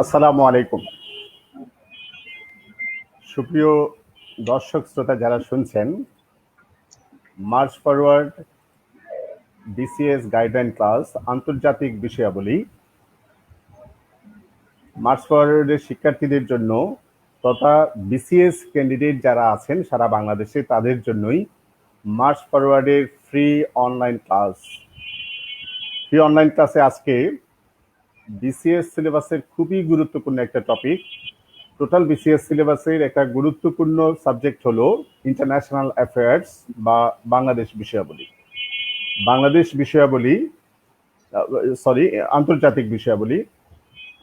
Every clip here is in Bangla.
আসসালামু আলাইকুম। সুপ্রিয় দর্শক শ্রোতা যারা শুনছেন, March Forward BCS guideline class আন্তর্জাতিক বিষয়াবলী মার্চ ফরওয়ার্ডের শিক্ষার্থীদের জন্য তথা বিসিএস ক্যান্ডিডেট যারা আছেন সারা বাংলাদেশে তাদের জন্যই মার্চ ফরওয়ার্ডের free online class. Free online ক্লাসে আজকে বিসিএস সিলেবাসের খুবই গুরুত্বপূর্ণ একটা টপিক। টোটাল বিসিএস সিলেবাসের একটা গুরুত্বপূর্ণ সাবজেক্ট হলো ইন্টারন্যাশনাল অ্যাফেয়ার্স বা বাংলাদেশ বিষয়াবলী। বাংলাদেশ বিষয়াবলী আন্তর্জাতিক বিষয়াবলী।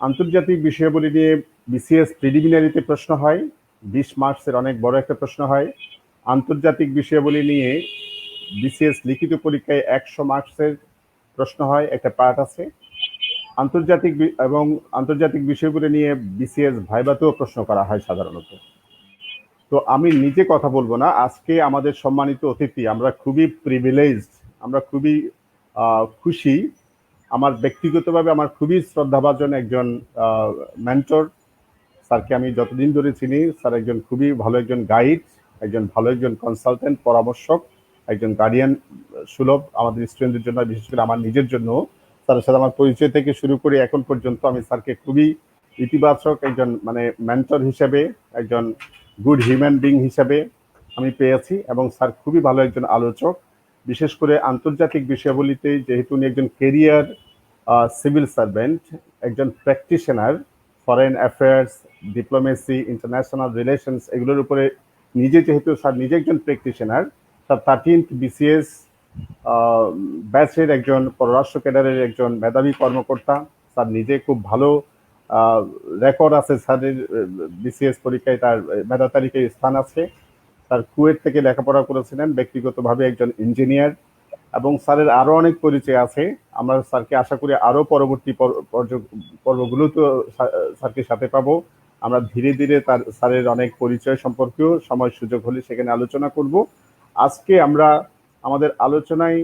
আন্তর্জাতিক বিষয়াবলী নিয়ে বিসিএস প্রিলিমিনারিতে প্রশ্ন হয়, 20 মার্কসের অনেক বড় একটা প্রশ্ন হয়। আন্তর্জাতিক বিষয়াবলী নিয়ে বিসিএস লিখিত পরীক্ষায় 100 মার্কসের প্রশ্ন হয়, একটা পার্ট আছে। আন্তর্জাতিক বিষয়গুলো নিয়ে বিসিএস ভাইভাতেও প্রশ্ন করা হয় সাধারণত। তো আমি নিজে কথা বলবো না, আজকে আমাদের সম্মানিত অতিথি, আমরা খুবই প্রিভিলেজড, আমরা খুবই খুশি। আমার ব্যক্তিগতভাবে আমার খুবই শ্রদ্ধাভাজন একজন মেন্টর, স্যারকে আমি যতদিন ধরে চিনি, স্যার একজন খুবই ভালো একজন গাইড, একজন ভালো একজন কনসালটেন্ট, পরামর্শক, একজন গার্ডিয়ান সুলভ আমাদের স্টুডেন্টদের জন্য, বিশেষ করে আমার নিজের জন্য। স্যারের সাথে আমার পরিচয় থেকে শুরু করে এখন পর্যন্ত আমি স্যারকে খুবই ইতিবাচক একজন মেন্টর হিসেবে, একজন গুড হিউম্যান বিং হিসেবে আমি পেয়েছি, এবং স্যার খুবই ভালো একজন আলোচক। বিশেষ করে আন্তর্জাতিক বিষয়াবলীতে যেহেতু উনি একজন কেরিয়ার সিভিল সার্ভেন্ট, একজন practitioner, foreign affairs, diplomacy, international relations, এগুলোর উপরে যেহেতু স্যার নিজে একজন প্র্যাকটিশনার, স্যার 13th বিসিএস ব্যাচের একজন পররাষ্ট্র ক্যাডারের একজন মেধাবী কর্মকর্তা। স্যার নিজে খুব ভালো রেকর্ড আছে, স্যারের বিসিএস পরীক্ষায় তার মেধা তালিকায় স্থান আছে। স্যার কুয়েত থেকে লেখাপড়া করেছিলেন, ব্যক্তিগতভাবে একজন ইঞ্জিনিয়ার, এবং স্যারের আরো অনেক পরিচয় আছে। আমরা স্যারকে আশা করি আরো পরবর্তী পর্বগুলোতে স্যারকে সাথে পাবো। আমরা ধীরে ধীরে স্যারের অনেক পরিচয় সম্পর্কেও সময় সুযোগ হলে সেখানে আলোচনা করব। আজকে আমরা আমাদের আলোচনায়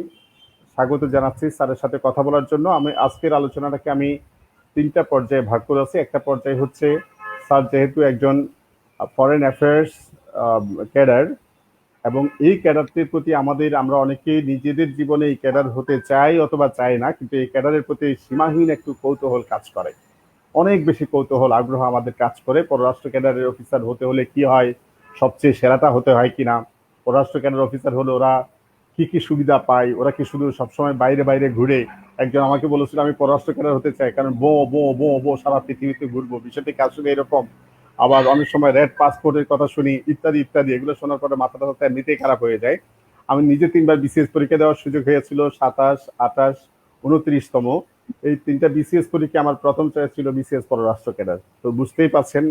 স্বাগত জানাচ্ছি স্যারের সাথে কথা বলার জন্য। আজকের আলোচনাটাকে আমি 3টা পর্যায়ে ভাগ করেছি। একটা পর্যায় হচ্ছে, স্যার যেহেতু একজন ফরেন অ্যাফেয়ার্স ক্যাডার, এবং এই ক্যাডারটির প্রতি আমরা অনেকেই নিজেদের জীবনে এই ক্যাডার হতে চাই অথবা চাই না, কিন্তু এই ক্যাডারের প্রতি সীমাহীন একটু কৌতূহল কাজ করে, অনেক বেশি কৌতূহল আগ্রহ আমাদের কাজ করে। পররাষ্ট্র ক্যাডারের অফিসার হতে হলে কি হয়, সবচেয়ে সেরাটা হতে হয় কিনা, পররাষ্ট্র ক্যাডার অফিসার হলে ওরা কি কি সুবিধা পায়, ওরা কি শুধু সবসময় বাইরে বাইরে ঘুরে। একজন আমাকে বলেছিল আমি পররাষ্ট্র ক্যাডার হতে চাই কারণ বো বো বো বো সারা পৃথিবীতে ঘুরবো, বিষয়টি আসলে এরকম। আবার অনেক সময় রেড পাসপোর্টের কথা শুনি, ইত্যাদি ইত্যাদি। এগুলো শোনার পরে মাথাটা এমনিতেই খারাপ হয়ে যায়। আমি নিজে 3বার বিসিএস পরীক্ষা দেওয়ার সুযোগ হয়েছিল, 27, 28, 29তম। এই 3টা বিসিএস পরীক্ষা আমার প্রথম চয়েস ছিল বিসিএস পররাষ্ট্র ক্যাডার। তো বুঝতেই পারছেন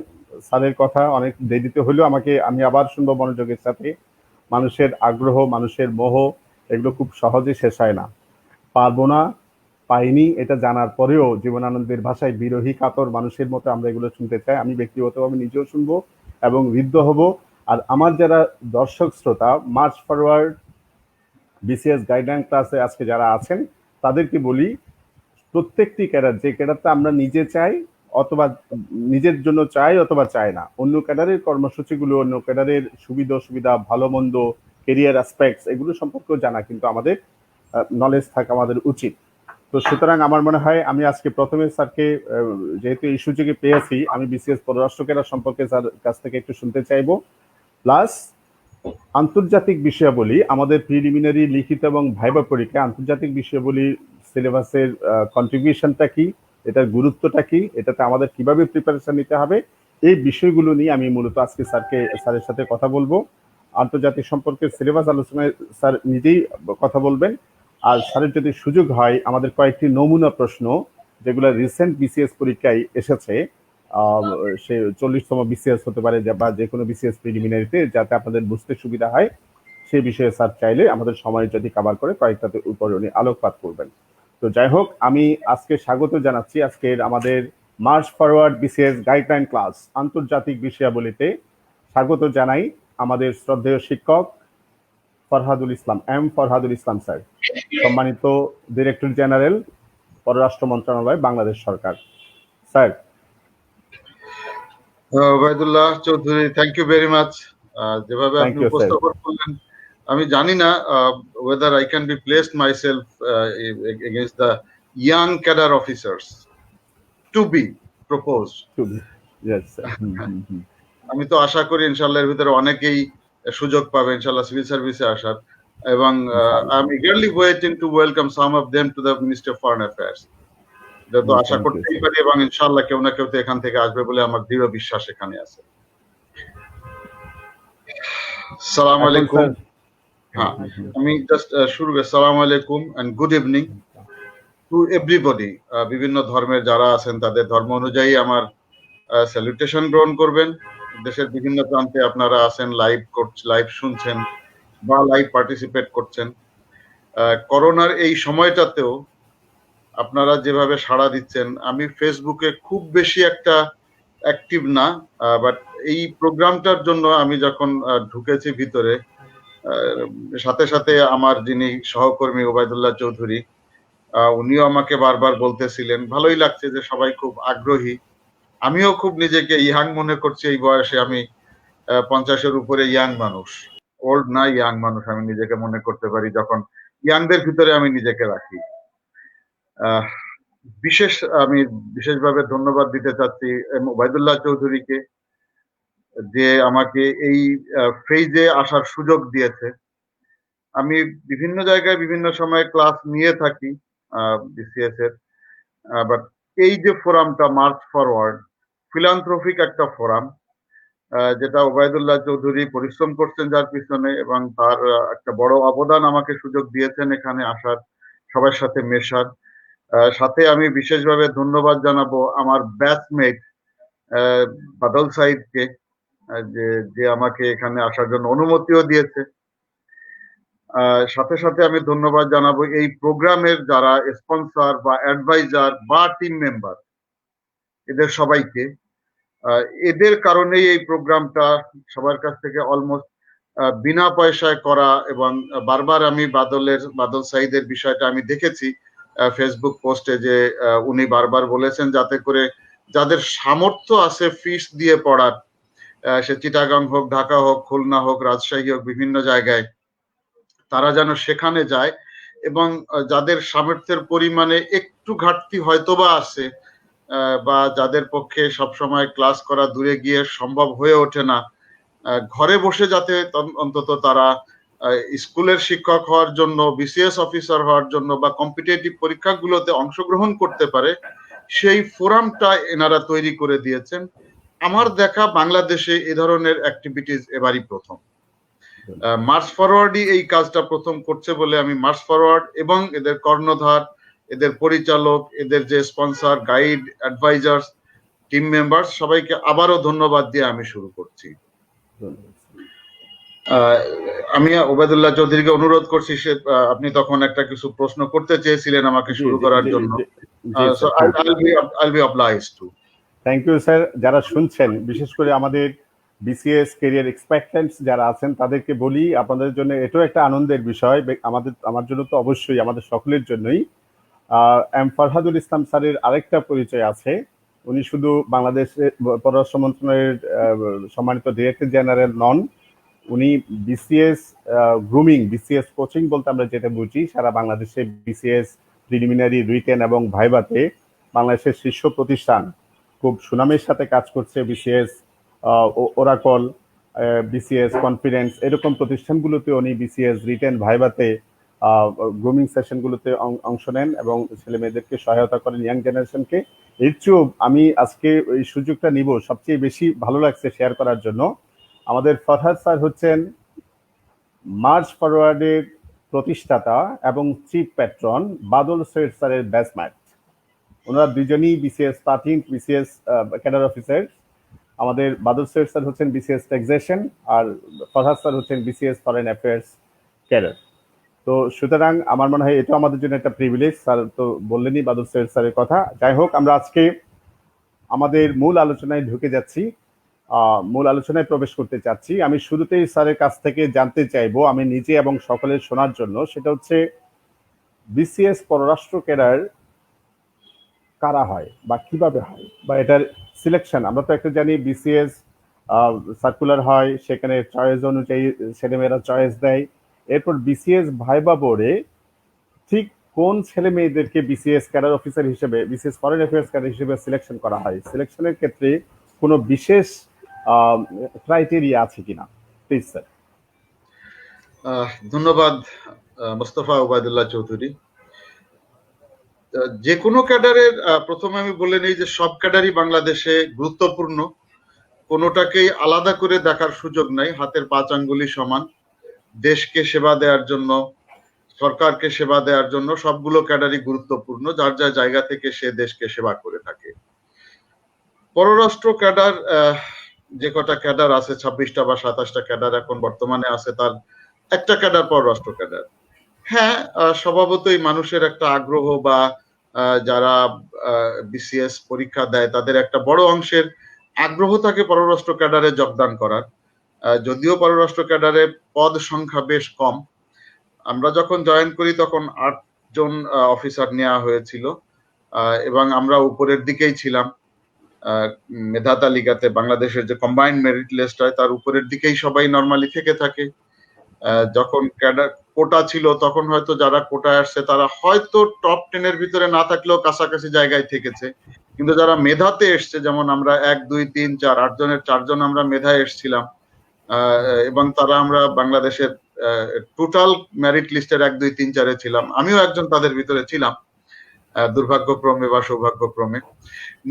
স্যারের কথা অনেক দেরিতে হলেও আমি আবার শুনবো মনোযোগের সাথে। মানুষের আগ্রহ, মানুষের মোহ, এগুলো খুব সহজে শেষ হয় না। পারবো না, পাইনি, এটা জানার পরেও জীবনানন্দের ভাষায় বিরহী কাতর মানুষের মতো আমরা এগুলো শুনতে চাই। আমি ব্যক্তিগতভাবে নিজেও শুনবো এবং ঋদ্ধ হব। আর আমার যারা দর্শক শ্রোতা মার্চ ফরওয়ার্ড বিসিএস গাইডলাইন ক্লাসে আজকে যারা আছেন, তাদেরকে বলি, প্রত্যেকটি ক্যাডার, যে ক্যাডারটা আমরা নিজে চাই অথবা নিজের জন্য চাই অথবা চাই না, অন্য ক্যাডারের কর্মসূচিগুলো, অন্য ক্যাডারের সুবিধা, ভালো মন্দ, কেরিয়ার অ্যাসপেক্টস, এগুলো সম্পর্কেও জানা কিন্তু আমাদের নলেজ থাকা আমাদের উচিত। তো সুতরাং আমার মনে হয় আমি আজকে প্রথমে স্যারকে, যেহেতু এই সুযোগে পেয়েছি, আমি বিসিএস পররাষ্ট্র ক্যাডার সম্পর্কে স্যার কাছ থেকে একটু শুনতে চাইবো। প্লাস আন্তর্জাতিক বিষয়াবলী, আমাদের প্রিলিমিনারি, লিখিত এবং ভাইবা পরীক্ষা আন্তর্জাতিক বিষয়াবলী সিলেবাসের কন্ট্রিবিউশনটা কি, এটার গুরুত্বটা কি, এটাতে আমাদের কিভাবে প্রিপারেশন নিতে হবে, এই বিষয়গুলো নিয়ে আমি মূলত আজকে স্যারের সাথে কথা বলবো। আন্তর্জাতিক সম্পর্কে সিলেবাস আলোচনায় স্যার নিজেই কথা বলবেন। আর স্যারের যদি সুযোগ হয়, আমাদের কয়েকটি নমুনা প্রশ্ন যেগুলো রিসেন্ট বিসিএস পরীক্ষায় এসেছে, সে 40তম বিসিএস হতে পারে বা যে কোনো বিসিএস প্রিলিমিনারিতে, যাতে আপনাদের বুঝতে সুবিধা হয়, সেই বিষয়ে স্যার চাইলে আমাদের সময় যদি কভার করে কয়েকটাতে উপরে উনি আলোকপাত করবেন। তো যাই হোক, আমি আজকে স্বাগত জানাচ্ছি আজকের আমাদের March Forward BCS guideline class আন্তর্জাতিক বিষয়াবলীতে স্বাগত জানাই আমাদের শ্রদ্ধেয় শিক্ষক ফরহাদুল ইসলাম, ফরহাদুল ইসলাম স্যার, সম্মানিত ডিরেক্টর জেনারেল পররাষ্ট্র মন্ত্রণালয়, বাংলাদেশ সরকার। Sir. Obaidullah Chowdhury, thank you very much. যেভাবে থ্যাংক আপনি ইউ স্যার। উপস্থাপন করলেন, আমি জানি না whether I can be placed myself against the young cadre officers to be proposed. Yes, sir. আমি তো আশা করি ইনশাআল্লাহ এর ভিতরে অনেকেই সুযোগ পাবে ইনশাআল্লাহ সিভিল সার্ভিসে আসার, এবং I am eagerly waiting to welcome some of them to the Ministry of Foreign Affairs. যত আশা করতেই পারি, এবং ইনশাআল্লাহ কেউ না কেউ তো এখান থেকে আসবে বলে আমার দৃঢ় বিশ্বাস এখানে আছে। সালাম আলাইকুম। হ্যাঁ, আমি জাস্ট শুরু করি। সালাম আলাইকুম and good evening to everybody. বিভিন্ন ধর্মের যারা আছেন তাদের ধর্ম অনুযায়ী আমার স্যালুটেশন গ্রহণ করবেন। দেশের বিভিন্ন প্রান্তে আপনারা আছেন, লাইভ শুনছেন বা লাইভ পার্টিসিপেট করছেন। করোনার এই সময়টাতেও আপনারা যেভাবে সাড়া দিচ্ছেন, আমি ফেসবুকে খুব বেশি একটা অ্যাক্টিভ না, বাট এই প্রোগ্রামটার জন্য আমি যখন ঢুকেছি ভিতরে, সাথে সাথে আমার যিনি সহকর্মী ওবায়দুল্লাহ চৌধুরী, উনিও আমাকে বারবার বলতেছিলেন, ভালোই লাগছে যে সবাই খুব আগ্রহী। আমিও খুব নিজেকে ইয়াং মনে করছি এই বয়সে। আমি 50-এর উপরে ইয়াং মানুষ, ওল্ড না ইয়াং মানুষ আমি নিজেকে মনে করতে পারি যখন ইয়াংদের ভিতরে আমি নিজেকে রাখি। আমি বিশেষভাবে ধন্যবাদ দিতে চাচ্ছি ওবায়দুল্লাহ চৌধুরীকে, যে আমাকে এই ফেজে আসার সুযোগ দিয়েছে। আমি বিভিন্ন জায়গায় বিভিন্ন সময় ক্লাস নিয়ে থাকি বিসিএস এর, বাট এই যে ফোরামটা মার্চ ফরওয়ার্ড, ফিলান্থ্রপিক একটা ফোরাম, যেটা ওবায়দুল্লাহ চৌধুরী পরিশ্রম করছেন যার পিছনে, এবং তার একটা বড় অবদান আমাকে সুযোগ দিয়েছেন এখানে আসার, সবার সাথে মেশার। সাথে আমি বিশেষভাবে ধন্যবাদ জানাবো আমার ব্যাচমেট বাদল সাইদকে, যে আমাকে এখানে আসার জন্য অনুমতিও দিয়েছে। সাথে সাথে আমি ধন্যবাদ জানাবো এই প্রোগ্রামের যারা স্পন্সর বা অ্যাডভাইজার বা টিম মেম্বার, এদের সবাইকে। এদের কারণেই এই প্রোগ্রামটা সবার কাছ থেকে অলমোস্ট বিনা পয়সায় করা, এবং বারবার আমি বাদল সাইদের বিষয়টা আমি দেখেছি ফেসবুক পোস্টে, যে উনি বারবার বলেছেন যাতে করে যাদের সামর্থ্য আছে ফিস দিয়ে পড়ার, সে চিটাগাং হোক, ঢাকা হোক, খুলনা হোক, রাজশাহী হোক, বিভিন্ন জায়গায় তারা যেন সেখানে যায়, এবং যাদের সামর্থ্যের পরিমাণে একটু ঘাটতি হয়তোবা আছে, বা যাদের পক্ষে সবসময় ক্লাস করা দূরে গিয়ে সম্ভব হয়ে ওঠে না, ঘরে বসে যাতে অন্তত তারা স্কুলের শিক্ষক হওয়ার জন্য, বিসিএস অফিসার হওয়ার জন্য বা কম্পিটিটিভ পরীক্ষাগুলোতে অংশগ্রহণ করতে পারে, সেই ফোরামটা এনারা তৈরি করে দিয়েছেন। আমার দেখা বাংলাদেশে এ ধরনের অ্যাক্টিভিটিস এবারই প্রথম। মার্চ ফরওয়ার্ডই এই কাজটা প্রথম করছে বলে আমি মার্চ ফরওয়ার্ড এবং এদের কর্ণধার, এদের পরিচালক, এদের যে sponsor, guide, advisers, team members, সবাইকে আবারও ধন্যবাদ দিয়ে আমি শুরু করছি। আমি ওবায়দুল্লাহ চৌধুরীকে অনুরোধ করছি, আপনি তখন একটা কিছু প্রশ্ন করতে চেয়েছিলেন আমাকে শুরু করার জন্য। Thank you sir. যারা শুনছেন, বিশেষ করে আমাদের বিসিএস ক্যারিয়ার এক্সপেক্টেন্টস যারা আছেন, তাদেরকে বলি আপনাদের জন্য এটাও একটা আনন্দের বিষয়, আমার জন্য তো অবশ্যই, আমাদের সকলের জন্যই। এম ফরহাদুল ইসলাম স্যারের আরেকটা পরিচয় আছে। উনি শুধু বাংলাদেশের পররাষ্ট্র মন্ত্রণালয়ের সম্মানিত ডিরেক্টর জেনারেল নন, উনি বিসিএস গ্রুমিং, বিসিএস কোচিং বলতে আমরা যেটা বুঝি, সারা বাংলাদেশে বিসিএস প্রিলিমিনারি, রিটেন এবং ভাইভাতে বাংলাদেশের শীর্ষ প্রতিষ্ঠান খুব সুনামের সাথে কাজ করছে। বিসিএস ওরাকল, বিসিএস কনফিডেন্স, এরকম প্রতিষ্ঠানগুলোতে উনি বিসিএস রিটেন ভাইভাতে গ্রুমিং সেশনগুলোতে অংশ নেন এবং ছেলে মেয়েদেরকে সহায়তা করেন, ইয়াং জেনারেশনকে। এর চেয়েও আমি আজকে এই সুযোগটা নিব, সবচেয়ে বেশি ভালো লাগছে শেয়ার করার জন্য। আমাদের ফরহাদ স্যার হচ্ছেন মার্চ ফরওয়ার্ডের প্রতিষ্ঠাতা এবং চিফ প্যাট্রন বাদল সৈয়দ স্যারের ব্যাচমেট। ওনারা দুজনই BCS 13th BCS cadre officer. আমাদের বাদল সৈয়দ স্যার হচ্ছেন বিসিএস ট্যাক্সেশন, আর ফরহাদ স্যার হচ্ছেন বিসিএস ফরেন অ্যাফেয়ার্স ক্যাডার। তো সুতরাং আমার মনে হয় এটা আমাদের জন্য একটা প্রিভিলেজ। স্যার তো বললেনই বাদল সৈয়দ স্যারের কথা। যাই হোক, আমরা আজকে আমাদের মূল আলোচনায় ঢুকে যাচ্ছি, মূল আলোচনায় প্রবেশ করতে চাচ্ছি। আমি শুরুতেই স্যারের কাছ থেকে জানতে চাইবো, আমি নিজে এবং সকলের শোনার জন্য, সেটা হচ্ছে বিসিএস পররাষ্ট্র ক্যাডার কারা হয় বা কিভাবে হয় বা এটার সিলেকশন? আমরা তো একটা জানি বিসিএস সার্কুলার হয়, সেখানে চয়েস অনুযায়ী ছেলেমেয়েরা চয়েস দেয়। এরপর বিসিএস ভাইবা বোর্ডে ঠিক কোন ছেলে মেয়েদেরকে বিসিএস ক্যাডার অফিসার হিসেবে, বিসিএস ফরেন অ্যাফেয়ার্স ক্যাডার হিসেবে সিলেকশন করা হয়, সিলেকশনের ক্ষেত্রে কোনো বিশেষ ক্রাইটেরিয়া আছে কিনা, প্লিজ স্যার। ধন্যবাদ মোস্তফা ওবায়দুল্লাহ চৌধুরী। যে কোনো ক্যাডারের প্রথমে আমি বলে নিই যে সব ক্যাডারই বাংলাদেশে গুরুত্বপূর্ণ, কোনোটাকেই আলাদা করে দেখার সুযোগ নাই। হাতের 5 আঙ্গুলি সমান। দেশকে সেবা দেওয়ার জন্য, সরকারকে সেবা দেওয়ার জন্য সবগুলো ক্যাডারই গুরুত্বপূর্ণ, যার যার জায়গা থেকে সে দেশকে সেবা করে থাকে। পররাষ্ট্র ক্যাডার, যে কটা ক্যাডার আছে, 26টা বা 27টা ক্যাডার এখন বর্তমানে আছে, তার একটা ক্যাডার পররাষ্ট্র ক্যাডার। হ্যাঁ, স্বভাবতই মানুষের একটা আগ্রহ বা যারা বিসিএস পরীক্ষা দেয় তাদের একটা বড় অংশের আগ্রহ থাকে পররাষ্ট্র ক্যাডারে যোগদান করার। যদিও পররাষ্ট্র ক্যাডারে পদ সংখ্যা বেশ কম। আমরা যখন জয়েন করি তখন 8 জন অফিসার নেওয়া হয়েছিল, এবং আমরা উপরের দিকেই ছিলাম মেধা তালিকাতে। বাংলাদেশের যে কম্বাইন্ড মেরিট লিস্ট হয় তার উপরের দিকেই সবাই নরমালি থেকে থাকে। যখন ক্যাডার কোটা ছিল তখন হয়তো যারা কোটায় আসছে তারা হয়তো টপ 10 এর ভিতরে না থাকলেও কাছাকাছি জায়গায় থেকেছে, কিন্তু যারা মেধাতে এসছে, যেমন আমরা 1 2 3 4 8 জনের 4 জন আমরা মেধায় এসছিলাম, এবং তারা আমরা বাংলাদেশের টোটাল মেরিট লিস্টের 1 2 3 4 এ ছিলাম। আমিও একজন তাদের ভিতরে ছিলাম, দুর্ভাগ্যক্রমে বা সৌভাগ্যক্রমে।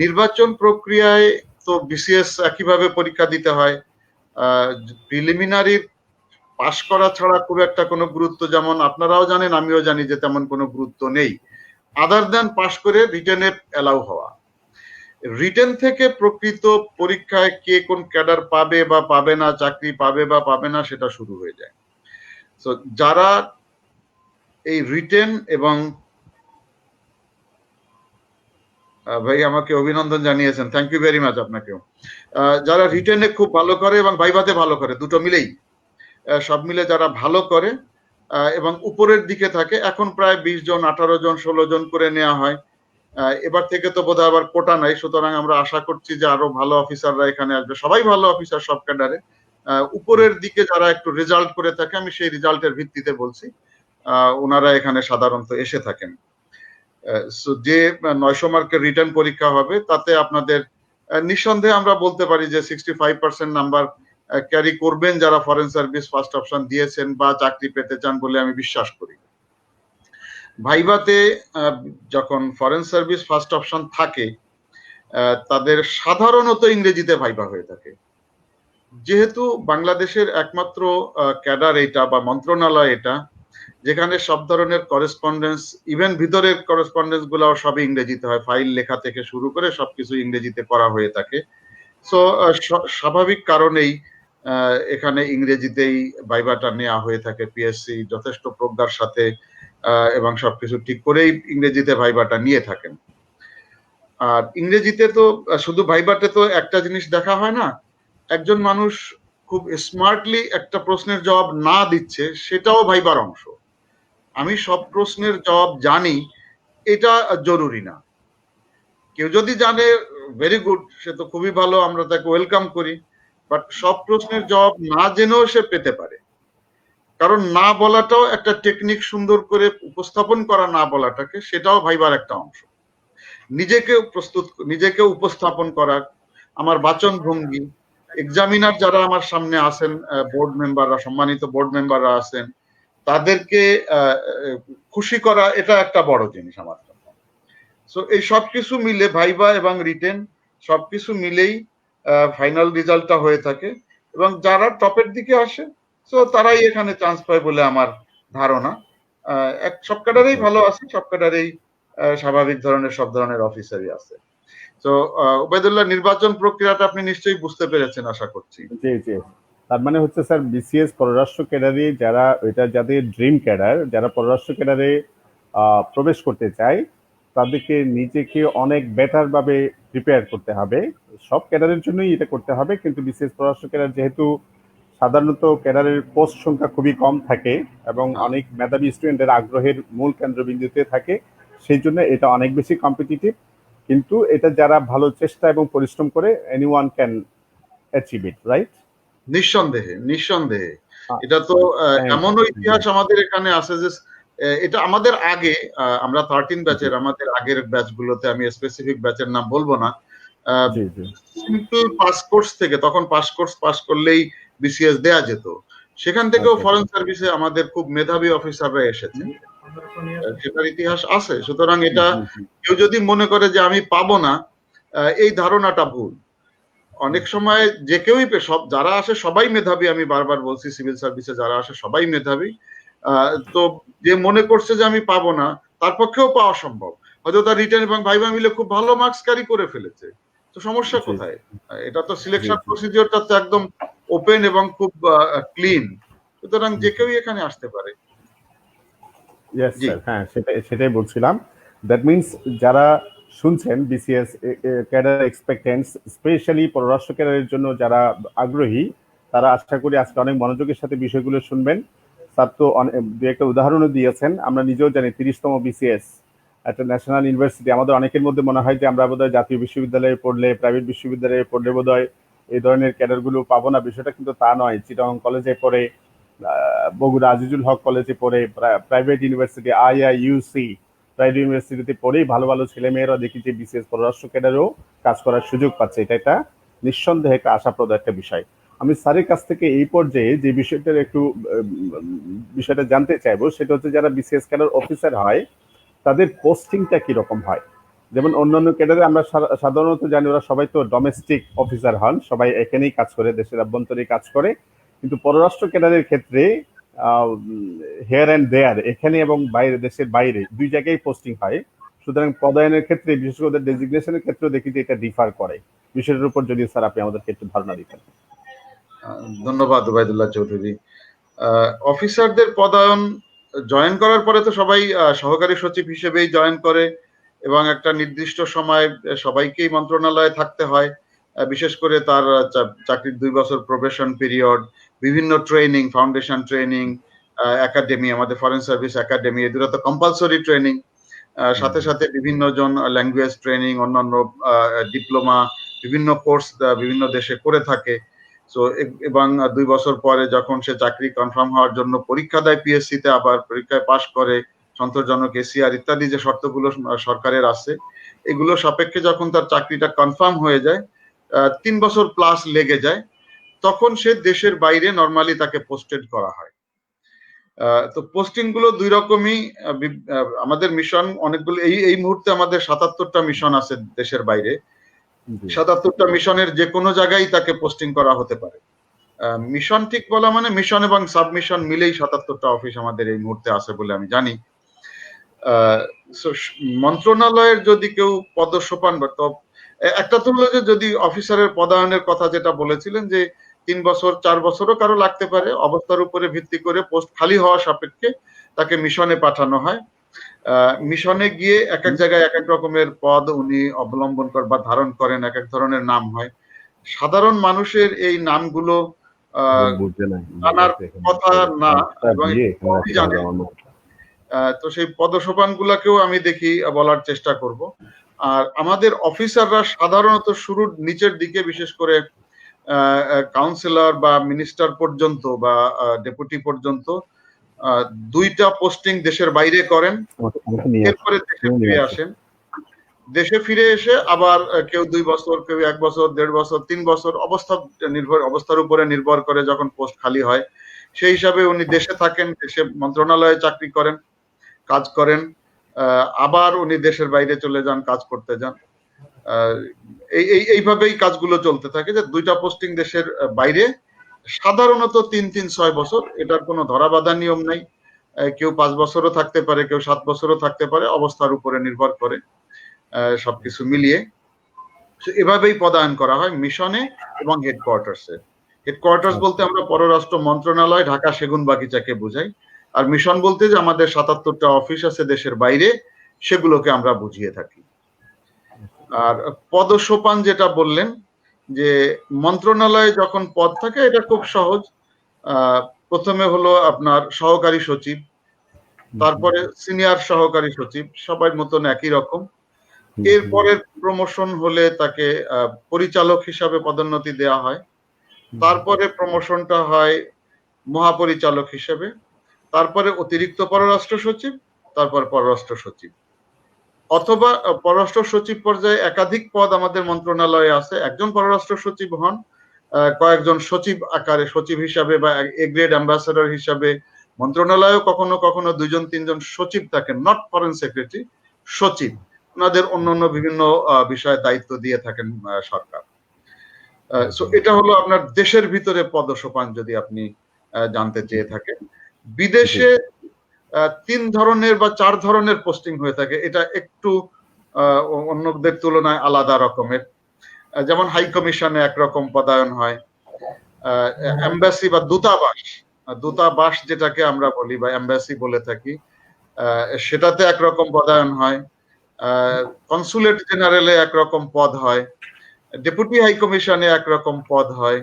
নির্বাচন প্রক্রিয়ায় তো বিসিএস একইভাবে পরীক্ষা দিতে হয়। প্রিলিমিনারি পাশ করা ছাড়া খুব একটা কোনো গুরুত্ব, যেমন আপনারাও জানেন আমিও জানি যে তেমন কোনো গুরুত্ব নেই, আদার দেন পাশ করে রিটেনে অ্যালাউ হওয়া। রিটেন থেকে প্রকৃত পরীক্ষায় কে কোন ক্যাডার পাবে বা পাবে না, চাকরি পাবে বা পাবে না, সেটা শুরু হয়ে যায়। তো যারা এই রিটেন এবং ভাই আমাকে অভিনন্দন জানিয়েছেন, থ্যাংক ইউ ভেরি মাচ আপনাকেও। যারা রিটেনে খুব ভালো করে এবং ভাইভাতে ভালো করে, দুটো মিলেই, সব মিলে যারা ভালো করে এবং উপরের দিকে থাকে, এখন প্রায় 20 জন 18 জন 16 জন করে নেওয়া হয়। এবার থেকে তো বোধহয় আবার কোটা নাই, সুতরাং আমরা আশা করছি যে আরো ভালো অফিসাররা এখানে আসবে। সবাই ভালো অফিসার সব ক্যাডারে। উপরের দিকে যারা একটু রেজাল্ট করে থাকে, আমি সেই রেজাল্টের ভিত্তিতে বলছি, ওনারা এখানে সাধারণত এসে থাকেন। যে 900 মার্কের রিটার্ন পরীক্ষা হবে তাতে আপনাদের নিঃসন্দেহে আমরা বলতে পারি যে 65% নাম্বার ক্যারি করবেন যারা ফরেন সার্ভিস ফার্স্ট অপশন দিয়েছেন বা চাকরি পেতে চান বলে আমি বিশ্বাস করি। ভাইভাতে যখন ফরেন সার্ভিস ফার্স্ট অপশন থাকে তাদের সাধারণত ইংরেজিতে ভাইভা হয়ে থাকে। যেহেতু বাংলাদেশের একমাত্র ক্যাডার এটা বা মন্ত্রণালয় এটা যেখানে সব ধরনের করেসপন্ডেন্স, ইভেন ভিতরের করেসপন্ডেন্স গুলো সবই ইংরেজিতে হয়, ফাইল লেখা থেকে শুরু করে সবকিছু ইংরেজিতে করা হয়ে থাকে। সো স্বাভাবিক কারণেই এখানে ইংরেজিতেই ভাইভাটা নেওয়া হয়ে থাকে। পিএসসি যথেষ্ট প্রজ্ঞার সাথে এবং সবকিছু ঠিক করেই ইংরেজিতে ভাইভাটা নিয়ে থাকেন। আর ইংরেজিতে তো শুধু ভাইভাতে তো একটা জিনিস দেখা হয় না, একজন মানুষ খুব স্মার্টলি একটা প্রশ্নের জবাব না দিচ্ছে সেটাও ভাইবার অংশ। আমি সব প্রশ্নের জবাব জানি এটা জরুরি না। কেউ যদি জানে ভেরি গুড, সে তো খুবই ভালো, আমরা তাকে ওয়েলকাম করি। বাট সব প্রশ্নের জবাব না জেনেও সে পেতে পারে, কারণ না বলাটাও একটা টেকনিক, সুন্দর করে উপস্থাপন করা না বলাটাকে, সেটাও ভাইবার একটা অংশ। নিজেকে উপস্থাপন করা, আমার বাচন ভঙ্গি, এক্সামিনার যারা আমার সামনে আছেন, বোর্ড মেম্বাররা, সম্মানিত বোর্ড মেম্বাররা আছেন, তাদেরকে খুশি করা, এটা একটা বড় জিনিস আমার জন্য। সো এই সবকিছু মিলে ভাইবা এবং রিটেন সবকিছু মিলেই ফাইনাল রেজাল্টটা হয়ে থাকে, এবং যারা টপের দিকে আসে সো তারাই এখানে চান্স পায় বলে আমার ধারণা। সব ক্যাডারেই ভালো আছে, সব ক্যাডারেই স্বাভাবিক ধরনের সব ধরনের অফিসারই আছে। তো ওবায়দুল্লাহ, নির্বাচন প্রক্রিয়াটা আপনি নিশ্চয়ই বুঝতে পেরেছেন আশা করছি। জি জি, তার মানে হচ্ছে স্যার বিসিএস পররাষ্ট্র ক্যাডারে যারা, ওইটা যাদের ড্রিম ক্যাডার, যারা পররাষ্ট্র ক্যাডারে প্রবেশ করতে চায়, তাদেরকে নিজেকে অনেক বেটার ভাবে প্রিপেয়ার করতে হবে। সব ক্যাডারের জন্যই এটা করতে হবে, কিন্তু বিসিএস পররাষ্ট্র ক্যাডার যেহেতু সাধারণত ক্যাডারের পোস্ট সংখ্যা খুবই কম থাকে এবং অনেক মেধাবী স্টুডেন্টের আগ্রহের মূল কেন্দ্রবিন্দুতে থাকে, সেই জন্য এটা অনেক বেশি কম্পিটিটিভ। কিন্তু এটা যারা ভালো চেষ্টা এবং পরিশ্রম করে anyone can achieve it, right? নিঃসন্দেহে, নিঃসন্দেহে। এটা তো এমনও ইতিহাস আমাদের এখানে আছে যে এটা আমাদের আগে আমরা 13 ব্যাচের, আমাদের আগের ব্যাচগুলোতে, আমি স্পেসিফিক ব্যাচের নাম বলবো না, সিম্পল পাস কোর্স থেকে, তখন পাস করলেই বিসিএস দেয়া যেত, সেখান থেকেও ফরেন সার্ভিসে আমাদের খুব মেধাবী অফিসাররা এসেছে, সেটার ইতিহাস আছে। সুতরাং এটা কেউ যদি মনে করে যে আমি পাবো না, এই ধারণাটা ভুল। অনেক সময় যে কেউই সব যারা আসে সবাই মেধাবী, আমি বারবার বলছি সিভিল সার্ভিসে যারা আসে সবাই মেধাবী। তো যে মনে করছে যে আমি পাবো না, তার পক্ষেও পাওয়া সম্ভব। হয়তো তার রিটার্ন এবং ভাইবা মিলে খুব ভালো মার্কস ক্যারি করে ফেলেছে, তো সমস্যা কোথায়? এটা তো সিলেকশন প্রসিডিওরটা তো একদম ওপেন এবং খুব ক্লিন, সুতরাং যে কেউই এখানে আসতে পারে। হ্যাঁ, সেটাই বলছিলাম। দ্যাট মিনস যারা শুনছেন বিসিএস ক্যাডার এক্সপেক্টেন্স, স্পেশালি পররাষ্ট্র ক্যাডারের জন্য যারা আগ্রহী, তারা আশা করি আজকে অনেক মনোযোগের সাথে বিষয়গুলো শুনবেন। স্যার তো দু একটা উদাহরণও দিয়েছেন। আমরা নিজেও জানি 30তম বিসিএস একটা ন্যাশনাল ইউনিভার্সিটি। আমাদের অনেকের মধ্যে মনে হয় যে আমরা বোধহয় জাতীয় বিশ্ববিদ্যালয়ে পড়লে, প্রাইভেট বিশ্ববিদ্যালয়ে পড়লে বোধহয় এই ধরনের ক্যাডারগুলো পাবো না। বিষয়টা কিন্তু তা নয়। চিটাগং কলেজে পড়ে, বগুড়া আজিজুল হক কলেজে পড়ে, প্রাইভেট ইউনিভার্সিটি IIUC প্রাইভেট ইউনিভার্সিটিতে পড়েই ভালো ভালো ছেলেমেয়েরা দেখি যে বিসিএস পররাষ্ট্র ক্যাডারেও কাজ করার সুযোগ পাচ্ছে। এটা একটা নিঃসন্দেহে একটা আশাপ্রদ একটা বিষয়। আমি স্যারের কাছ থেকে এই পর্যায়ে যে বিষয়টার একটু বিষয়টা জানতে চাইবো, সেটা হচ্ছে যারা বিসিএস ক্যাডার অফিসার হয় তাদের পোস্টিংটা কিরকম হয়? যেমন অন্যান্য ক্যাডারে আমরা সাধারণত জানি ওরা সবাই তো ডোমেস্টিক অফিসার হন, সবাই এখানেই কাজ করে, দেশের অভ্যন্তরে কাজ করে। কিন্তু পররাষ্ট্র ক্যাডারের ক্ষেত্রে হেয়ার অ্যান্ড দেয়ার, এখানে এবং বাইরে, দেশের বাইরে দুই জায়গায় পোস্টিং হয়। সুতরাং পদায়নের ক্ষেত্রে, বিশেষ করে ডেজিগনেশনের ক্ষেত্রে দেখি যে এটা ডিফার করে। বিষয়টার উপর যদি স্যার আপনি আমাদেরকে একটু ধারণা দিতেন। ধন্যবাদ ওবায়দুল্লাহ চৌধুরী। অফিসারদের পদায়ন জয়েন করার পরে তো সবাই সহকারী সচিব হিসেবেই জয়েন করে এবং একটা নির্দিষ্ট সময় সবাইকেই মন্ত্রণালয়ে থাকতে হয়। বিশেষ করে তার চাকরির 2 বছর প্রবেশন পিরিয়ড, বিভিন্ন ট্রেনিং, ফাউন্ডেশন ট্রেনিং, একাডেমি, আমাদের ফরেন সার্ভিস একাডেমি, এগুলো তো কম্পালসরি ট্রেনিং। সাথে সাথে বিভিন্ন জন ল্যাঙ্গুয়েজ ট্রেনিং, অন্যান্য ডিপ্লোমা, বিভিন্ন কোর্স বিভিন্ন দেশে করে থাকে। সো এবং 2 বছর পরে যখন সে চাকরি কনফার্ম হওয়ার জন্য পরীক্ষা দেয় পিএসসি তে, আবার পরীক্ষায় পাশ করে সন্তোষজনক এসিআর ইত্যাদি যে শর্তগুলো সরকারের আছে, এগুলো সাপেক্ষে যখন তার চাকরিটা কনফার্ম হয়ে যায়, 3 বছর প্লাস লেগে যায়, তখন সে দেশের বাইরে নরমালি তাকে পোস্টেড করা হয়। তো পোস্টিং গুলো দুই রকমই। আমাদের মিশন অনেকগুলো, এই মুহূর্তে আমাদের 77টা মিশন আছে দেশের বাইরে। 77টা মিশনের যে কোনো জায়গায় তাকে পোস্টিং করা হতে পারে। মিশন ঠিক বলা মানে মিশন এবং সাবমিশন মিলেই 77টা অফিস আমাদের এই মুহূর্তে আছে বলে আমি জানি। মন্ত্রণালয়ের যদি কেউ পদসোপান, একটা তো হলো যে যদি অফিসারের পদায়নের কথা যেটা বলেছিলেন যে 3 বছর 4 বছরও কারো লাগতে পারে, অবস্থার উপরে ভিত্তি করে পোস্ট খালি হওয়া সাপেক্ষে তাকে মিশনে পাঠানো হয়। মিশনে গিয়ে এক এক জায়গায় এক এক রকমের পদ উনি অবলম্বন করেন বা ধারণ করেন, এক এক ধরনের নাম হয়। সাধারণ মানুষের এই নামগুলো জানার কথা না, এবং তো সেই পদসোপান গুলাকেও আমি দেখি বলার চেষ্টা করব। আর আমাদের অফিসাররা সাধারণত শুরুর নিচের দিকে, বিশেষ করে কাউন্সিলর বা মিনিস্টার পর্যন্ত বা ডেপুটি পর্যন্ত 2টা পোস্টিং দেশের বাইরে করেন, এরপরে দেশে ফিরে আসেন। দেশে ফিরে এসে আবার কেউ 2 বছর, কেউ 1 বছর, 1.5 বছর, 3 বছর, অবস্থার উপরে নির্ভর করে যখন পোস্ট খালি হয়, সেই হিসাবে উনি দেশে থাকেন, দেশে মন্ত্রণালয়ে চাকরি করেন, কাজ করেন, আবার উনি দেশের বাইরে চলে যান, কাজ করতে যান। এইভাবেই কাজগুলো চলতে থাকে, যে 2টা পোস্টিং দেশের বাইরে, সাধারণত 3-6 বছর। এটার কোনো ধরাবাঁধা নিয়ম নাই। কেউ 5 বছরও থাকতে পারে, কেউ 7 বছরও থাকতে পারে, অবস্থার উপরে নির্ভর করে, সবকিছু মিলিয়ে। এভাবেই পদায়ন করা হয় মিশনে এবং হেডকোয়ার্টার্সে। হেডকোয়ার্টার্স বলতে আমরা পররাষ্ট্র মন্ত্রণালয়, ঢাকা সেগুনবাগিচাকে বোঝাই। আর মিশন বলতে যে আমাদের 77টা অফিস আছে দেশের বাইরে, সেগুলোকে আমরা বুঝিয়ে থাকি। আর পদসোপান যেটা বললেন, যে মন্ত্রণালয়ে যখন পদ থাকে, এটা খুব সহজ। প্রথমে হলো আপনার সহকারী সচিব, তারপরে সিনিয়র সহকারী সচিব, সবার মতন একই রকম। এরপরে প্রমোশন হলে তাকে পরিচালক হিসাবে পদোন্নতি দেওয়া হয়, তারপরে প্রমোশনটা হয় মহাপরিচালক হিসেবে, তারপরে অতিরিক্ত পররাষ্ট্র সচিব, তারপর পররাষ্ট্র সচিব, অথবা পররাষ্ট্র সচিব পর্যায়ে একাধিক পদ আমাদের মন্ত্রণালয়ে আছে। একজন পররাষ্ট্র সচিব হন, কয়েকজন সচিব আকারে সচিব হিসাবে বা এ গ্রেড অ্যাম্বাসেডর হিসাবে মন্ত্রণালয়ে কখনো কখনো 2-3 জন সচিব থাকেন, নট ফরেন সেক্রেটারি, সচিব। ওনাদের অন্যান্য বিভিন্ন বিষয়ে দায়িত্ব দিয়ে থাকেন সরকার। সো এটা হলো আপনার দেশের ভিতরে পদসোপান যদি আপনি জানতে চেয়ে থাকেন। বিদেশে 3 ধরনের বা 4 ধরনের পোস্টিং হয়ে থাকে, এটা একটু অন্যদের তুলনায় আলাদা রকমের। যেমন হাই কমিশনে একরকম পদায়ন হয়, এমবাসি বা দূতাবাস যেটাকে আমরা বলি বা এমবাসি বলে থাকি, সেটাতে একরকম পদায়ন হয়, কনসুলেট জেনারেলে একরকম পদ হয়, ডেপুটি হাই কমিশনে একরকম পদ হয়,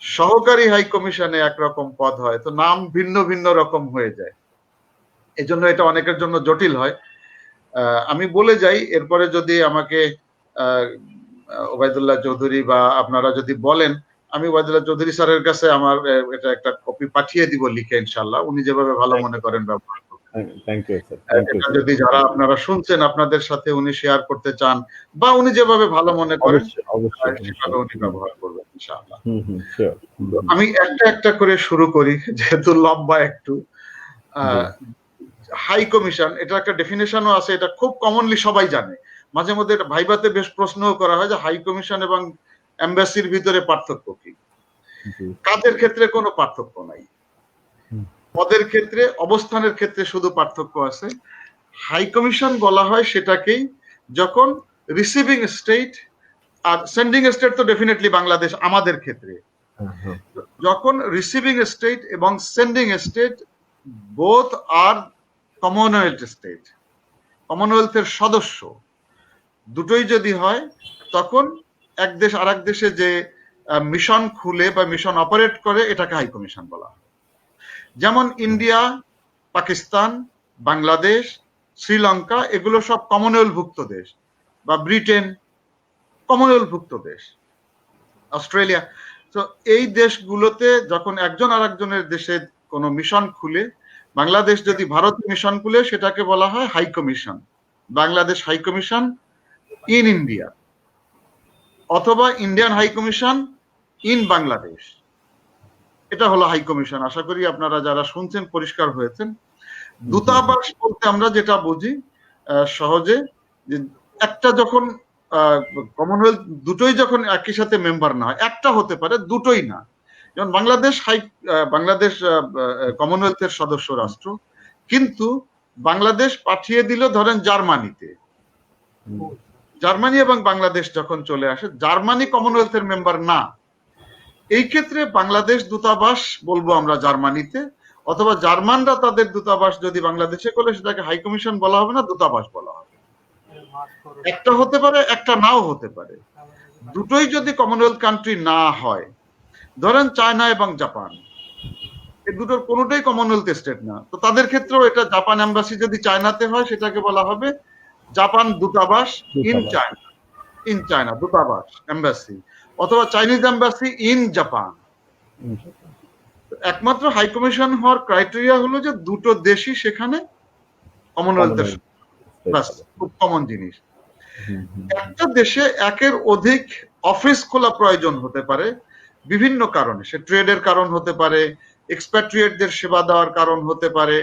সহকারী হাই কমিশনে একরকম পদ হয়। তো নাম ভিন্ন ভিন্ন রকম হয়ে যায়, এজন্য এটা অনেকের জন্য জটিল হয়। আমি বলে যাই, এরপরে যদি আমাকে ওবায়দুল্লাহ চৌধুরী বা আপনারা যদি বলেন, আমি ওবায়দুল্লাহ চৌধুরী স্যারের কাছে আমার এটা একটা কপি পাঠিয়ে দিব লিখে, ইনশাআল্লাহ উনি যেভাবে ভালো মনে করেন ব্যবহার করবেন। Thank you sir. এটা যদি যারা আপনারা শুনছেন আপনাদের সাথে উনি শেয়ার করতে চান বা উনি যেভাবে ভালো মনে করেন সেভাবে উনি ব্যবহার করবেন ইনশাআল্লাহ। আমি একটা একটা করে শুরু করি যেহেতু লম্বা একটু। হাই কমিশন, এটা একটা ডেফিনেশনও আছে, এটা খুব কমনলি সবাই জানে। মাঝে মধ্যে এটা ভাইভাতে বেশ প্রশ্নও করা হয় যে হাই কমিশন এবং এমবাসির ভিতরে পার্থক্য কি। কাজের ক্ষেত্রে কোনো পার্থক্য নাই, পদের ক্ষেত্রে, অবস্থানের ক্ষেত্রে শুধু পার্থক্য আছে। হাই কমিশন বলা হয় সেটাকেই যখন রিসিভিং স্টেট, আর সেন্ডিং স্টেট তো ডেফিনেটলি বাংলাদেশ আমাদের ক্ষেত্রে, যখন রিসিভিং স্টেট এবং সেন্ডিং স্টেট বোথ আর কমনওয়েলথ স্টেট, কমনওয়েলথের সদস্য, দুটোই যদি হয়, তখন এক দেশ আর এক দেশে যে মিশন খুলে বা মিশন অপারেট করে এটাকে হাই কমিশন বলা হয়। যেমন ইন্ডিয়া, পাকিস্তান, বাংলাদেশ, শ্রীলঙ্কা এগুলো সব কমনওয়েলথভুক্ত দেশ, বা ব্রিটেন কমনওয়েলথভুক্ত দেশ, অস্ট্রেলিয়া। তো এই দেশগুলোতে যখন একজন আর একজনের দেশে কোনো মিশন খুলে, বাংলাদেশ যদি ভারতে মিশন খুলে সেটাকে বলা হয় high commission, Bangladesh high commission in India, অথবা Indian high commission in Bangladesh. এটা হলো হাই কমিশন। আশা করি আপনারা যারা শুনছেন পরিষ্কার হয়েছেন। দূতাবাস বলতে আমরা যেটা বুঝি সহজে, যে একটা যখন কমনওয়েলথ দুটোই যখন একই সাথে মেম্বার না হয়, একটা হতে পারে দুটোই না। যেমন বাংলাদেশ কমনওয়েলথের সদস্য রাষ্ট্র, কিন্তু বাংলাদেশ পাঠিয়ে দিল ধরেন জার্মানিতে, জার্মানি এবং বাংলাদেশ যখন চলে আসে, জার্মানি কমনওয়েলথের মেম্বার না, এই ক্ষেত্রে বাংলাদেশ দূতাবাস বলবো আমরা জার্মানিতে, অথবা জার্মানরা তাদের দূতাবাস যদি বাংলাদেশে করলে সেটাকে হাই কমিশন বলা হবে না, দূতাবাস বলা হবে। একটা হতে পারে, একটা নাও হতে পারে। দুটোই যদি কমনওয়েলথ কান্ট্রি না হয়, ধরেন চায়না এবং জাপান, এই দুটোর কোনোটাই কমনওয়েলথ স্টেট না, তো তাদের ক্ষেত্রেও এটা জাপান এম্বাসি যদি চায়নাতে হয় সেটাকে বলা হবে জাপান দূতাবাস ইন চায়না, দূতাবাস এম্বাসি, অথবা চাইনিজ এম্বাসি ইন জাপান। একমাত্র হাই কমিশন হওয়ার ক্রাইটেরিয়া হলো যে দুটো দেশই সেখানে কমনওয়েলথের, খুব কমন জিনিস। একটা দেশে একের অধিক অফিস খোলা প্রয়োজন হতে পারে বিভিন্ন কারণে, সে ট্রেডের কারণ হতে পারে, এক্সপ্যাট্রিয়েটদের সেবা দেওয়ার কারণ হতে পারে,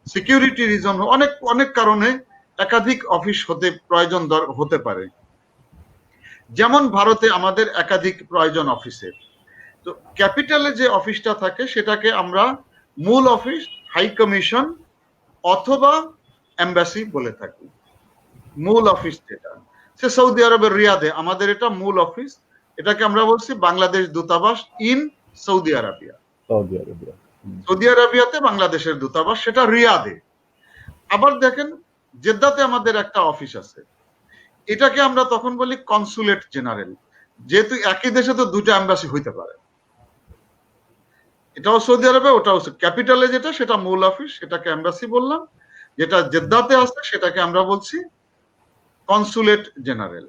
সিকিউরিটি রিজন, অনেক অনেক কারণে একাধিক অফিস প্রয়োজন হতে পারে। যেমন ভারতে আমাদের একাধিক প্রয়োজন অফিসের। তো ক্যাপিটালে যে অফিসটা থাকে সেটাকে আমরা মূল অফিস, হাই কমিশন অথবা এম্বাসি বলে থাকি। মূল অফিস যেটা, সে সৌদি আরবের রিয়াদে, আমাদের এটা মূল অফিস, এটাকে আমরা বলছি বাংলাদেশ দূতাবাস ইন সৌদি আরবিয়া। সৌদি আরবিয়াতে বাংলাদেশের দূতাবাস, সেটা রিয়াদে। আবার দেখেন জেদ্দাতে আমাদের একটা অফিস আছে, এটাকে আমরা তখন বলি কনসুলেট জেনারেল, যেহেতু একই দেশে তো দুটো এম্বাসি হইতে পারে, এটাও সৌদি আরবে ওটাও। ক্যাপিটালে যেটা সেটা মূল অফিস, সেটাকে এম্বাসি বললাম, যেটা জেদ্দাতে আছে সেটাকে আমরা বলছি কনসুলেট জেনারেল।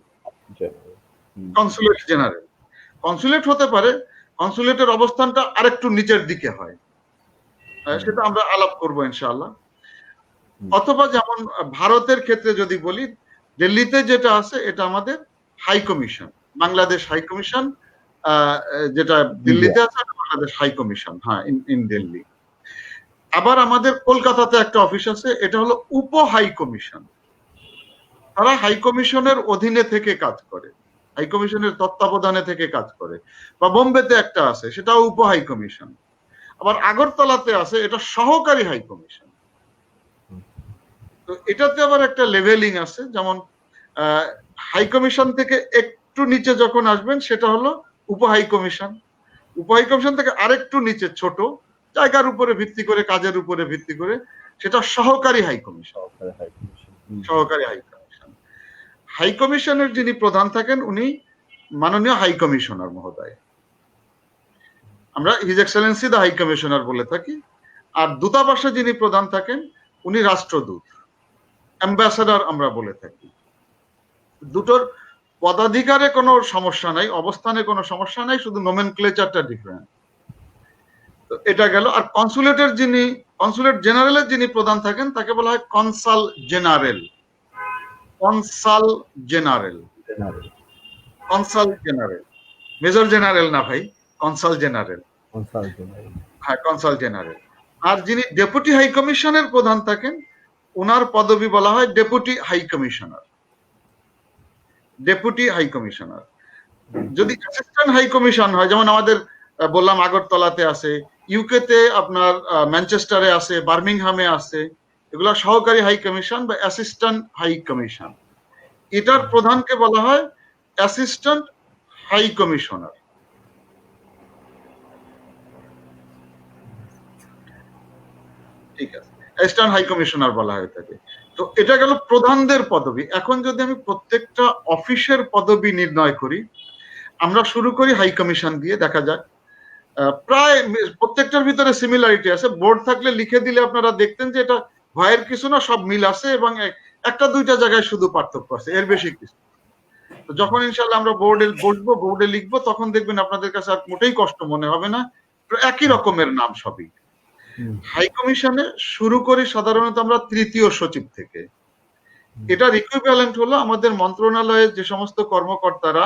হুম। কনসুলেট জেনারেল, কনসুলেট হতে পারে, কনসুলেটের অবস্থানটা আরেকটু নিচের দিকে হয়, সেটা আমরা আলাপ করবো ইনশাআল্লাহ। অথবা যেমন ভারতের ক্ষেত্রে যদি বলি, দিল্লিতে যেটা আছে এটা আমাদের high commission, Bangladesh high commission, যেটা দিল্লিতে আছে বাংলাদেশ হাই কমিশন, হ্যাঁ, ইন দিল্লি। আবার আমাদের কলকাতাতে একটা অফিস আছে, এটা হলো উপ হাই কমিশন। তারা হাই কমিশনের অধীনে থেকে কাজ করে, হাই কমিশনের তত্ত্বাবধানে থেকে কাজ করে। বা বোম্বেতে একটা আছে, সেটাও উপ হাই কমিশন। আবার আগরতলাতে আছে, এটা সহকারী হাই কমিশন। তো এটাতে আবার একটা লেভেলিং আছে, যেমন হাই কমিশন থেকে একটু নিচে যখন আসবেন সেটা হলো উপ হাই কমিশন। উপ হাই কমিশন থেকে আরেকটু নিচে ছোট, জায়গার উপরে ভিত্তি করে, কাজের উপরে ভিত্তি করে, সেটা সহকারী হাই কমিশন। সহকারী হাই কমিশন। হাই কমিশনের যিনি প্রধান থাকেন উনি মাননীয় হাই কমিশনার মহোদয়, আমরা হিজ এক্সেলেন্সি দা হাই কমিশনার বলে থাকি। আর দূতাবাসে যিনি প্রধান থাকেন উনি রাষ্ট্রদূত, অ্যাম্বাসাডার আমরা বলে থাকি। দুটোর পদাধিকারে কোনো সমস্যা নাই, অবস্থানে কোনো সমস্যা নাই, শুধু নোমেনক্লেচারটা ডিফারেন্ট। তো এটা গেল। আর কনসুলেটের যিনি, কনসুলেট জেনারেলের যিনি প্রধান থাকেন তাকে বলা হয় consul general. Consul general, consul general, major general না ভাই, কনসাল জেনারেল, হ্যাঁ কনসাল জেনারেল। আর যিনি ডেপুটি হাই কমিশনের প্রধান থাকেন ওনার পদবি বলা হয় deputy high commissioner. Deputy high commissioner. যদি অ্যাসিস্ট্যান্ট হাই কমিশন হয়, যেমন আমাদের বললাম আগরতলাতে আছে, ইউকেতে আপনার ম্যানচেস্টারে আছে, বার্মিংহামে আছে, এগুলো সহকারী হাই কমিশন বা অ্যাসিস্ট্যান্ট হাই কমিশন। এটার প্রধানকে বলা হয় অ্যাসিস্ট্যান্ট হাই কমিশনার। ঠিক আছে, অ্যাসিস্ট্যান্ট হাই কমিশনার বলা হয়ে থাকে। তো এটা গেল প্রধানদের পদবি। এখন যদি আমি প্রত্যেকটা অফিসের পদবি নির্ণয় করি, আমরা শুরু করি হাই কমিশন দিয়ে, দেখা যাক। প্রায় প্রত্যেকটার ভিতরে সিমিলারিটি আছে, বোর্ড থাকলে লিখে দিলে আপনারা দেখতেন যে এটা ভয়ের কিছু না, সব মিল আছে, এবং একটা দুইটা জায়গায় শুধু পার্থক্য আছে, এর বেশি কিছু। তো যখন ইনশাল্লাহ আমরা বোর্ডে বসবো, বোর্ডে লিখবো, তখন দেখবেন আপনাদের কাছে আর মোটেই কষ্ট মনে হবে না, একই রকমের নাম সবই। হাই কমিশনে শুরু করি সাধারণত আমরা তৃতীয় সচিব থেকে। এটার ইকুইভ্যালেন্ট হলো আমাদের মন্ত্রণালয়ের যে সমস্ত কর্মকর্তারা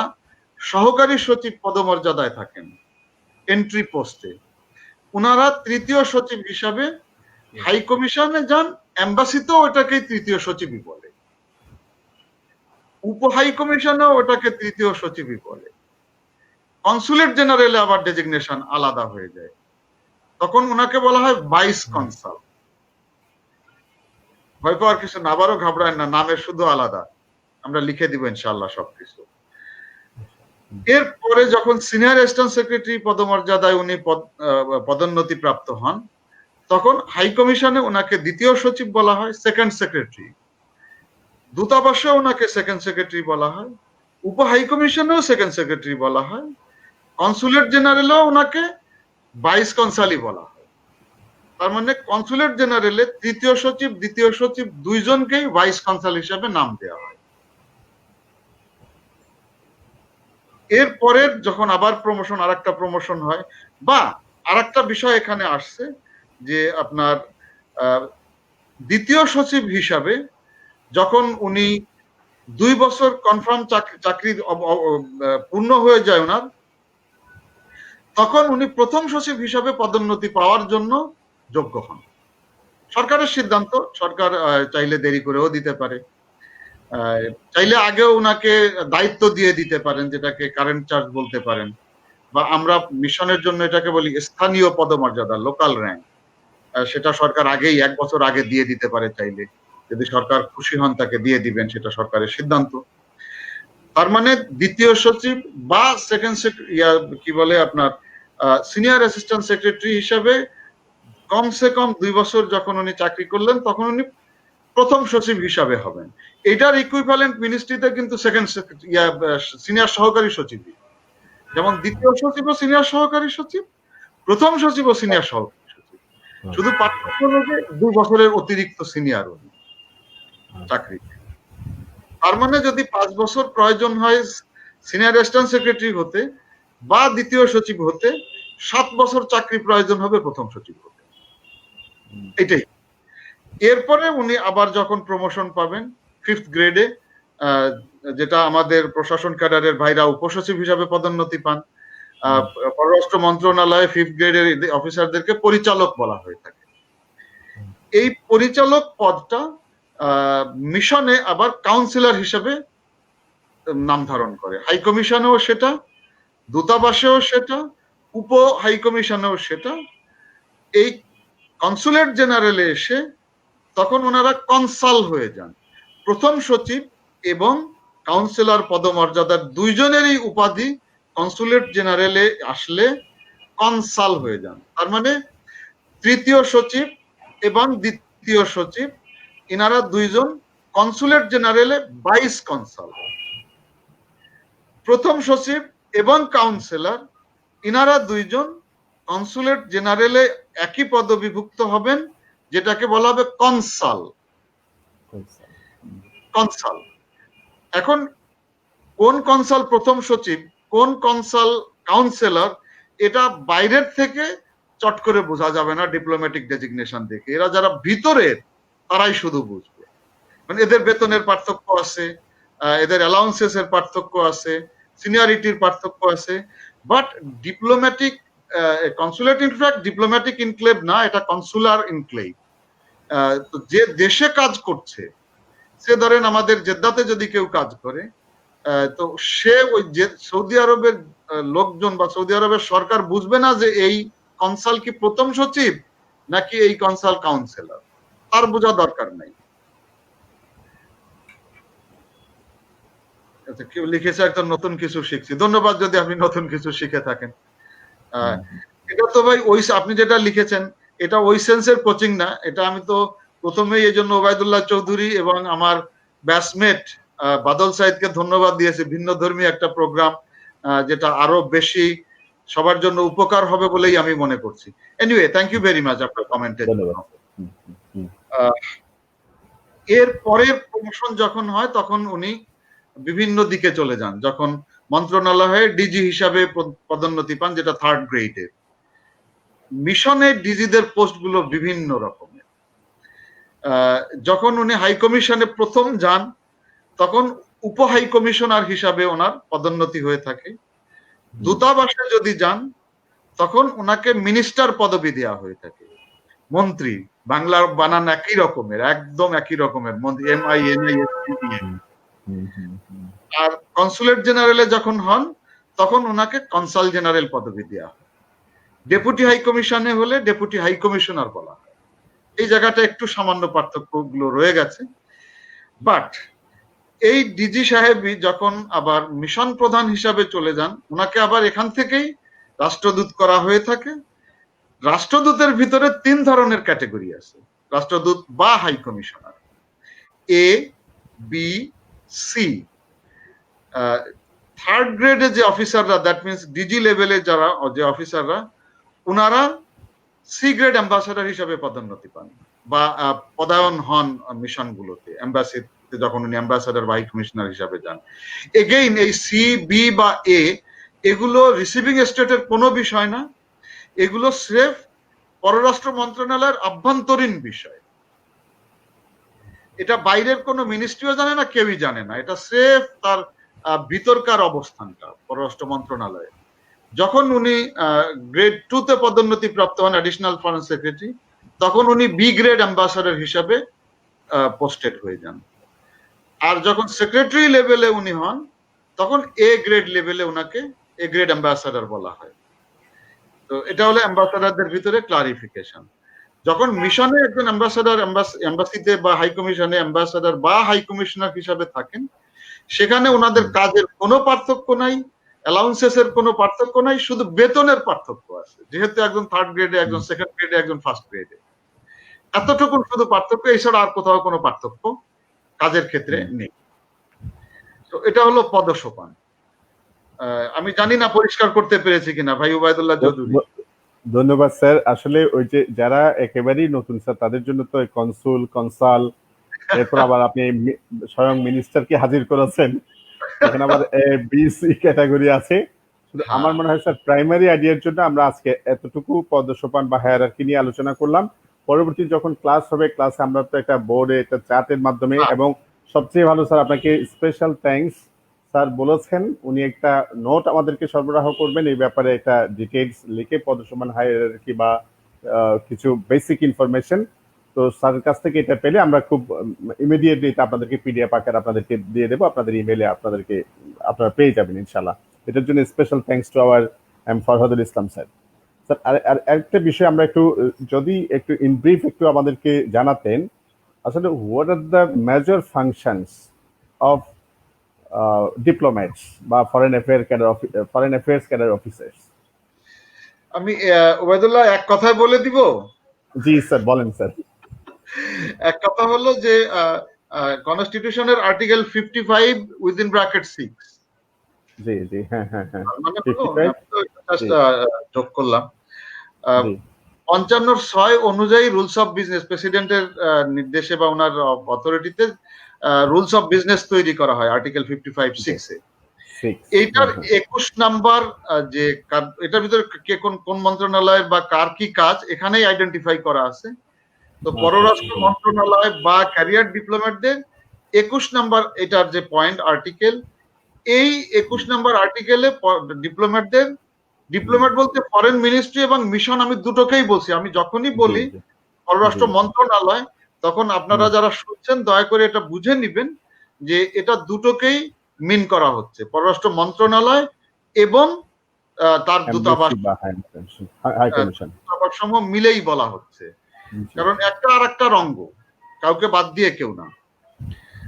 সহকারী সচিব পদমর্যাদায় থাকেন, এন্ট্রি পোস্টে, ওনারা তৃতীয় সচিব হিসাবে হাই কমিশনে যান। এম্বাসিতেও ওটাকেই তৃতীয় সচিবই বলে, উপ হাই কমিশনেও ওটাকে তৃতীয় সচিবই বলে। কনসুলেট জেনারেলে আবার ডেজিগনেশন আলাদা হয়ে যায়, তখন ওনাকে বলা হয় ভাইস কনসাল। ভয় পাওয়ার কিছু না, আবারও ঘাবড়ায় না, নামের শুধু আলাদা, আমরা লিখে দিব ইনশাআল্লাহ সবকিছু। এরপরে যখন সিনিয়র অ্যাসিস্ট্যান্ট সেক্রেটারি পদমর্যাদায় উনি পদোন্নতি প্রাপ্ত হন, তখন হাই কমিশনে ওনাকে দ্বিতীয় সচিব বলা হয়, সেকেন্ড সেক্রেটারি। দূতাবাসে ওনাকে সেকেন্ড সেক্রেটারি বলা হয়, উপ হাই কমিশনেও সেকেন্ড সেক্রেটারি বলা হয়, কনসুলেট জেনারেলেও ওনাকে ভাইস কনসালই বলা হয়। তার মানে কনসুলেট জেনারেলে তৃতীয় সচিব, দ্বিতীয় সচিব দুইজনকেই ভাইস কনসাল হিসেবে নাম দেওয়া হয়। এরপরের যখন আবার প্রমোশন, আরেকটা প্রমোশন হয়, বা আরেকটা বিষয় এখানে আসছে যে আপনার দ্বিতীয় সচিব হিসাবে যখন উনি 2 বছর কনফার্ম চাকরি পূর্ণ হয়ে যায় ওনার, তখন উনি প্রথম সচিব হিসাবে পদোন্নতি পাওয়ার জন্য যোগ্য হন। সরকারের সিদ্ধান্ত, সরকার চাইলে দেরি করেও দিতে পারে, চাইলে আগেও উনাকে দায়িত্ব দিয়ে দিতে পারেন, যেটাকে কারেন্ট চার্জ বলতে পারেন, বা আমরা মিশনের জন্য এটাকে বলি স্থানীয় পদমর্যাদা, লোকাল র্যাঙ্ক। সেটা সরকার আগেই 1 বছর আগে দিয়ে দিতে পারে চাইলে, যদি সরকার খুশি হন তাকে দিয়ে দিবেন, সেটা সরকারের সিদ্ধান্ত। তার মানে দ্বিতীয় সচিব বা সেকেন্ড কি বলে আপনার সিনিয়র অ্যাসিস্ট্যান্ট সেক্রেটারি হিসাবে কমসে কম 2 বছর যখন উনি চাকরি করলেন, তখন উনি প্রথম সচিব হিসাবে হবেন। এটার ইকুইভ্যালেন্ট মিনিস্ট্রিতে কিন্তু সেকেন্ড সিনিয়র সহকারী সচিব, যেমন দ্বিতীয় সচিব ও সিনিয়র সহকারী সচিব, প্রথম সচিব ও সিনিয়র সহকারী সচিব, শুধু পার্থক্য হলো যে 2 বছরের অতিরিক্ত সিনিয়র উনি চাকরি। তার মানে যদি 5 বছর প্রয়োজন হয় সিনিয়র অ্যাসিস্ট্যান্ট সেক্রেটারি হতে বা দ্বিতীয় সচিব হতে, 7 বছর চাকরি প্রয়োজন হবে প্রথম সচিব হতে। এটাই। এরপরে উনি আবার যখন প্রমোশন পাবেন 5th গ্রেডে, যেটা আমাদের প্রশাসন ক্যাডারের ভাইরা উপসচিব হিসাবে পদোন্নতি পান, পররাষ্ট্র মন্ত্রণালয়ে 5th গ্রেডের অফিসারদেরকে পরিচালক বলা হয়ে থাকে। এই পরিচালক পদটা মিশনে আবার কাউন্সিলর হিসেবে নাম ধারণ করে। হাই কমিশনেও সেটা, দূতাবাসেও সেটা, উপ হাই কমিশনেও সেটা। এই কনসুলেট জেনারেলে এসে তখন ওনারা কনসাল হয়ে যান। প্রথম সচিব এবং কাউন্সিলর পদমর্যাদার দুইজনেরই উপাধি কনসুলেট জেনারেলে আসলে কনসাল হয়ে যান। তার মানে তৃতীয় সচিব এবং দ্বিতীয় সচিব ইনারা দুইজন কনসুলেট জেনারেলে ভাইস কনসাল। প্রথম সচিব এবং কাউন্সিলর ইনারা দুইজন কনসুলেট জেনারেলে একই পদবিভুক্ত হবেন, যেটাকে বলা হবে কনসাল। কনসাল। এখন কোন কনসাল প্রথম সচিব, কোন কনসাল কাউন্সিলর, এটা বাইরের থেকে চট করে বোঝা যাবে না ডিপ্লোম্যাটিক ডেজিগনেশন দেখে। এরা যারা ভিতরের তারাই শুধু বুঝবে। মানে এদের বেতনের পার্থক্য আছে, এদের অ্যালাউন্সেস এর পার্থক্য আছে, সিনিয়রিটির পার্থক্য আছে, but diplomatic consulate in fact diplomatic enclave না, এটা কনসুলার ইনক্লেভ। যে দেশে কাজ করছে, সে ধরেন আমাদের জেদ্দাতে যদি কেউ কাজ করে, তো সে ওই যে সৌদি আরবের লোকজন বা সৌদি আরবের সরকার বুঝবে না যে এই কনসাল কি প্রথম সচিব নাকি এই কনসাল কাউন্সিলর, তার বোঝা দরকার নাই। কেউ লিখেছে একদম নতুন কিছু শিখছি, ধন্যবাদ যদি আপনি নতুন কিছু শিখে থাকেন। এটা তো ভাই ওই আপনি যেটা লিখেছেন এটা ওই সেন্সের কোচিং না, এটা আমি তো প্রথমেই এই জন্য ওবায়দুল্লাহ চৌধুরী এবং আমার ব্যাচমেট বাদল সাইদকে ধন্যবাদ দিয়েছি। ভিন্ন ধর্মী একটা প্রোগ্রাম, যেটা আরো বেশি সবার জন্য উপকার হবে বলেই আমি মনে করছি। Anyway, thank you very much আপনার কমেন্টের জন্য। এর পরের প্রমোশন যখন হয় তখন উনি বিভিন্ন দিকে চলে যান। যখন মন্ত্রণালয়ে ডিজি হিসাবে পদোন্নতি পান, যেটা 3rd গ্রেডের। মিশনে ডিজিদের পোস্টগুলো বিভিন্ন রকমের। যখন উনি হাই কমিশনে প্রথম যান তখন উপ হাই কমিশনার হিসাবে ওনার পদোন্নতি হয়ে থাকে। দূতাবাসে যদি যান তখন ওনাকে মিনিস্টার পদবি দেওয়া হয়ে থাকে, মন্ত্রী। বাংলার বানান একই রকমের, একদম একই রকমের, MINISTER। আর কনসুলেট জেনারেলে যখন হন তখন ওনাকে কনসাল জেনারেল পদবি দেওয়া হয়। ডেপুটি হাই কমিশনে হলে ডেপুটি হাই কমিশনার বলা হয়। এই জায়গাটা একটু সামান্য পার্থক্যগুলো রয়ে গেছে। বাট এই ডিজি সাহেবই যখন আবার মিশন প্রধান হিসাবে চলে যান, ওনাকে আবার এখান থেকেই রাষ্ট্রদূত করা হয়ে থাকে। রাষ্ট্রদূতের ভিতরে 3 ধরনের ক্যাটাগরি আছে রাষ্ট্রদূত বা high commissioner, A, B, C। 3rd গ্রেডে যে অফিসাররা, দ্যাট মিনস ডিজি লেভেলে যারা যে অফিসাররা, ওনারা সি গ্রেড অ্যাম্বাসেডর হিসাবে পদোন্নতি পান বা পদায়ন হন মিশনগুলোতে। অ্যাম্বাসিতে যখন উনি অ্যাম্বাসেডর বা হাই কমিশনার হিসাবে যান, এগেইন এই সি, বি বা এ এগুলো রিসিভিং স্টেটের কোনো বিষয় না, এগুলো স্রেফ পররাষ্ট্র মন্ত্রণালয়ের আভ্যন্তরীণ বিষয়। এটা বাইরের কোনো মিনিস্ট্রিও জানে না, কেউই জানে না। এটা স্রেফ তার ভিতরকার অবস্থানটা পররাষ্ট্র মন্ত্রণালয়ে। যখন উনি গ্রেড 2-তে পদোন্নতি প্রাপ্ত হন, অ্যাডিশনাল ফরেন সেক্রেটারি, তখন উনি বি গ্রেড অ্যাম্বাসাডর হিসাবে পোস্টেড হয়ে যান। আর যখন সেক্রেটারি লেভেলে উনি হন তখন এ গ্রেড লেভেলে উনাকে এ গ্রেড অ্যাম্বাসাডর বলা হয়। তো এটা হলো অ্যাম্বাসাডারদের ভিতরে ক্লারিফিকেশন। যখন মিশনে একজন অ্যাম্বাসাডর এম্বাসিতে বা হাই কমিশনে অ্যাম্বাসাডর বা হাই কমিশনার হিসাবে থাকেন, সেখানে ওনাদের কাজের কোনো পার্থক্য নাই, অ্যালাউন্সেস এর কোনো পার্থক্য নাই, শুধু বেতনের পার্থক্য আছে। যেহেতু একজন 3rd গ্রেডে, একজন 2nd গ্রেডে, একজন 1st গ্রেডে, এতটুকু শুধু পার্থক্য, এছাড়া আর কোথাও কোনো পার্থক্য কাজের ক্ষেত্রে নেই। তো এটা হলো পদসোপান। আমি জানি না পরিষ্কার করতে পেরেছি কিনা ভাই ওবায়দুল্লাহ চৌধুরী। ধন্যবাদ স্যার। আসলে ওই যে যারা একেবারেই নতুন স্যার, তাদের জন্য তো কনসুল, কনসাল এরপর আবার আপনি স্বয়ং মিনিস্টারকে হাজির করেছেন, এখানে আবার এ বি সি ক্যাটাগরি আছে। শুধু আমার হ্যাঁ মনে হয় স্যার প্রাইমারি আইডিয়ার জন্য আমরা আজকে এতটুকু পদসোপান বা হায়ারার্কি নিয়ে আলোচনা করলাম। পরবর্তী যখন ক্লাস হবে, ক্লাসে আমরা তো একটা বোর্ডে একটা চার্টের মাধ্যমে, হ্যাঁ, এবং সবচেয়ে ভালো স্যার আপনাকে স্পেশাল থ্যাঙ্কস, স্যার বলেছেন উনি একটা নোট আমাদেরকে সরবরাহ করবেন এই ব্যাপারে, একটা ডিটেইলস লিখে পদসমান হায়ারার্কি বা কিছু বেসিক ইনফরমেশন। তো স্যারের কাছ থেকে এটা পেলে আমরা খুব ইমিডিয়েটলি এটা আপনাদেরকে পিডিএফ আকারে আপনাদেরকে দিয়ে দেবো, আপনাদের ইমেলে আপনাদেরকে আপনারা পেয়ে যাবেন ইনশাল্লাহ। এটার জন্য special thanks to our Farhadul Islam sir. Sir আর একটা বিষয় আমরা একটু যদি একটু ইন ব্রিফ একটু আমাদেরকে জানাতেন, আসলে what are the major functions of diplomats বা ফরেন অ্যাফেয়ার্স ক্যাডার অফিসার্স। আমি ওবায়দুল্লাহ এক কথায় বলে দিব। জি স্যার, বলেন স্যার। এক কথা হলো যে কনস্টিটিউশনের আর্টিকেল 55 উইদিন ব্র্যাকেট 6, জি জি, হ্যাঁ হ্যাঁ হ্যাঁ, মানে হলো 55। আমি তো just, জি যোগ করলাম। জি 55(6) অনুযায়ী রুলস অফ বিজনেস প্রেসিডেন্টের নির্দেশে বা ওনার অথরিটিতে রুলস অফ বিজনেস তৈরি করা হয় আর্টিকেল 55(6)-এ। 6, এইটার হ্যাঁ হ্যাঁ 21 নাম্বার, যে এটার ভিতরে কে কোন কোন মন্ত্রণালয়ের বা কার কি কাজ এখানেই আইডেন্টিফাই করা আছে। তো পররাষ্ট্র মন্ত্রণালয় বা ক্যারিয়ার ডিপ্লোম্যাটদের 21 নাম্বার এটার যে পয়েন্ট আর্টিকেল, এই 21 নাম্বার আর্টিকেলে ডিপ্লোম্যাট বলতে ফরেন মিনিস্ট্রি এবং মিশন, আমি দুটোকেই বলছি। আমি যখনই জি বলি জি পররাষ্ট্র জি, মন্ত্রণালয়, তখন আপনারা যারা শুনছেন দয়া করে এটা বুঝে নিবেন যে এটা দুটোকেই মিন করা হচ্ছে, পররাষ্ট্র মন্ত্রণালয় এবং তার এমবেসি দূতাবাস, বা হাই কমিশন। দূতাবাস সমূহ মিলেই বলা হচ্ছে, জি, কারণ একটা আর একটা অঙ্গ, কাউকে বাদ দিয়ে কেউ না।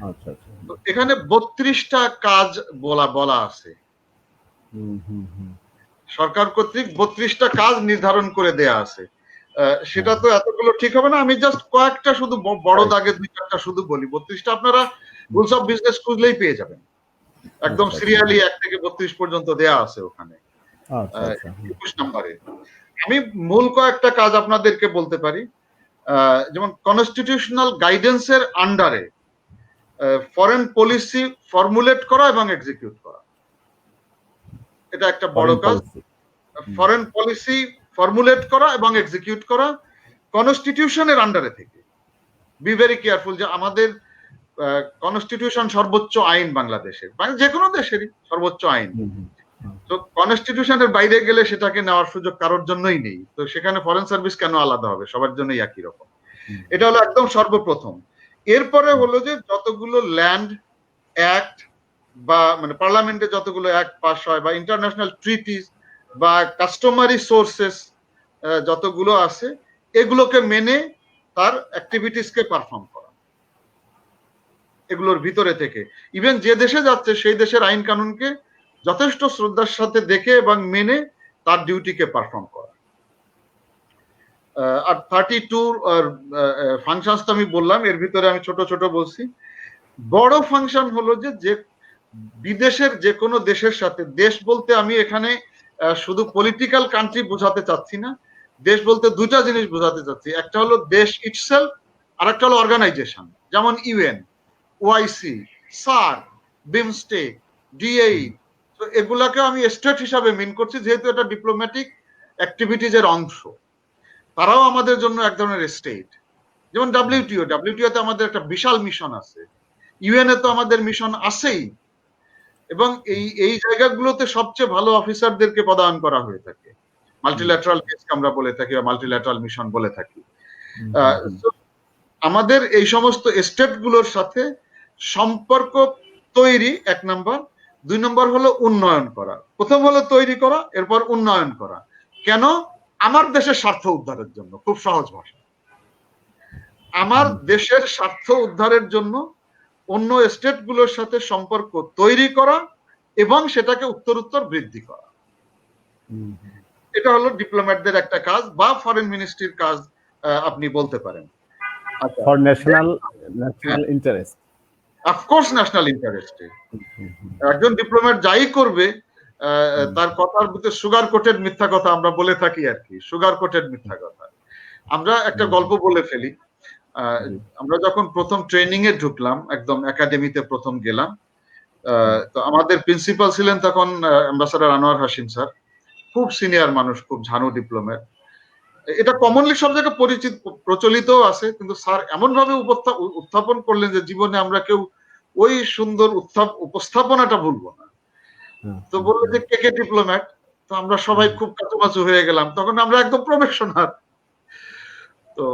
আচ্ছা আচ্ছা। তো এখানে 32টা কাজ বলা আছে, হুম হুম হুম, সরকার কর্তৃক 32টা কাজ নির্ধারণ করে দেয়া আছে। সেটা হ্যাঁ, তো এতগুলো ঠিক হবে না, আমি জাস্ট কয়েকটা শুধু বড় রাইট। দাগে 2-4টা শুধু বলি। 32টা আপনারা রুলস অফ বিজনেস খুঁজলেই পেয়ে যাবেন, একদম আচ্ছা আচ্ছা, সিরিয়ালি 1 থেকে 32 পর্যন্ত দেয়া আছে ওখানে আচ্ছা আচ্ছা, 21 নম্বরে। আমি মূল কয়েকটা কাজ আপনাদেরকে বলতে পারি। যেমন কনস্টিটিউশনাল গাইডেন্সের আন্ডারে ফরেন পলিসি ফর্মুলেট করা এবং এক্সিকিউট করা, এটা একটা বড় ফরেন কাজ। পলিসি। ফরেন পলিসি ফর্মুলেট করা এবং এক্সিকিউট করা কনস্টিটিউশনের আন্ডারে থেকে। বি ভেরি কেয়ারফুল যে আমাদের কনস্টিটিউশন সর্বোচ্চ আইন বাংলাদেশের, যে কোনো দেশেরই সর্বোচ্চ আইন। তো কনস্টিটিউশনের বাইরে গেলে সেটাকে নেওয়ার সুযোগ কারোর জন্যই নেই। তো সেখানে ফরেন সার্ভিস কেন আলাদা হবে, সবার জন্যই একই রকম। এটা হলো একদম সর্বপ্রথম। এরপরে হলো যে যতগুলো ল্যান্ড অ্যাক্ট বা মানে পার্লামেন্টে যতগুলো অ্যাক্ট পাস হয় বা ইন্টারন্যাশনাল ট্রিটিস বা কাস্টমারি সোর্সেস যতগুলো আছে, এগুলোকে মেনে তার অ্যাক্টিভিটিসকে পারফর্ম করা, এগুলোর ভিতরে থেকে ইভেন যে দেশে যাচ্ছে সেই দেশের আইন কানুনকে যথেষ্ট শ্রদ্ধার সাথে দেখে এবং মেনে তার ডিউটিকে পারফর্ম করা। আর 32 ফাংশনস তো আমি বললাম, এর ভিতরে আমি ছোট ছোট বলছি। বড় ফাংশন হলো যে বিদেশের যে কোনো দেশের সাথে, দেশ বলতে আমি এখানে শুধু পলিটিক্যাল কান্ট্রি বোঝাতে চাচ্ছি না, দেশ বলতে দুইটা জিনিস বোঝাতে চাচ্ছি। একটা হলো দেশ ইটসেলফ, আর একটা হলো অর্গানাইজেশন, যেমন ইউএন, ওআইসি, সার্ক, বিমস্টেক, ডিএই। তো এগুলাকে আমি স্টেট হিসাবে মিন করছি, যেহেতু এটা ডিপ্লোম্যাটিক অ্যাক্টিভিটিজের অংশ, তারাও আমাদের জন্য এক ধরনের স্টেট। যেমন ডাব্লিউটিও তে আমাদের একটা বিশাল মিশন আছে, ইউএন এ তো আমাদের মিশন আছেই, এবং এই জায়গাগুলোতে সবচেয়ে ভালো অফিসারদেরকে পদায়ন করা হয়ে থাকে। মাল্টিল্যাটারাল ডেস্ক আমরা বলে থাকি বা মাল্টিল্যাটারাল মিশন বলে থাকি। আমাদের এই সমস্ত স্টেট গুলোর সাথে সম্পর্ক তৈরি 1 নম্বর। 2 নম্বর হলো উন্নয়ন করা। প্রথম হলো তৈরি করা, এরপর উন্নয়ন করা। কেন? আমার দেশের স্বার্থ উদ্ধারের জন্য। খুব সহজ ভাষা, আমার দেশের স্বার্থ উদ্ধারের জন্য অন্য স্টেট গুলোর সাথে সম্পর্ক তৈরি করা এবং সেটাকে উত্তরোত্তর বৃদ্ধি করা। এটা হলো ডিপ্লোম্যাটদের একটা কাজ বা ফরেন মিনিস্ট্রির কাজ আপনি বলতে পারেন। For national interest. Of course national ইন্টারেস্টে একজন ডিপ্লোম্যাট যাই করবে, তার কথার ভিতরে সুগার কোটেড মিথ্যা কথা আমরা বলে থাকি আর কি, সুগার কোটেড মিথ্যা কথা। আমরা একটা গল্প বলে ফেলি। জি। আমরা যখন প্রথম ট্রেনিং এ ঢুকলাম, একদম একাডেমিতে প্রথম গেলাম, তো আমাদের প্রিন্সিপাল ছিলেন তখন অ্যাম্বাসাডার আনোয়ার হাশিম স্যার। খুব সিনিয়র মানুষ, খুব ঝানু ডিপ্লোম্যাট। এটা কমনলি সব জায়গায় পরিচিত, প্রচলিত আছে, কিন্তু স্যার এমন ভাবে উত্থাপন করলেন যে জীবনে আমরা কেউ ওই সুন্দর উপস্থাপনাটা ভুলবো না। হুম, তো হুম, বললো হুম, যে কে কে ডিপ্লোম্যাট, তো আমরা সবাই খুব কাচুমাচু হয়ে গেলাম, তখন আমরা একদম প্রফেশনাল। তো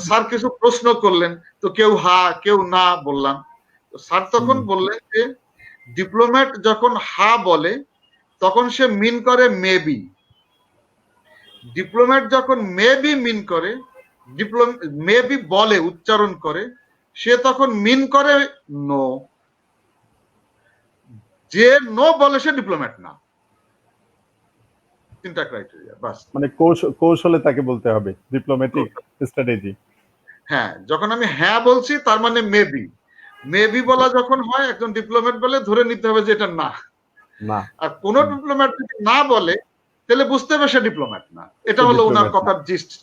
স্যার কিছু প্রশ্ন করলেন, তো কেউ হা কেউ না বললাম। তো স্যার তখন হুম, বললেন যে ডিপ্লোম্যাট যখন হা বলে তখন সে মিন করে মেবি, ডিপ্লোম্যাট যখন মেবি মিন করে, মেবি বলে উচ্চারণ করে, সে তখন মিন করে নো। যে নো বলে সে ডিপ্লোম্যাট না। তিনটা ক্রাইটেরিয়া বাস। মানে কৌশলে তাকে বলতে হবে, ডিপ্লোম্যাটিক স্ট্র্যাটেজি। হ্যাঁ, যখন আমি হ্যাঁ বলছি তার মানে মেবি, মেবি বলা যখন হয় একজন ডিপ্লোম্যাট বলে ধরে নিতে হবে যে এটা না। না। আর কোন হুম, ডিপ্লোম্যাট যদি না বলে তাহলে বুঝতে হবে সে ডিপ্লোম্যাট না। এটা সে হলো ওনার ডিপ্লোম্যাট না। কথার জিস্ট। সে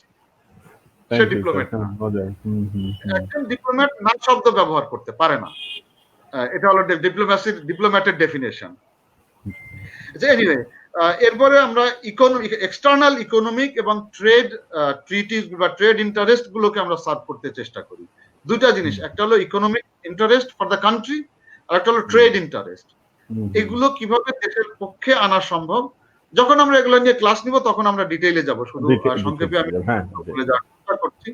থ্যাংক ইউ স্যার। ডিপ্লোম্যাট না। হ্যাঁ, মজার। হুম, হুম, হুম, একজন ডিপ্লোম্যাট না শব্দ ব্যবহার করতে পারে না। এটা হলো ডিপ্লোম্যাটের ডেফিনেশন। যে এনিওয়ে, এরপরে আমরা এক্সটার্নাল ইকোনমিক এবং ট্রেড ট্রিটিস বা ট্রেড ইন্টারেস্ট গুলোকে আমরা সার্ভ করতে চেষ্টা করি। দুইটা জিনিস, একটা হলো economic interest for the country, আর একটা হলো ট্রেড ইন্টারেস্ট। হুম, হুম। এগুলো কিভাবে দেশের পক্ষে আনা সম্ভব, যখন আমরা এগুলো নিয়ে ক্লাস নিব তখন আমরা ডিটেইলে যাব। শুধু সংক্ষেপে আমি হ্যাঁ, বলে যাওয়ার চেষ্টা করছি।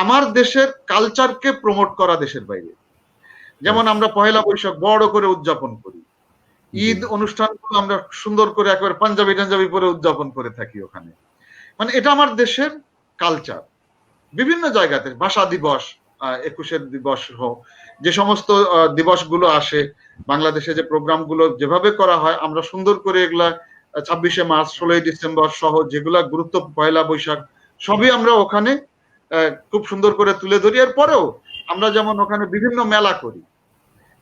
আমার দেশের কালচারকে প্রমোট করা দেশের বাইরে, যেমন আমরা পহেলা বৈশাখ বড় করে উদযাপন করি, ঈদ অনুষ্ঠানগুলো আমরা সুন্দর করে একেবারে পাঞ্জাবি টাঞ্জাবি পরে উদযাপন করে থাকি ওখানে। মানে এটা আমার দেশের কালচার। বিভিন্ন জায়গাতে ভাষা দিবস, 21 দিবস হোক, যে সমস্ত দিবসগুলো আসে বাংলাদেশে, যে প্রোগ্রামগুলো যেভাবে করা হয়, আমরা সুন্দর করে এগুলা 26শে মার্চ, 16ই ডিসেম্বর সহ যেগুলা গুরুত্ব, পয়লা বৈশাখ, সবই আমরা ওখানে খুব সুন্দর করে তুলে ধরি। এরপরেও আমরা যেমন ওখানে বিভিন্ন মেলা করি,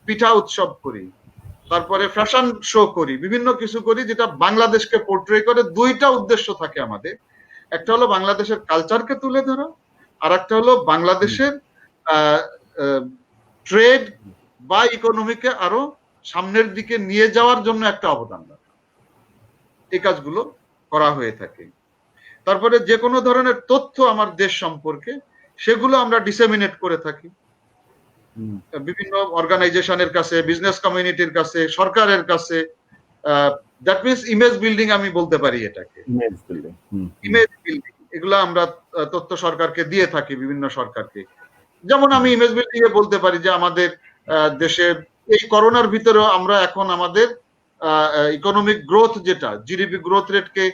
পিঠা উৎসব করি, তারপরে ফ্যাশন শো করি, বিভিন্ন কিছু করি যেটা বাংলাদেশকে পোর্ট্রে করে। দুইটা উদ্দেশ্য থাকে আমাদের, একটা হলো বাংলাদেশের কালচারকে তুলে ধরা, আর একটা হলো বাংলাদেশের ট্রেড বা ইকোনমিকে আরো সামনের দিকে নিয়ে যাওয়ার জন্য একটা অবদান রাখা। এই কাজগুলো করা হয়ে থাকে। তারপরে যে কোনো ধরনের তথ্য আমার দেশ সম্পর্কে, সেগুলো আমরা ডিসেমিনেট করে থাকি বিভিন্ন অর্গানাইজেশনের কাছে, বিজনেস কমিউনিটির কাছে, সরকারের কাছে। দ্যাট মিনস ইমেজ বিল্ডিং আমি বলতে পারি এটাকে। Image building. ইমেজ বিল্ডিং এগুলো আমরা তথ্য সরকারকে দিয়ে থাকি, বিভিন্ন সরকারকে। যেমন আমি ইমেজ বিল্ডিং এ বলতে পারি যে আমাদের দেশে এই করোনার ভিতরেও আমরা এখন আমাদের ইকোনমিক গ্রোথ, যেটা জিডিপি গ্রোথ রেটকে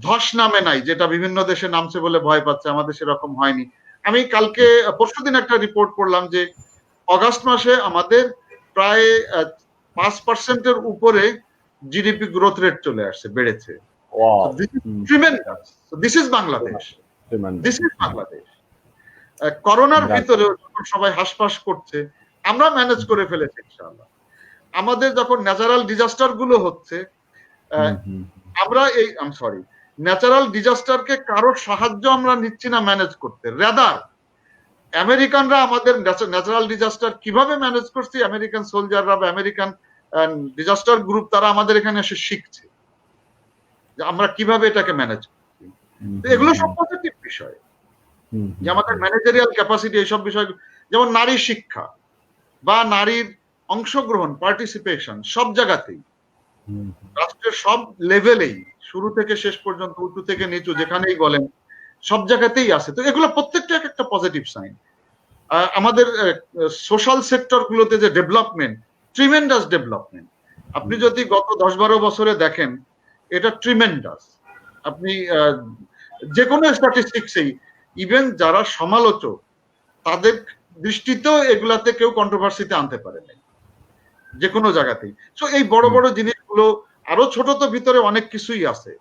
ধস নামে নাই, যেটা বিভিন্ন দেশে নামছে বলে ভয় পাচ্ছে, আমাদের সেরকম হয়নি। আমি কালকে পরশুদিন একটা রিপোর্ট পড়লাম যে অগাস্ট মাসে আমাদের প্রায় 5% উপরে জিডিপি গ্রোথ রেট চলে আসছে, বেড়েছে। Wow. This is Bangladesh, this is Bangladesh. করোনার ভিতরে যখন সবাই হাসপাস করছে, আমরা ম্যানেজ করে ফেলেছি ইনশাআল্লাহ। আমাদের যখন ন্যাচারাল ডিজাস্টার গুলো হচ্ছে, আমরা ন্যাচারাল ডিজাস্টারকে কারোর সাহায্য আমরা নিচ্ছি না ম্যানেজ করতে, রাদার আমেরিকানরা আমাদের ন্যাচারাল ডিজাস্টার কিভাবে ম্যানেজ করছে, আমেরিকান সোলজাররা বা আমেরিকান ডিজাস্টার গ্রুপ, তারা আমাদের এখানে এসে শিখছে যে আমরা কিভাবে এটাকে ম্যানেজ করছি। এগুলো সব পজিটিভ বিষয়, যে আমাদের ম্যানেজারিয়াল ক্যাপাসিটি, এইসব বিষয়, যেমন নারী শিক্ষা বা নারীর অংশগ্রহণ, পার্টিসিপেশন, সব জায়গাতেই, রাষ্ট্রের সব লেভেলেই, শুরু থেকে শেষ পর্যন্ত, উঁচু থেকে নিচু, যেখানেই বলেন, সব জায়গাতেই আছে। তো এগুলো প্রত্যেকটা একটা পজিটিভ সাইন। আমাদের সোশ্যাল সেক্টর গুলোতে যে ডেভেলপমেন্ট, ট্রিমেন্ডাস ডেভেলপমেন্ট, আপনি যদি গত 10-12 বছরে দেখেন, এটা ট্রিমেন্ডাস। আপনি যে কোনো স্ট্যাটিস্টিক্সেই, ইভেন যারা সমালোচক, তাদের দৃষ্টিতেও এগুলাতে কেউ কন্ট্রোভার্সিতে আনতে পারে নাই, যে কোনো জায়গাতেই। সো এই বড় বড় জিনিসগুলো, আরো ছোট তো ভিতরে অনেক কিছুই আছে,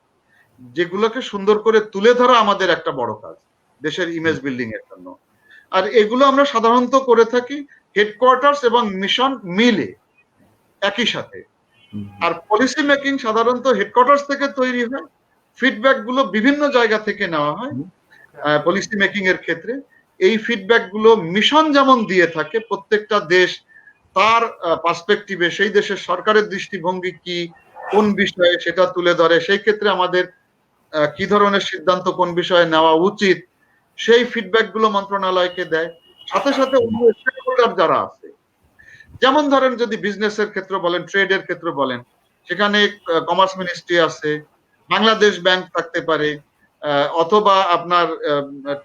যেগুলোকে সুন্দর করে তুলে ধরা আমাদের একটা বড় কাজ দেশের ইমেজ বিল্ডিং এর জন্য। আর এগুলো আমরা সাধারণত করে থাকি হেডকোয়ার্টার্স এবং মিশন মিলে একই সাথে। আর পলিসি মেকিং সাধারণত হেডকোয়ার্টার্স থেকে তৈরি হয়, ফিডব্যাক গুলো বিভিন্ন জায়গা থেকে নেওয়া হয় পলিসি মেকিং এর ক্ষেত্রে, এই ফিডব্যাক গুলো মিশন যেমন দিয়ে থাকে, প্রত্যেকটা দেশ তার পার্সপেক্টিভে সেই দেশের সরকারের দৃষ্টিভঙ্গি কি, কোন বিষয়ে সেটা তুলে ধরে, সেই ক্ষেত্রে আমাদের কি ধরনের সিদ্ধান্ত কোন বিষয়ে নেওয়া উচিত, সেই ফিডব্যাক গুলো মন্ত্রণালয়কে দেয়। সাথে সাথে অন্য স্টেক হোল্ডার যারা আছে, যেমন ধরেন যদি বিজনেসের ক্ষেত্রে বলেন, ট্রেডের ক্ষেত্রে বলেন, সেখানে কমার্স মিনিস্ট্রি আছে, বাংলাদেশ ব্যাংক থাকতে পারে, অথবা আপনার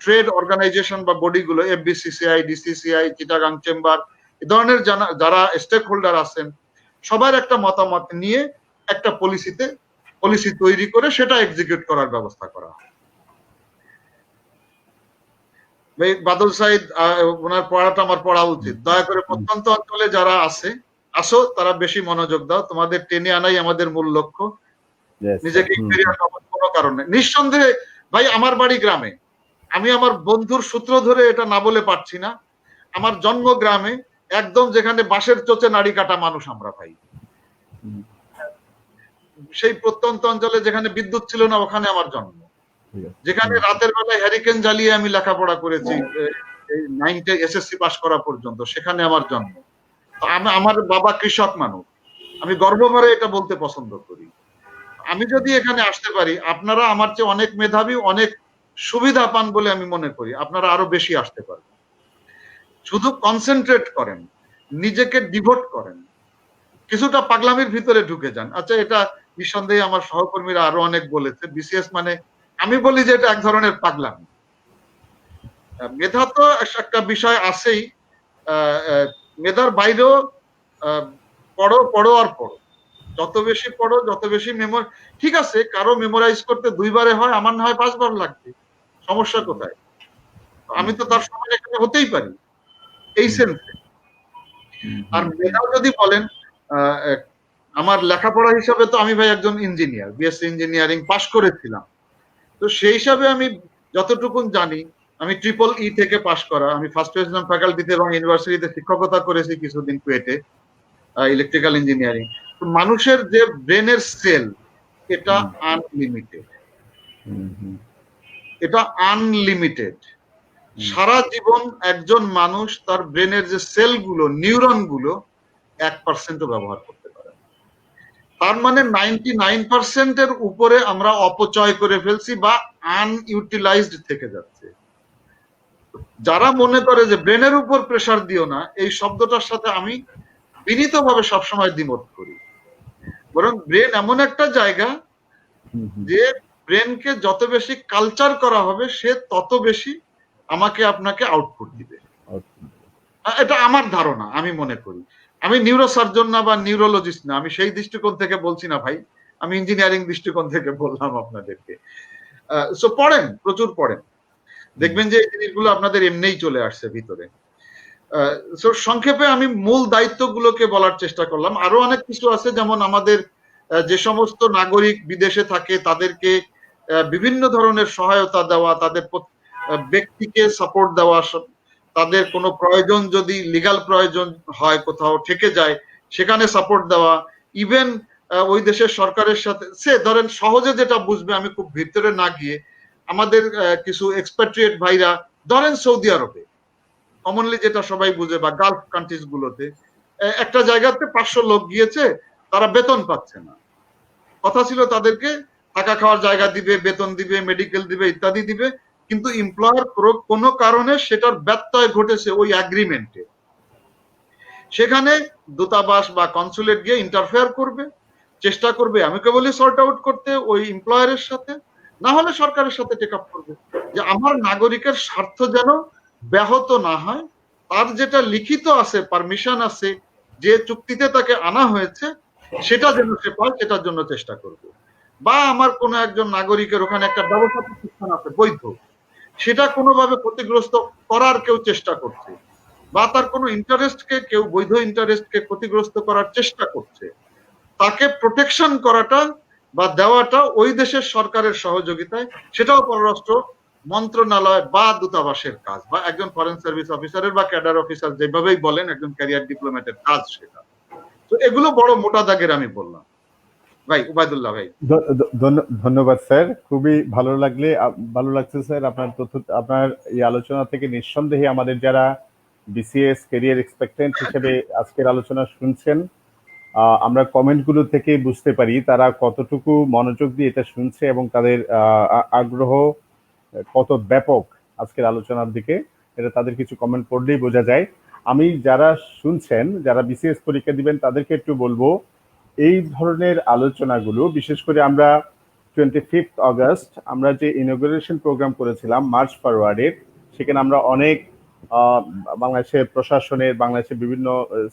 ট্রেড অর্গানাইজেশন বা বডিগুলো এফবিসিসিআই, ডিসিসিআই, চিটাগাং চেম্বার, এই ধরনের যারা স্টেক হোল্ডার আছেন, সবার একটা মতামত নিয়ে একটা পলিসি তৈরি করে সেটা এক্সিকিউট করার ব্যবস্থা করা হয়। বাদল সাইদ ওনার পড়াটা আমার পড়া উচিত। দয়া করে প্রত্যন্ত অঞ্চলে যারা আসো তারা বেশি মনোযোগ দাও, তোমাদের টেনে আনাই আমাদের মূল লক্ষ্য। নিজেকে ইনফেরিয়র ভাবার কোনো কারণ নেই। নিঃসন্দেহে ভাই আমার বাড়ি গ্রামে, আমি আমার বন্ধুর সূত্র ধরে এটা না বলে পারছি না, আমার জন্ম গ্রামে, একদম যেখানে বাঁশের চোচে নাড়ি কাটা মানুষ আমরা ভাই। সেই প্রত্যন্ত অঞ্চলে যেখানে বিদ্যুৎ ছিল না ওখানে আমার জন্ম, যেখানে রাতের বেলায় হ্যারিকেন জ্বালিয়ে আমি লেখাপড়া করেছি 9 এসএসসি পাস করা পর্যন্ত, সেখানে আমার জন্ম। আমার বাবা কৃষক মানুষ, আমি গর্ব ভরে এটা বলতে পছন্দ করি। আমি যদি এখানে আসতে পারি, আপনারা আমার চেয়ে অনেক মেধাবী, অনেক সুবিধা পান বলে আমি মনে করি, আপনারা আরো বেশি আসতে পারেন। শুধু কনসেন্ট্রেট করেন, নিজেকে ডিভোট করেন, কিছুটা পাগলামির ভিতরে ঢুকে যান। আচ্ছা, এটা নিঃসন্দেহে আমার সহকর্মীরা আরো অনেক বলেছে, বিসিএস মানে আমি বলি যে এটা এক ধরনের পাগলামি। মেধা তো একটা বিষয় আছেই, মেধার বাইরেও পড়ো আর পড়ো, যত বেশি পড়ো, যত বেশি মেমোরি, ঠিক আছে কারো মেমোরাইজ করতে 2 বারে হয়, আমার না হয় 5 বার লাগবে, সমস্যা কোথায়? আমি তো তার সমান এখানে হতেই পারি এই সেন্সে। আর মেধাও যদি বলেন, আমার লেখাপড়া হিসাবে তো আমি ভাই একজন ইঞ্জিনিয়ার, বিএসসি ইঞ্জিনিয়ারিং পাশ করেছিলাম, তো সেই হিসাবে আমি যতটুকু জানি, আমি EEE থেকে পাশ করা, আমি ফার্স্ট ইয়ার ফ্যাকাল্টিতে এবং ইউনিভার্সিটিতে শিক্ষকতা করেছি কিছুদিন কুয়েটে, ইলেকট্রিক্যাল ইঞ্জিনিয়ারিং। তো মানুষের যে ব্রেনের সেল, এটা আনলিমিটেড, এটা আনলিমিটেড। সারা জীবন একজন মানুষ তার ব্রেনের যে সেলগুলো, নিউরনগুলো 1% ব্যবহার করতে পারে। তার মানে 99% এর উপরে আমরা অপচয় করে ফেলছি বা আনইউটিলাইজড থেকে যাচ্ছে। যারা মনে করে যে ব্রেনের উপর প্রেসার দিও না, এই শব্দটার সাথে আমি বিনীতভাবে সবসময় দ্বিমত করি। বরং ব্রেন এমন একটা জায়গা যে ব্রেনকে যত বেশি কালচার করা হবে, সে তত বেশি আমাকে আপনাকে আউটপুট দিবে। এটা আমার ধারণা, আমি মনে করি। আমি নিউরোসার্জন না বা নিউরোলজিস্ট না, আমি সেই দৃষ্টিকোণ থেকে বলছি না ভাই, আমি ইঞ্জিনিয়ারিং দৃষ্টিকোণ থেকে বললাম আপনাদেরকে। সো পড়েন, প্রচুর পড়েন, দেখবেন যে এই জিনিসগুলো আপনাদের এমনিই চলে আসছে ভিতরে। সো সংক্ষেপে আমি মূল দায়িত্বগুলোকে বলার চেষ্টা করলাম। আরো অনেক কিছু আছে, যেমন আমাদের যে সমস্ত নাগরিক বিদেশে থাকে তাদেরকে বিভিন্ন ধরনের সহায়তা দেওয়া, তাদের ব্যক্তিকে সাপোর্ট দেওয়া, তাদের কোনো প্রয়োজন যদি লিগ্যাল প্রয়োজন হয়, কোথাও থেকে যায়, সেখানে সাপোর্ট দেওয়া, ইভেন ওই দেশের সরকারের সাথে, সে ধরেন সহজে যেটা বুঝবে, আমি খুব ভিতরে না গিয়ে, আমাদের কিছু এক্সপ্যাট্রিয়েট ভাইরা ধরেন সৌদি আরবে, কমনলি যেটা সবাই বুঝে, বা গালফ কান্ট্রিজ গুলোতে, একটা জায়গাতে 500 লোক গিয়েছে, তারা বেতন পাচ্ছে না। কথা ছিল তাদেরকে থাকা খাওয়ার জায়গা দিবে, বেতন দিবে, মেডিকেল দিবে, ইত্যাদি দিবে, কিন্তু এমপ্লয়ার কোনো কারণে সেটার ব্যত্যয় ঘটেছে ওই এগ্রিমেন্টে। সেখানে দূতাবাস বা কনসুলেট গিয়ে ইন্টারফেয়ার করবে, চেষ্টা করবে আমি কেবলই সর্ট আউট করতে ওই এমপ্লয়ারের সাথে, না হলে সরকারের সাথে টেক আপ করবে, যে আমার নাগরিকের স্বার্থ যেন ব্যাহত না হয়, তার যেটা লিখিত আছে, পারমিশন আছে, যে চুক্তিতে তাকে আনা হয়েছে, সেটা যেন সে পায়, সেটার জন্য চেষ্টা করবে। বা আমার কোনো একজন নাগরিকের ওখানে একটা ব্যবসা প্রতিষ্ঠান আছে বৈধ, সেটা কোনোভাবে ক্ষতিগ্রস্ত করার কেউ চেষ্টা করছে, বা তার কোনো ইন্টারেস্টকে কেউ, বৈধ ইন্টারেস্টকে ক্ষতিগ্রস্ত করার চেষ্টা করছে, তাকে প্রোটেকশন করাটা বা দেওয়াটা ওই দেশের সরকারের সহযোগিতায়, সেটাও পররাষ্ট্র মন্ত্রণালয় বা দূতাবাসের কাজ, বা একজন ফরেন সার্ভিস অফিসারের বা ক্যাডার অফিসার, যেভাবেই বলেন, একজন ক্যারিয়ার ডিপ্লোম্যাটের কাজ সেটা। তো এগুলো বড় মোটা দাগের আমি বললাম। ভাই উবাইদুল্লাহ ভাই। ধন্যবাদ স্যার, খুবই ভালো লাগছে স্যার আপনার তথ্য, আপনার এই আলোচনা থেকে নিঃসন্দেহে আমাদের যারা বিসিএস ক্যারিয়ার এক্সপেক্টেন্ট হিসেবে আজকের আলোচনা শুনছেন, আমরা কমেন্টগুলো থেকে বুঝতে পারি তারা কতটুকু মনোযোগ দিয়ে এটা শুনছে এবং তাদের আগ্রহ কত ব্যাপক আজকের আলোচনার দিকে, এটা তাদের কিছু কমেন্ট পড়লেই বোঝা যায়। আমি যারা শুনছেন, যারা বিসিএস পরীক্ষা দিবেন তাদেরকে একটু বলবো, এই ধরনের আলোচনাগুলো বিশেষ করে আমরা 25 আগস্ট আমরা যে ইনগুরেশন প্রোগ্রাম করেছিলাম মার্চ ফরওয়ার্ডের, সেখানে আমরা অনেক বাংলাদেশের প্রশাসনের, বাংলাদেশের বিভিন্ন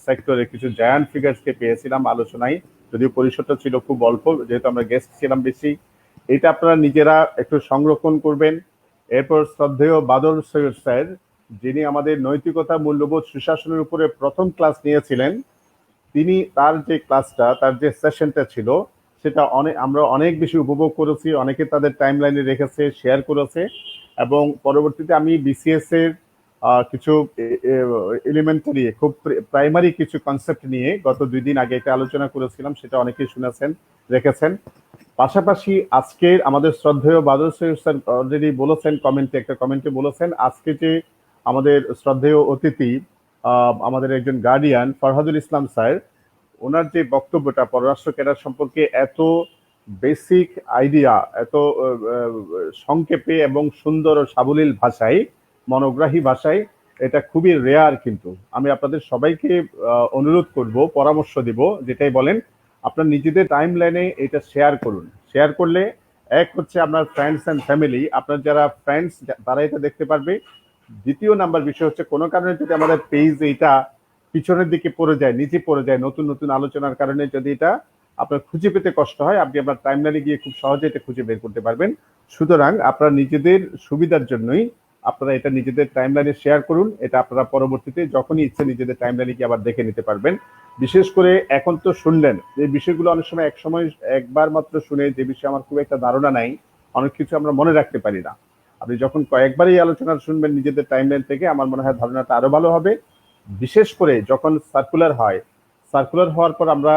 সেক্টরের কিছু জায়ান্ট ফিগার্সকে পেয়েছিলাম আলোচনায়, যদিও পরিসরটা ছিল খুব অল্প যেহেতু আমরা গেস্ট ছিলাম বেশি। এটা আপনারা নিজেরা একটু সংরক্ষণ করবেন। এরপর শ্রদ্ধেয় বাদল সৈয়দ স্যার, যিনি আমাদের নৈতিকতা, মূল্যবোধ, সুশাসনের উপরে প্রথম ক্লাস নিয়েছিলেন, তিনি তার যে ক্লাসটা, তার যে সেশনটা ছিল, সেটা আমরা অনেক বেশি উপভোগ করেছি, অনেকে তাদের টাইম লাইনে রেখেছে, শেয়ার করেছে। এবং পরবর্তীতে আমি বিসিএস এর কিছু এলিমেন্টারি, খুব প্রাইমারি কিছু কনসেপ্ট নিয়ে গত 2 দিন আগে একটা আলোচনা করেছিলাম, সেটা অনেকেই শুনেছেন, রেখেছেন। পাশাপাশি আজকের আমাদের শ্রদ্ধেয় বাদল সৈয়দ স্যার অলরেডি বলেছেন, একটা কমেন্টে বলেছেন, আজকে যে আমাদের শ্রদ্ধেয় অতিথি, আমাদের একজন গার্ডিয়ান ফরহাদুল ইসলাম স্যার, ওনার যে বক্তব্যটা পররাষ্ট্র ক্যাডার সম্পর্কে এত বেসিক আইডিয়া, এত সংক্ষেপে এবং সুন্দর ও সাবলীল ভাষায়, মনোগ্রাহী ভাষায়, এটা খুবই রেয়ার। কিন্তু আমি আপনাদের সবাইকে অনুরোধ করব, পরামর্শ দিব, যেটাই বলেন আপনার নিজেদের টাইম লাইনে এটা শেয়ার করুন। শেয়ার করলে এক হচ্ছে আপনার ফ্রেন্ডস অ্যান্ড ফ্যামিলি, আপনার যারা ফ্রেন্ডস তারা এটা দেখতে পারবে। দ্বিতীয় নাম্বার বিষয় হচ্ছে কোনো কারণে যদি আমাদের পেজ এটা পিছনের দিকে পড়ে যায়, নিচে পড়ে যায়, নতুন নতুন আলোচনার কারণে যদি এটা আপনার খুঁজে পেতে কষ্ট হয়, আপনি আপনার টাইমলাইনে গিয়ে খুব সহজে এটা খুঁজে বের করতে পারবেন। সুতরাং আপনারা নিজেদের সুবিধার জন্যই আপনারা এটা নিজেদের টাইমলাইনে শেয়ার করুন। এটা আপনারা পরবর্তীতে যখনই ইচ্ছে নিজেদের টাইমলাইনে গিয়ে আবার দেখে নিতে পারবেন। বিশেষ করে এখন তো শুনলেন এই বিষয়গুলো, অনেক সময় একবার মাত্র শুনে যে বিষয়ে আমার খুব একটা ধারণা নাই, অনেক কিছু আমরা মনে রাখতে পারি না। আপনি যখন কয়েকবার এই আলোচনা শুনবেন নিজেদের টাইমলাইন থেকে, আমার মনে হয় ধারণাটা আরো ভালো হবে। বিশেষ করে যখন সার্কুলার হওয়ার পর আমরা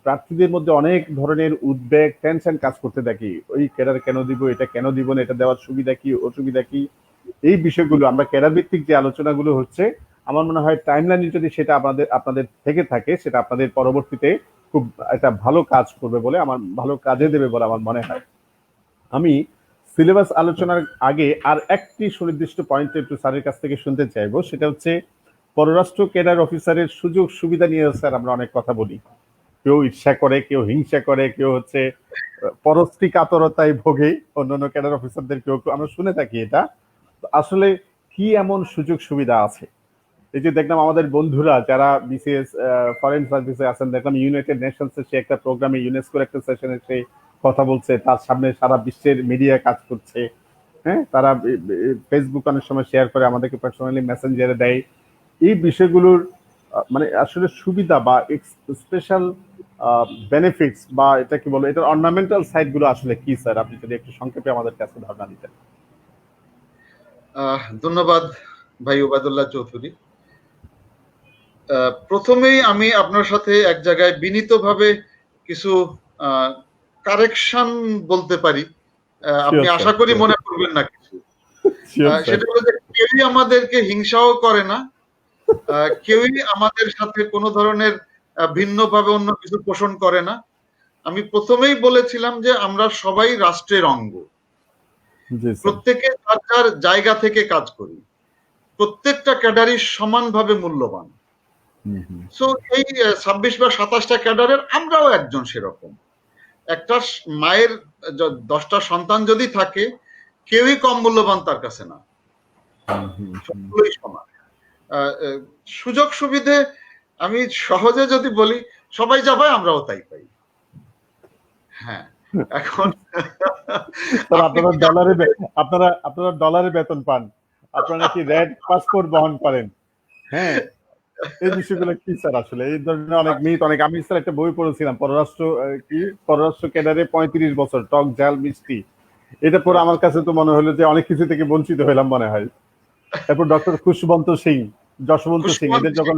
প্রার্থীদের মধ্যে অনেক ধরনের উদ্বেগ, টেনশন কাজ করতে দেখি। ওই ক্যাডার কেন দিব, এটা কেন দিব না, এটা দেওয়ার সুবিধা কি, অসুবিধা কি, এই বিষয়গুলো আমরা ক্যাডার ভিত্তিক যে আলোচনাগুলো হচ্ছে, আমার মনে হয় টাইমলাইনে যদি সেটা আপনাদের থেকে থাকে, সেটা আপনাদের পরবর্তীতে খুব একটা ভালো কাজ করবে বলে ভালো কাজে দেবে বলে আমার মনে হয়। আমি সিলেবাস আলোচনার আগে আর একটি সুনির্দিষ্ট পয়েন্ট একটু স্যারের কাছ থেকে শুনতে চাইবো, সেটা হচ্ছে পররাষ্ট্র ক্যাডার অফিসারের সুযোগ সুবিধা নিয়ে স্যার আমরা অনেক কথা বলি। কেউ ঈর্ষা করে, কেউ হিংসা করে, কেউ হচ্ছে পরশ্রী কাতরতায় ভোগে অন্যান্য ক্যাডার অফিসারদের, কেউ আমরা শুনে থাকি এটা। আসলে কি এমন সুযোগ সুবিধা আছে? এই যে দেখলাম আমাদের বন্ধুরা যারা বিসিএস ফরেন সার্ভিসে আছেন, দেখলাম ইউনাইটেড নেশনস এর সে একটা প্রোগ্রামে, ইউনেস্কোর একটা সেশনে সে কথা বলছে, তার সামনে সারা বিশ্বের মিডিয়া কাজ করছে। হ্যাঁ, তারা ফেসবুক অনেক সময় শেয়ার করে, আমাদেরকে পার্সোনালি মেসেঞ্জারে দেয়। এই বিষয়গুলোর মানে আসলে সুবিধা বা স্পেশাল বেনিফিটস, বা এটা কি বলে, এটার অর্নামেন্টাল সাইড গুলো আসলে কি স্যার, আপনি যদি একটু সংক্ষেপে আমাদের কাছে ধারণা দিতেন। ধন্যবাদ ভাই উবাইদুল্লাহ চৌধুরী। প্রথমেই আমি আপনার সাথে এক জায়গায় বিনীতভাবে কিছু কারেকশন বলতে পারি, আপনি আশা করি মনে করবেন না কিছু। সেটা হলো যে কেউই আমাদেরকে হিংসাও করে না, কেউই আমাদের সাথে কোনো ধরনের ভিন্নভাবে অন্য কিছু পোষণ করে না। আমি প্রথমেই বলেছিলাম যে আমরা সবাই রাষ্ট্রের অঙ্গ, প্রত্যেকে তার তার জায়গা থেকে কাজ করি, প্রত্যেকটা ক্যাডারই সমানভাবে মূল্যবান। সো এই 26 বা 27টা ক্যাডারের আমরাও একজন সেরকম। একটা মায়ের 10টা সন্তান যদি থাকে, কেউই কম মূল্যবান তার কাছে না, সবগুলোই সমান। সুযোগ সুবিধে আমি সহজে যদি বলি, সবাই যা পায় আমরাও তাই পাই। হ্যাঁ, এখন আপনারা ডলারে বেতন পান, আপনারা নাকি রেড পাসপোর্ট বহন করেন। হ্যাঁ, এই বিষয়গুলো কি স্যার? আসলে এই ধরনের অনেক মিথ, আমি স্যার একটা বই পড়েছিলাম, পররাষ্ট্র ক্যাডারে 35 বছর, টক ঝাল মিষ্টি। এটা পরে আমার কাছে তো মনে হলো যে অনেক কিছু থেকে বঞ্চিত হলাম মনে হয়। তারপর ডক্টর খুশবন্ত সিং, যশবন্ত সিং, এদের যখন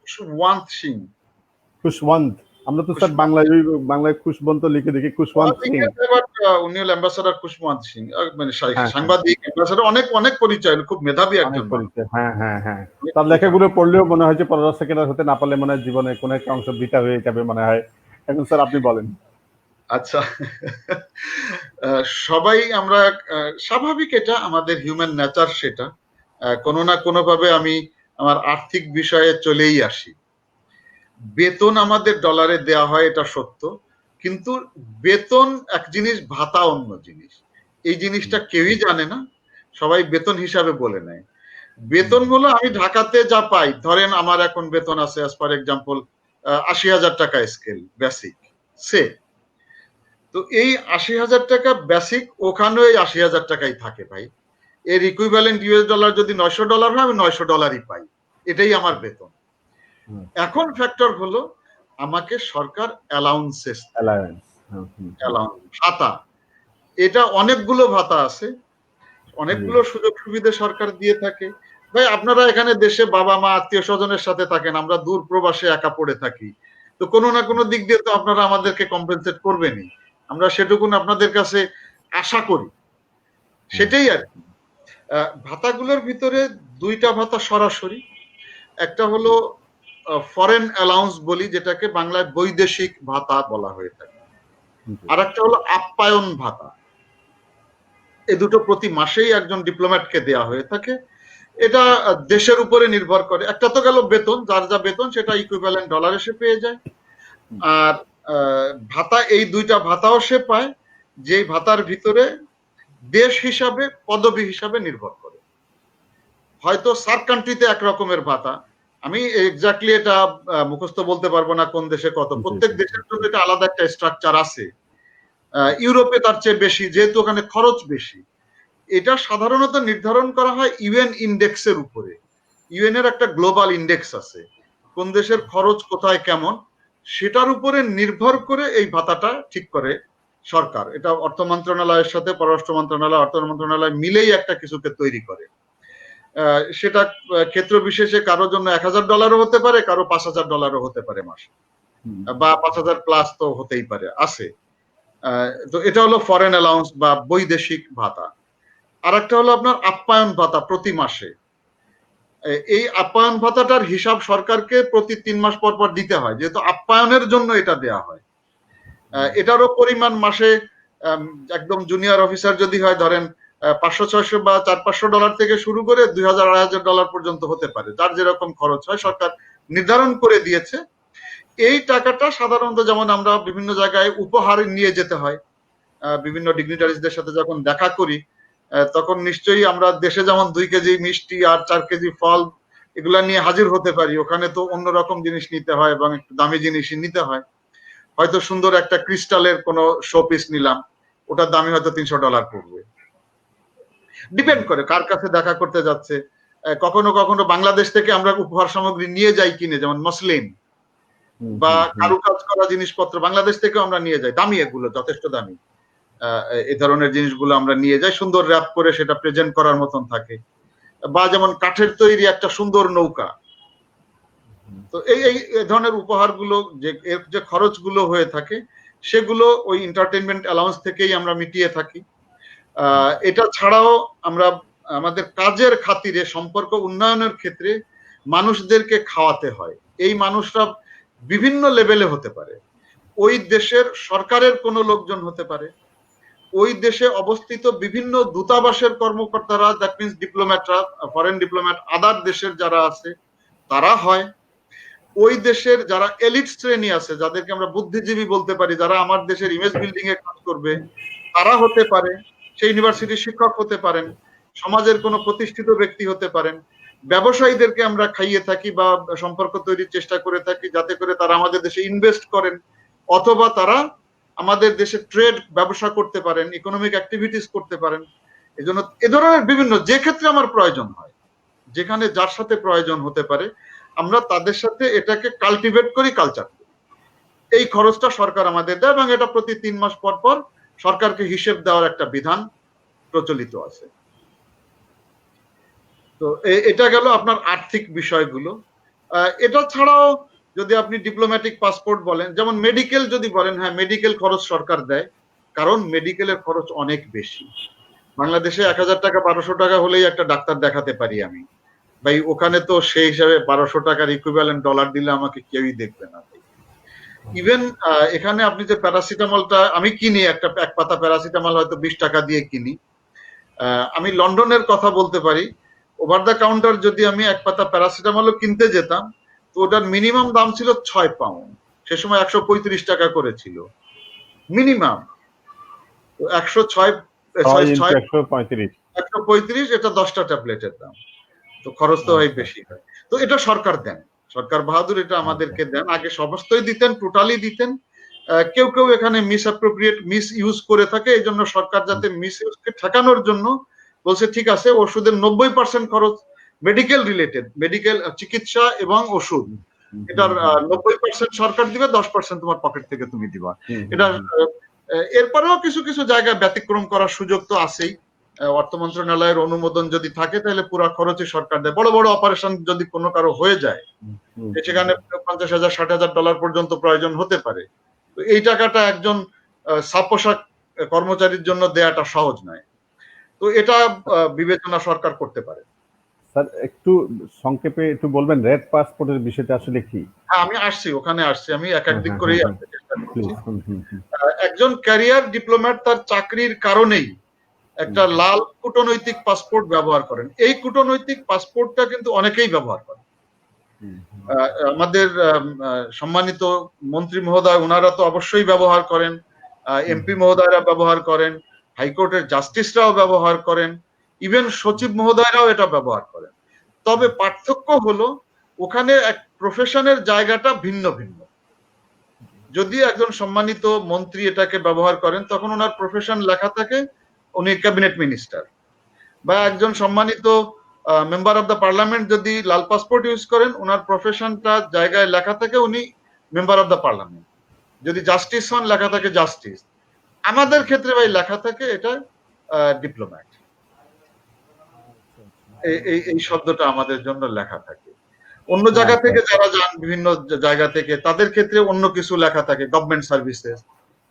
খুশবন্ত সিং, খুশওয়ান্ত, আমরা তো স্যার বাংলায় খুশবন্ত লিখে দেখি খুশবন্ত সিং। উনি হল অ্যাম্বাসাডার খুশবন্ত সিং, মানে হ্যাঁ, সাংবাদিক অ্যাম্বাসাডার, অনেক অনেক পরিচয়, খুব মেধাবী অনেক একজন মানুষ। পরিচয়। হ্যাঁ হ্যাঁ হ্যাঁ, তার লেখাগুলো পড়লেও মনে হয় যে পররাষ্ট্র সেক্রেটারি হতে না পারলে মনে হয় জীবনে কোনো একটা অংশ বৃথা হয়ে যাবে মনে হয়। এখন স্যার আপনি বলেন। আচ্ছা, সবাই আমরা স্বাভাবিক, এটা আমাদের হিউম্যান নেচার, সেটা কোনো না কোনো ভাবে আমি আমার আর্থিক বিষয়ে চলেই আসি। বেতন আমাদের ডলারে দেয়া হয়, এটা সত্য, কিন্তু বেতন এক জিনিস, ভাতা অন্য জিনিস। এই জিনিসটা কেউই জানে না, সবাই বেতন হিসাবে বলে নেয়। বেতন হলো আমি ঢাকাতে যা পাই, ধরেন আমার এখন বেতন আছে অ্যাজ পার এক্সাম্পল ৮০,০০০ টাকা স্কেল বেসিক সে, তো এই ৮০,০০০ টাকা বেসিক, ওখানেও এই ৮০,০০০ টাকাই থাকে ভাই। এর ইকুইভ্যালেন্ট ইউএস ডলার যদি $৯০০ হয়, আমি $৯০০ পাই, এটাই আমার বেতন। এখন ফ্যাক্টর হলো আমাকে সরকার অ্যালাউন্সেস, ভাতা, এটা অনেকগুলো ভাতা আছে, অনেকগুলো সুযোগ সুবিধা সরকার দিয়ে থাকে। ভাই আপনারা এখানে দেশে বাবা মা আত্মীয় স্বজনের সাথে থাকেন, আমরা দূর প্রবাসে একা পড়ে থাকি, তো কোনো না কোনো দিক দিয়ে তো আপনারা আমাদেরকে কম্পেনসেট করবেনই, আমরা সেটুকুন আপনাদের কাছে আশা করি, সেটাই আর কি। ভাতাগুলোর ভিতরে দুইটা ভাতা সরাসরি, একটা হলো ফরেন অ্যালাউন্স বলি, যেটাকে বাংলায় বৈদেশিক ভাতা বলা হয়ে থাকে, আর একটা হলো আপ্যায়ন ভাতা। এই দুটো প্রতি মাসেই একজন ডিপ্লোম্যাটকে দেয়া হয়ে থাকে, এটা দেশের উপরে নির্ভর করে। একটা তো গেল বেতন, যার যা বেতন সেটা ইকুইভ্যালেন্ট ডলার সে পেয়ে যায়, আর ভাতা, এই দুইটা ভাতাও সে পায়, যে ভাতার ভিতরে দেশ হিসাবে পদবি হিসাবে নির্ভর করে। হয়তো সার্ক কান্ট্রিতে একরকমের ভাতা, আমি এক্স্যাক্টলি এটা মুখস্থ বলতে পারবো না কোন দেশে কত, প্রত্যেক দেশের জন্য এটা আলাদা একটা স্ট্রাকচার আছে। ইউরোপে তার চেয়ে বেশি, যেহেতু ওখানে খরচ বেশি। এটা সাধারণত নির্ধারণ করা হয় ইউএন ইন্ডেক্সের উপরে। ইউএন এর একটা গ্লোবাল ইন্ডেক্স আছে, কোন দেশের খরচ কোথায় কেমন, সেটার উপরে নির্ভর করে এই ভাতাটা ঠিক করে সরকার। এটা অর্থ মন্ত্রণালয়ের সাথে পররাষ্ট্র মন্ত্রণালয়, অর্থ মন্ত্রণালয় মিলেই একটা কিছুকে তৈরি করে। সেটা ক্ষেত্র বিশেষে কারো জন্য $১,০০০ হতে পারে, কারো $৫,০০০ হতে পারে মাসে, বা ৫,০০০ প্লাস তো হতেই পারে, আছে। তো এটা হলো ফরেন অ্যালাউন্স বা বৈদেশিক ভাতা। আর একটা হলো আপনার আপ্যায়ন ভাতা প্রতি মাসে। এই আপ্যায়ন ভাতাটার হিসাব সরকারকে প্রতি ৩ মাস পর পর দিতে হয়, যেহেতু আপ্যায়নের জন্য এটা দেয়া হয়। এটারও পরিমাণ মাসে একদম জুনিয়র অফিসার যদি হয়, ধরেন ৫০০-৬০০ বা $৪00-৫০০ থেকে শুরু করে $২,০০০-২,৫০০ পর্যন্ত হতে পারে, যার যেরকম খরচ হয় সরকার নির্ধারণ করে দিয়েছে। এই টাকাটা সাধারণত, যেমন আমরা বিভিন্ন জায়গায় উপহার নিয়ে যেতে হয়, বিভিন্ন ডিগনিটারিজদের সাথে যখন দেখা করি, তখন নিশ্চয়ই আমরা দেশে যেমন ২ কেজি মিষ্টি আর ৪ কেজি ফল এগুলা নিয়ে হাজির হতে পারি, ওখানে তো অন্যরকম জিনিস নিতে হয় এবং একটু দামি জিনিসই নিতে হয়। হয়তো সুন্দর একটা ক্রিস্টালের কোনো শো পিস নিলাম, ওটার দামই হয়তো $৩০০ পড়বে। ডিপেন্ড করে কার কাছে দেখা করতে যাচ্ছে। কখনো কখনো বাংলাদেশ থেকে আমরা উপহার সামগ্রী নিয়ে যাই কিনে, যেমন মসলিন বা কারুকাজ করা জিনিসপত্র বাংলাদেশ থেকে আমরা নিয়ে যাই, দামি, এগুলো যথেষ্ট দামি। এই ধরনের জিনিসগুলো আমরা নিয়ে যাই, সুন্দর র‍্যাপ করে সেটা প্রেজেন্ট করার মতন থাকে। বা যেমন কাঠের তৈরি একটা সুন্দর নৌকা। তো এই ধরনের উপহারগুলো, যে খরচগুলো হয়ে থাকে, সেগুলো ওই এন্টারটেইনমেন্ট অ্যালাউন্স থেকেই আমরা মিটিয়ে থাকি। এটা ছাড়াও আমরা আমাদের কাজের খাতিরে, সম্পর্ক উন্নয়নের ক্ষেত্রে মানুষদেরকে খাওয়াতে হয়। এই মানুষরা বিভিন্ন লেভেলে হতে পারে, ওই দেশের সরকারের কোনো লোকজন হতে পারে, ওই দেশে অবস্থিত বিভিন্ন দূতাবাসের কর্মকর্তারা, দ্যাট মিনস ডিপ্লোম্যাটরা, ফরেন ডিপ্লোম্যাট, আদার দেশের যারা আছে তারা হয়, ওই দেশের যারা এলিট শ্রেণী আছে, যাদেরকে আমরা বুদ্ধিজীবী বলতে পারি, যারা আমার দেশের ইমেজ বিল্ডিং এ কাজ করবে, তারা হতে পারে, সেই ইউনিভার্সিটির শিক্ষক হতে পারেন, সমাজের কোনো প্রতিষ্ঠিত ব্যক্তি হতে পারেন। ব্যবসায়ীদেরকে আমরা খাইয়ে থাকি বা সম্পর্ক তৈরির চেষ্টা করে থাকি, যাতে করে তারা আমাদের দেশে ইনভেস্ট করেন, অথবা তারা আমাদের দেশে ট্রেড ব্যবসা করতে পারেন, ইকোনমিক অ্যাক্টিভিটিস করতে পারেন। এজন্য এ ধরনের বিভিন্ন, যে ক্ষেত্রে আমার প্রয়োজন হয়, যেখানে যার সাথে প্রয়োজন হতে পারে, আমরা তাদের সাথে এটাকে কাল্টিভেট করি, কালচার করি। এই খরচটা সরকার আমাদের দেয়, এবং এটা প্রতি ৩ মাস পর পর সরকারকে হিসেব দেওয়ার একটা বিধান প্রচলিত আছে। তো এটা গেল আপনার আর্থিক বিষয়গুলো। এটা ছাড়াও যদি আপনি ডিপ্লোম্যাটিক পাসপোর্ট বলেন, যেমন মেডিকেল যদি বলেন, হ্যাঁ মেডিকেল খরচ সরকার দেয়, কারণ মেডিকেলের খরচ অনেক বেশি। বাংলাদেশে 1000 টাকা 1200 টাকা হলেই একটা ডাক্তার দেখাতে পারি আমি ভাই, ওখানে তো সেই হিসাবে 1200 টাকার ইকুইভ্যালেন্ট ডলার দিলে আমাকে কেউই দেখবে না। ইভেন এখানে আপনি যে প্যারাসিটামলটা আমি কিনি, এক পাতা প্যারাসিটামল হয়তো 20 টাকা দিয়ে কিনি। আমি লন্ডনের কথা বলতে পারি, ওভার দ্য কাউন্টার যদি আমি এক পাতা প্যারাসিটামলও কিনতে যেতাম, তো ওটার মিনিমাম দাম ছিল 6 পাউন্ড, সে সময় 135 টাকা করেছিল মিনিমাম। তো 106 135, এটা 10টা ট্যাবলেটের দাম, তো খরচ তো হয় বেশি হয়। তো এটা সরকার দেন, সরকার বাহাদুর এটা আমাদেরকে দেন, আগে সমস্তই দিতেন, টোটালি দিতেন। কেউ কেউ এখানে মিস ইউজ করে থাকে, এই জন্য সরকার যাতে মিস ইউজকে ঠেকানোর জন্য বলছে ঠিক আছে ওষুধের 90% খরচ মেডিকেল রিলেটেড, মেডিকেল চিকিৎসা এবং ওষুধ, এটার 90% সরকার দিবে, 10% তোমার পকেট থেকে তুমি দিবা। এটা এরপরেও কিছু কিছু জায়গায় ব্যতিক্রম করার সুযোগ তো আছেই। অর্থ মন্ত্রণালয়ের অনুমোদন যদি থাকে তাহলে পুরো খরচই সরকার দেয়। বড় বড় অপারেশন যদি কোনো কারো হয়ে যায়, সেখানে 50,000 $60,000 পর্যন্ত প্রয়োজন হতে পারে, তো এই টাকাটা একজন সাপোশাক কর্মচারীর জন্য দেয়াটা সহজ নয়। তো এটা বিবেচনা সরকার করতে পারে। স্যার একটু সংক্ষেপে একটু বলবেন রেড পাসপোর্টের বিষয়টা আসলে কি? হ্যাঁ আমি আসছি, ওখানে আসছি, আমি এক দিক করেই আসতে চেষ্টা করছি। একজন ক্যারিয়ার ডিপ্লোম্যাট তার চাকরির কারণেই একটা লাল কূটনৈতিক পাসপোর্ট ব্যবহার করেন। এই কূটনৈতিক পাসপোর্টটা কিন্তু অনেকেই ব্যবহার করেন। আমাদের সম্মানিত মন্ত্রী মহোদয় ওনারা তো অবশ্যই ব্যবহার করেন, এমপি মহোদয়রা ব্যবহার করেন, হাইকোর্টের জাস্টিসরাও ব্যবহার করেন, ইভেন সচিব মহোদয়রাও এটা ব্যবহার করেন। তবে পার্থক্য হলো ওখানে এক প্রফেশনের জায়গাটা ভিন্ন ভিন্ন। যদি একজন সম্মানিত মন্ত্রী এটাকে ব্যবহার করেন তখন ওনার প্রফেশন লেখা থাকে উনি ক্যাবিনেট মিনিস্টার, বা একজন সম্মানিত মেম্বার অফ দ্য পার্লামেন্ট যদি লাল পাসপোর্ট ইউজ করেন ওনার প্রফেশনটা জায়গায় লেখা থাকে উনি মেম্বার অফ দ্য পার্লামেন্ট, যদি জাস্টিস হন লেখা থাকে জাস্টিস। আমাদের ক্ষেত্রে ভাই লেখা থাকে এটা ডিপ্লোম্যাট, এই শব্দটা আমাদের জন্য লেখা থাকে। অন্য জায়গা থেকে যারা যান বিভিন্ন জায়গা থেকে তাদের ক্ষেত্রে অন্য কিছু লেখা থাকে, গভর্নমেন্ট সার্ভিসেস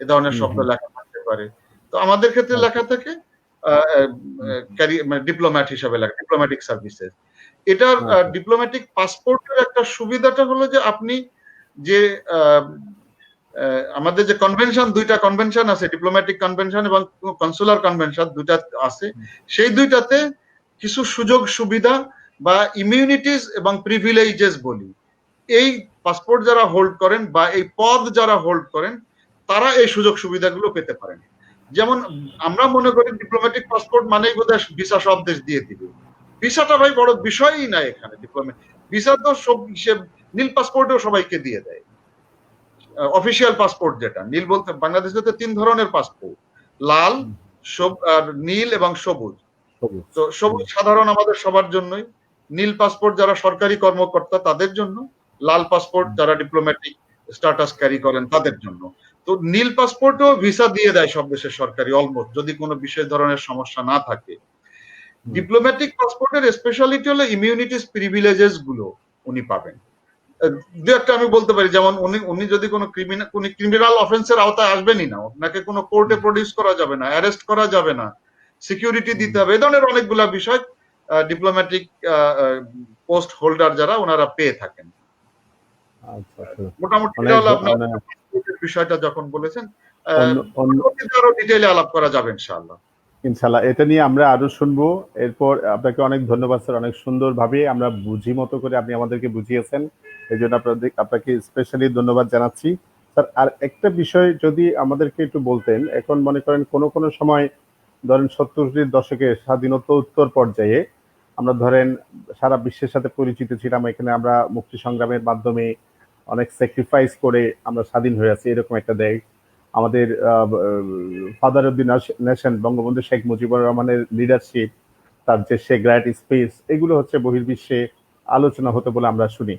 এ ধরনের শব্দ লেখা থাকতে পারে। তো আমাদের ক্ষেত্রে লেখা থাকে ডিপ্লোম্যাট হিসাবে লেখা, ডিপ্লোম্যাটিক সার্ভিসেস। এটার ডিপ্লোম্যাটিক পাসপোর্টের একটা সুবিধাটা হলো যে আপনি যে আমাদের যে কনভেনশন, দুইটা কনভেনশন আছে, ডিপ্লোম্যাটিক কনভেনশন এবং কনসুলার কনভেনশন, দুইটা আছে, সেই দুইটাতে কিছু সুযোগ সুবিধা বা ইমিউনিটিস এবং প্রিভিলেজেস বলি, এই পাসপোর্ট যারা হোল্ড করেন বা এই পদ যারা হোল্ড করেন তারা এই সুযোগ সুবিধাগুলো পেতে পারেন। যেমন আমরা মনে করি ডিপ্লোম্যাটিক পাসপোর্ট মানেই বোধহয় ভিসা সব দেশ দিয়ে দিবে, ভিসাটা ভাই বড় বিষয়ই না এখানে। ডিপ্লোম্যাট ভিসা তো সব হিসেব, নীল পাসপোর্টও সবাইকে দিয়ে দেয়, অফিসিয়াল পাসপোর্ট যেটা নীল বলতে, বাংলাদেশে তো 3 ধরনের পাসপোর্ট, লাল, নীল এবং সবুজ। তো সবুজ সাধারণ আমাদের সবার জন্যই, নীল পাসপোর্ট যারা সরকারি কর্মকর্তা তাদের জন্য, লাল পাসপোর্ট যারা ডিপ্লোম্যাটিক স্ট্যাটাস ক্যারি করেন তাদের জন্য। তো নীল পাসপোর্টও ভিসা দিয়ে দেয় সব দেশের সরকারি অলমোস্ট, যদি কোনো বিশেষ ধরনের সমস্যা না থাকে। ডিপ্লোম্যাটিক পাসপোর্টের স্পেশালিটি হলো ইমিউনিটিস প্রিভিলেজেস গুলো উনি পাবেন। দু একটা আমি বলতে পারি, যেমন উনি যদি কোনো ক্রিমিনাল অফেন্সের আওতায় আসবেনই না, আপনাকে কোনো কোর্টে প্রডিউস করা যাবে না, অ্যারেস্ট করা যাবে না, সিকিউরিটি দিতে হবে, এই ধরনের অনেকগুলা বিষয় ডিপ্লোম্যাটিক পোস্ট হোল্ডার যারা ওনারা পেয়ে থাকেন। মোটামুটি বিষয়টা যখন বলেছেন আরো ডিটেইলে আলাপ করা যাবে ইনশাআল্লাহ। ইনশাআল্লাহ এটা নিয়ে আমরা আরো শুনবো। এরপর আপনাকে অনেক ধন্যবাদ স্যার, অনেক সুন্দরভাবে আমরা বুঝি মতো করে আপনি আমাদেরকে বুঝিয়েছেন, এই জন্য আপনাকে স্পেশালি ধন্যবাদ জানাচ্ছি স্যার। আর একটা বিষয় যদি আমাদেরকে একটু বলতেন, এখন মনে করেন কোনো সময় ধরেন 70-এর দশকে স্বাধীনতা উত্তর পর্যায়ে আমরা ধরেন সারা বিশ্বের সাথে পরিচিত ছিলাম, এখানে আমরা মুক্তি সংগ্রামের মাধ্যমে অনেক স্যাক্রিফাইস করে আমরা স্বাধীন হয়ে আছি, এরকম একটা দেশ। আমাদের father of the nation Bangabandhu Sheikh Mujibur রহমানের লিডারশিপ, তার যে সে গ্রেট স্পিচ, এগুলো হচ্ছে বহির্বিশ্বে আলোচনা হতে বলে আমরা শুনি।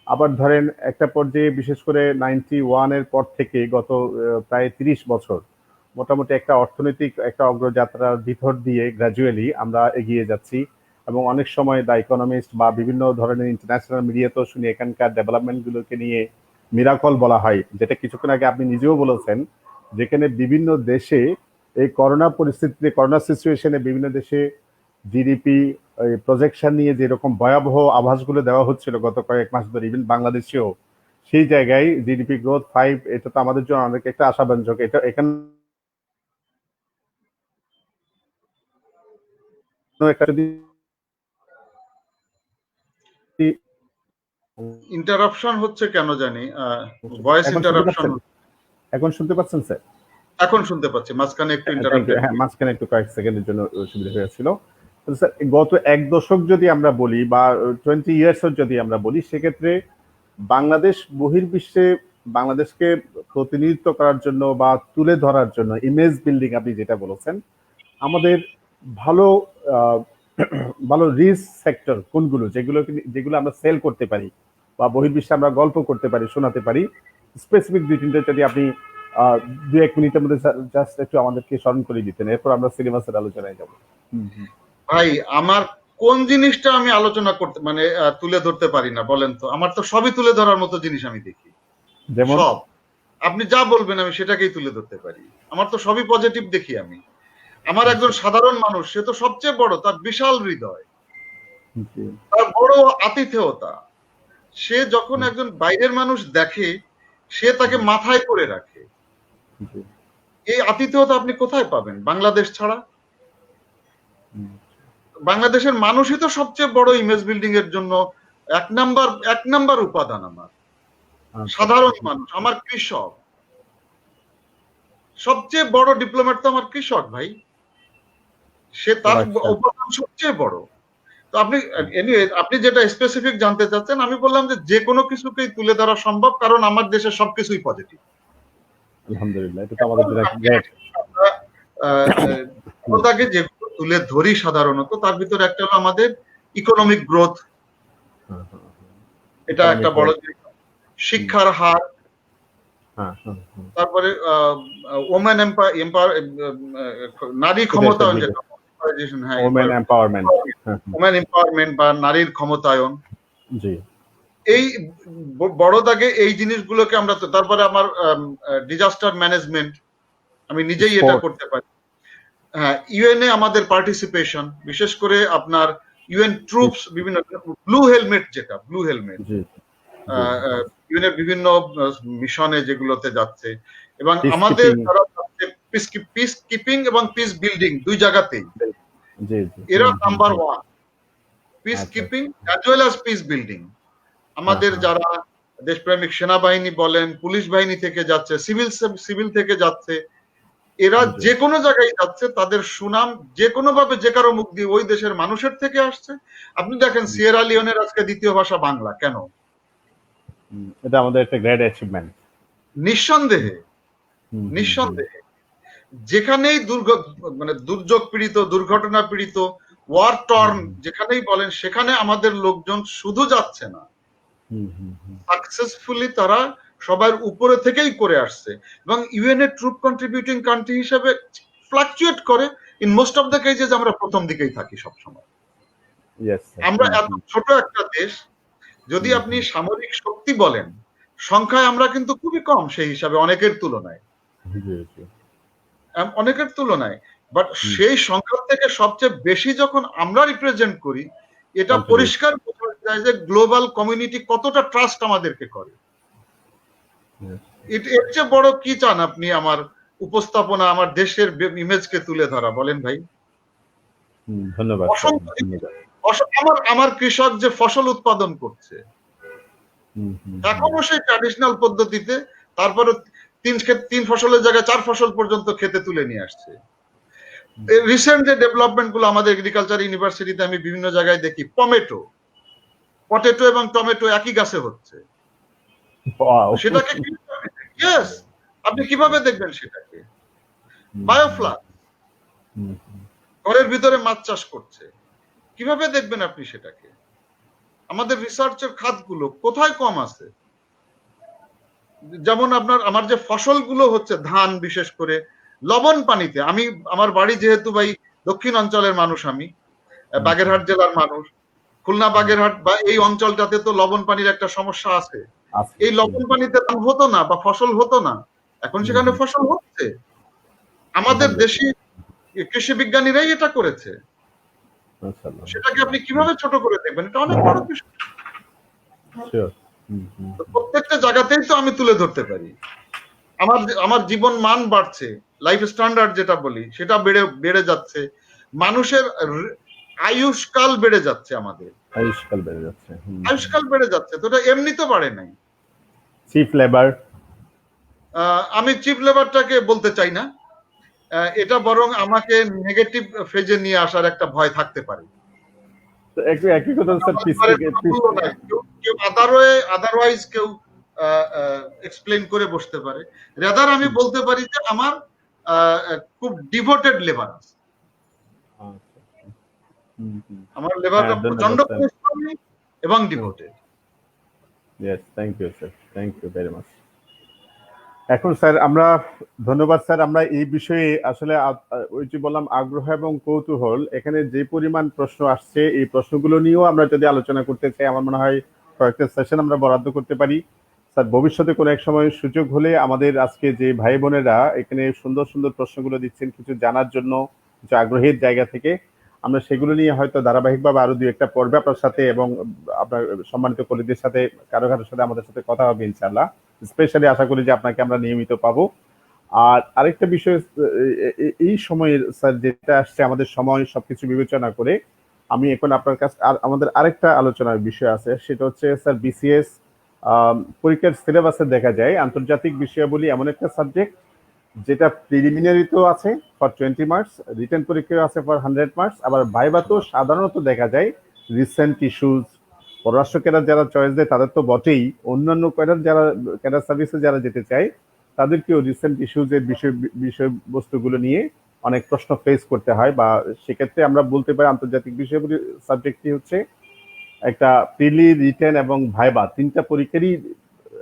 আবার ধরেন একটা পর্যায়ে বিশেষ করে 91-এর পর থেকে গত প্রায় 30 বছর মোটামুটি একটা অর্থনৈতিক একটা অগ্রযাত্রার ভিতর দিয়ে গ্র্যাজুয়ালি আমরা এগিয়ে যাচ্ছি। এবং অনেক সময় দ্য ইকোনমিস্ট বা বিভিন্ন ধরনের ইন্টারন্যাশনাল মিডিয়াতেও শুনি এখানকার ডেভেলপমেন্ট গুলোকে নিয়ে মিরাকল বলা হয়, যেটা কিছুক্ষণ আগে আপনি নিজেও বলেছেন, যেখানে বিভিন্ন দেশে এই করোনা পরিস্থিতিতে, করোনা সিচুয়েশনে বিভিন্ন দেশে জিডিপি প্রজেকশন নিয়ে যেরকম ভয়াবহ আভাসগুলো দেওয়া হচ্ছিল গত কয়েক মাস ধরে, ইভেন বাংলাদেশেও সেই জায়গায় জিডিপি গ্রোথ 5, এটা তো আমাদের জন্য অনেক একটা আশাব্যঞ্জক। এটা এখানে একটা যদি ইন্টারাপশন হচ্ছে কেন জানি, ভয়েস এখন শুনতে ইন্টারাপশন। পাচ্ছেন? এখন শুনতে পাচ্ছেন স্যার? এখন শুনতে পাচ্ছি, মাঝখানে একটু থ্যাংক ইন্টারাপ্ট। ইউ। হ্যাঁ, মাঝখানে একটু কয়েক সেকেন্ডের জন্য অসুবিধা হয়েছিল। তো স্যার, গত এক দশক যদি আমরা বলি বা 20 ইয়ার্স যদি আমরা বলি, সেক্ষেত্রে বাংলাদেশ বহির্বিশ্বে বাংলাদেশকে প্রতিনিধিত্ব করার জন্য বা তুলে ধরার জন্য ইমেজ বিল্ডিং, আপনি যেটা বলেছেন, আমাদের ভালো আহ, ভালো রিচ সেক্টর কোনগুলো, যেগুলো যেগুলো আমরা সেল করতে পারি বা বহির্বিশ্বে আমরা গল্প করতে পারি, শোনাতে পারি, স্পেসিফিক 2-3টা যদি আপনি 2-1 মিনিটের মধ্যে জাস্ট একটু আমাদেরকে স্মরণ করে দিতেন, এরপর আমরা সিনেমাসের আলোচনায় যাবো। ভাই, আমার কোন জিনিসটা আমি আলোচনা করতে মানে তুলে ধরতে পারি না বলেন তো? আমার তো সবই তুলে ধরার মতো জিনিস আমি দেখি, যেমন সব। আপনি যা বলবেন আমি সেটাকেই তুলে ধরতে পারি। আমার তো সবই পজিটিভ দেখি আমি। আমার একজন সাধারণ মানুষ, সে তো সবচেয়ে বড়, তার বিশাল হৃদয়, তার বড় আতিথেয়তা। সে যখন একজন বাইরের মানুষ দেখে, সে তাকে মাথায় করে রাখে। এই আতিথেয়তা আপনি কোথায় পাবেন বাংলাদেশ ছাড়া? বাংলাদেশের মানুষই তো সবচেয়ে বড় ইমেজ বিল্ডিং এর জন্য এক নাম্বার উপাদান। আমার সাধারণ মানুষ, আমার কৃষক, সবচেয়ে বড় ডিপ্লোম্যাট তো আমার কৃষক ভাই। সে তার উপাদান সবচেয়ে বড়। তো আপনি যেটা স্পেসিফিক জানতে চাচ্ছেন, আমি বললাম যে কোনো কিছুকেই তুলে ধরা সম্ভব, কারণ আমার দেশে সবকিছুই পজিটিভ। আলহামদুলিল্লাহ, এটা তো আমাদের জন্য তাকে যেগুলো তুলে ধরি সাধারণত, তার ভিতরে একটা হলো আমাদের ইকোনমিক গ্রোথ, এটা একটা বড়। শিক্ষার হার, তারপরে ওমেন নারী ক্ষমতায়ন, যেটা ওমেন এম্পাওয়ারমেন্ট বা নারীর ক্ষমতায়ন, এই বড় দাগে এই জিনিসগুলোকে আমরা। তারপরে আমার ডিজাস্টার ম্যানেজমেন্ট, আমি নিজেই এটা করতে পারি। হ্যাঁ, ইউএনএ আমাদের পার্টিসিপেশন, বিশেষ করে আপনার ইউএন ট্রুপস, বিভিন্ন ব্লু হেলমেট, ইউএনএর বিভিন্ন মিশনে যেগুলোতে যাচ্ছে, এবং আমাদের যারা পিস কিপিং এবং পিস বিল্ডিং দুই জায়গাতেই এরা number 1, peace keeping as well as piece building. আমাদের যারা দেশপ্রেমিক সেনাবাহিনী বলেন, পুলিশ বাহিনী থেকে যাচ্ছে, সিভিল থেকে যাচ্ছে, এরা যে কোনো জায়গায় যাচ্ছে, তাদের সুনাম যে কোনো ভাবে যে কারো মুখ দিয়ে ওই দেশের মানুষের থেকে আসছে। আপনি দেখেন সিয়েরা লিওনের আজকে দ্বিতীয় ভাষা বাংলা কেন? এটা আমাদের একটা গ্রেট অ্যাচিভমেন্ট। নিঃসন্দেহে যেখানেই দুর্যোগ পীড়িত, দুর্ঘটনা পীড়িত, ওয়ার টর্ন যেখানেই বলেন, সেখানে আমাদের লোকজন শুধু যাচ্ছে না, সাকসেসফুলি তারা সবার উপরে থেকেই করে আসছে। এবং ইউএন এর ট্রুপ কন্ট্রিবিউটিং কান্ট্রি হিসেবে ফ্লাকচুয়েট করে। In most of the cases আমরা প্রথম দিকেই থাকি সব সময়। আমরা এত ছোট একটা দেশ, যদি আপনি সামরিক শক্তি বলেন, সংখ্যায় আমরা কিন্তু খুবই কম সেই হিসাবে, অনেকের তুলনায়। বাট সেই সংখ্যা থেকে সবচেয়ে বেশি যখন আমরা রিপ্রেজেন্ট করি, এটা পরিষ্কার বোঝা যায় যে গ্লোবাল কমিউনিটি কতটা ট্রাস্ট আমাদেরকে করে। এর চেয়ে বড় কি চান আপনি? আমার উপস্থাপনা, আমার দেশের ইমেজকে তুলে ধরা, বলেন ভাই। ধন্যবাদ। আমার কৃষক যে ফসল উৎপাদন করছে, এখনো সেই ট্র্যাডিশনাল পদ্ধতিতে, তারপরে 3 ফসলের জায়গায় 4 ফসল পর্যন্ত খেতে তুলে নিয়ে আসছে। রিসেন্ট যে ডেভেলপমেন্ট গুলো আমাদের এগ্রিকালচার ইউনিভার্সিটিতে আমি বিভিন্ন জায়গায় দেখি, পটেটো এবং টমেটো একই গাছে হচ্ছে। সেটাকে আপনি কিভাবে দেখবেন? সেটাকে বায়োফ্লাক, ঘরের ভিতরে মাছ চাষ করছে, কিভাবে দেখবেন আপনি সেটাকে? আমাদের রিসার্চের খাতগুলো কোথায় কম আছে? যেমন আমার যে ফসলগুলো হচ্ছে, ধান বিশেষ করে লবণ পানিতে, আমার বাড়ি যেহেতু ভাই দক্ষিণ অঞ্চলের মানুষ, আমি বাগেরহাট জেলার মানুষ, খুলনা বাগেরহাট বা এই অঞ্চলটাতে তো লবণ পানির একটা সমস্যা আছে। এই লবণ পানিতে ধান হতো না বা ফসল হতো না, এখন সেখানে ফসল হচ্ছে। আমাদের দেশি কৃষি বিজ্ঞানীরাই এটা করেছে। সেটাকে আপনি কিভাবে ছোট করে দেখবেন? এটা অনেক বড় বিষয়। প্রত্যেকটা জায়গাতেই তো আমি তুলে ধরতে পারি। আমার জীবন মান বাড়ছে, লাইফ স্ট্যান্ডার্ড যেটা বলি সেটা বেড়ে যাচ্ছে, মানুষের আয়ুষ্কাল বেড়ে যাচ্ছে, আমাদের আয়ুষ্কাল বেড়ে যাচ্ছে। তো এটা এমনি তো বাড়ে নাই। চিপ লেবার, আমি চিপ লেবারটাকে বলতে চাই না, এটা বরং আমাকে নেগেটিভ ফেজে নিয়ে আসার একটা ভয় থাকতে পারে। একই কথা স্যার, কেউ আদারওয়াইজ কেউ এক্সপ্লেইন করে বসতে পারে। রাদার আমি বলতে পারি যে আমার খুব ডিভোটেড লেবার আছে, আমার লেবারটা প্রচন্ড পরিশ্রমী এবং devoted. Yes, thank you sir, thank you very much. এখন স্যার আমরা ধন্যবাদ স্যার, আমরা এই বিষয়ে আসলে ওই যে বললাম আগ্রহ এবং কৌতূহল, এখানে যে পরিমাণ প্রশ্ন আসছে এই প্রশ্নগুলো নিয়েও আমরা যদি আলোচনা করতে চাই আমার মনে হয় কয়েকটা সেশন আমরা বরাদ্দ করতে পারি। স্যার ভবিষ্যতে কোনো এক সময় সুযোগ হলে আমাদের আজকে যে ভাই বোনেরা এখানে সুন্দর সুন্দর প্রশ্নগুলো দিচ্ছেন কিছু জানার জন্য, কিছু আগ্রহের জায়গা থেকে, আমরা সেগুলো নিয়ে হয়তো ধারাবাহিকভাবে আরো দুই একটা পর্বে আপনার সাথে এবং আপনার সম্মানিত কলিগদের সাথে কারো সাথে আমাদের সাথে কথা হবে ইনশাআল্লাহ। স্পেশালি আশা করি যে আপনাকে আমরা নিয়মিত পাবো। আর আরেকটা বিষয়, এই সময়ের স্যার যেটা আসছে আমাদের সময় সবকিছু বিবেচনা করে আমি এখন আপনার কাছে আমাদের আরেকটা আলোচনার বিষয় আছে, সেটা হচ্ছে স্যার বিসিএস পরীক্ষার সিলেবাসে দেখা যায় আন্তর্জাতিক বিষয়াবলী এমন একটা সাবজেক্ট যেটা প্রিলিমিনারিতেও আছে ফর 20 মার্কস, রিটেন পরীক্ষাও আছে ফর 100 মার্কস, আবার ভাইভাতেও সাধারণত দেখা যায় রিসেন্ট ইস্যুজ, পররাষ্ট্র ক্যাডার যারা চয়েস দেয় তাদের তো বটেই, অন্যান্য ক্যাডার সার্ভিসে যারা যেতে চায় তাদেরকেও রিসেন্ট ইস্যুজ এর বিষয়বস্তুগুলো নিয়ে অনেক প্রশ্ন ফেস করতে হয়, বা সেক্ষেত্রে আমরা বলতে পারি আন্তর্জাতিক বিষয়গুলি সাবজেক্টটি হচ্ছে একটা প্রিলি, রিটেন এবং ভাইবা তিনটা পরীক্ষারই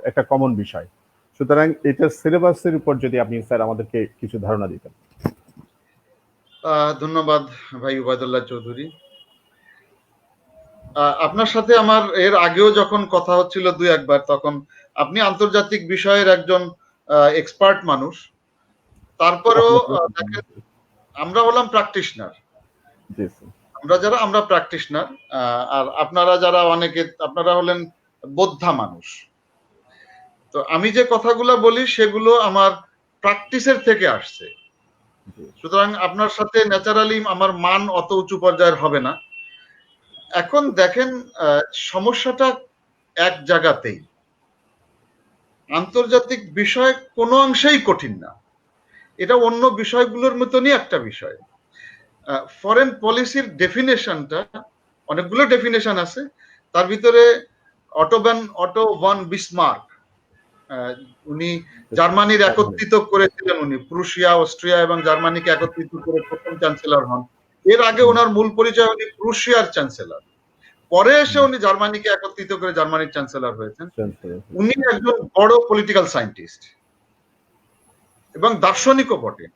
একটা কমন বিষয়। সুতরাং এটা সিলেবাসের উপর যদি আপনি স্যার আমাদেরকে কিছু ধারণা দিতেন। ধন্যবাদ ভাই উবাইদুল্লাহ চৌধুরী। আপনার সাথে আমার এর আগেও যখন কথা হচ্ছিল দুই একবার, তখন আপনি আন্তর্জাতিক বিষয়ের একজন এক্সপার্ট মানুষ, তারপরেও আমরা হলাম প্র্যাকটিশনার, আমরা প্র্যাকটিশনার, আর আপনারা যারা অনেকে আপনারা হলেন বোদ্ধা মানুষ। তো আমি যে কথাগুলো বলি সেগুলো আমার প্র্যাকটিসের থেকে আসছে, সুতরাং আপনার সাথে ন্যাচারালি আমার মান অত উঁচু পর্যায়ের হবে না। এখন দেখেন, সমস্যাটা এক জায়গাতেই, আন্তর্জাতিক বিষয় কোনো অংশেই কঠিন না, এটা অন্য বিষয়গুলোর মতনই একটা বিষয়। ফরেন পলিসির ডেফিনেশনটা, অনেকগুলো ডেফিনেশন আছে, তার ভিতরে অটো ভন বিসমার্ক, উনি জার্মানির একত্রিত করেছিলেন, উনি প্রুশিয়া, অস্ট্রিয়া এবং জার্মানিকে একত্রিত করে প্রথম চ্যান্সেলর হন। এর আগে ওনার মূল পরিচয় উনি প্রুশিয়ার চ্যান্সেলর, পরে এসে উনি জার্মানিকে একত্রিত করে জার্মানির চ্যান্সেলর হয়েছেন। উনি একজন বড় পলিটিক্যাল সায়েন্টিস্ট এবং দার্শনিকও বটে।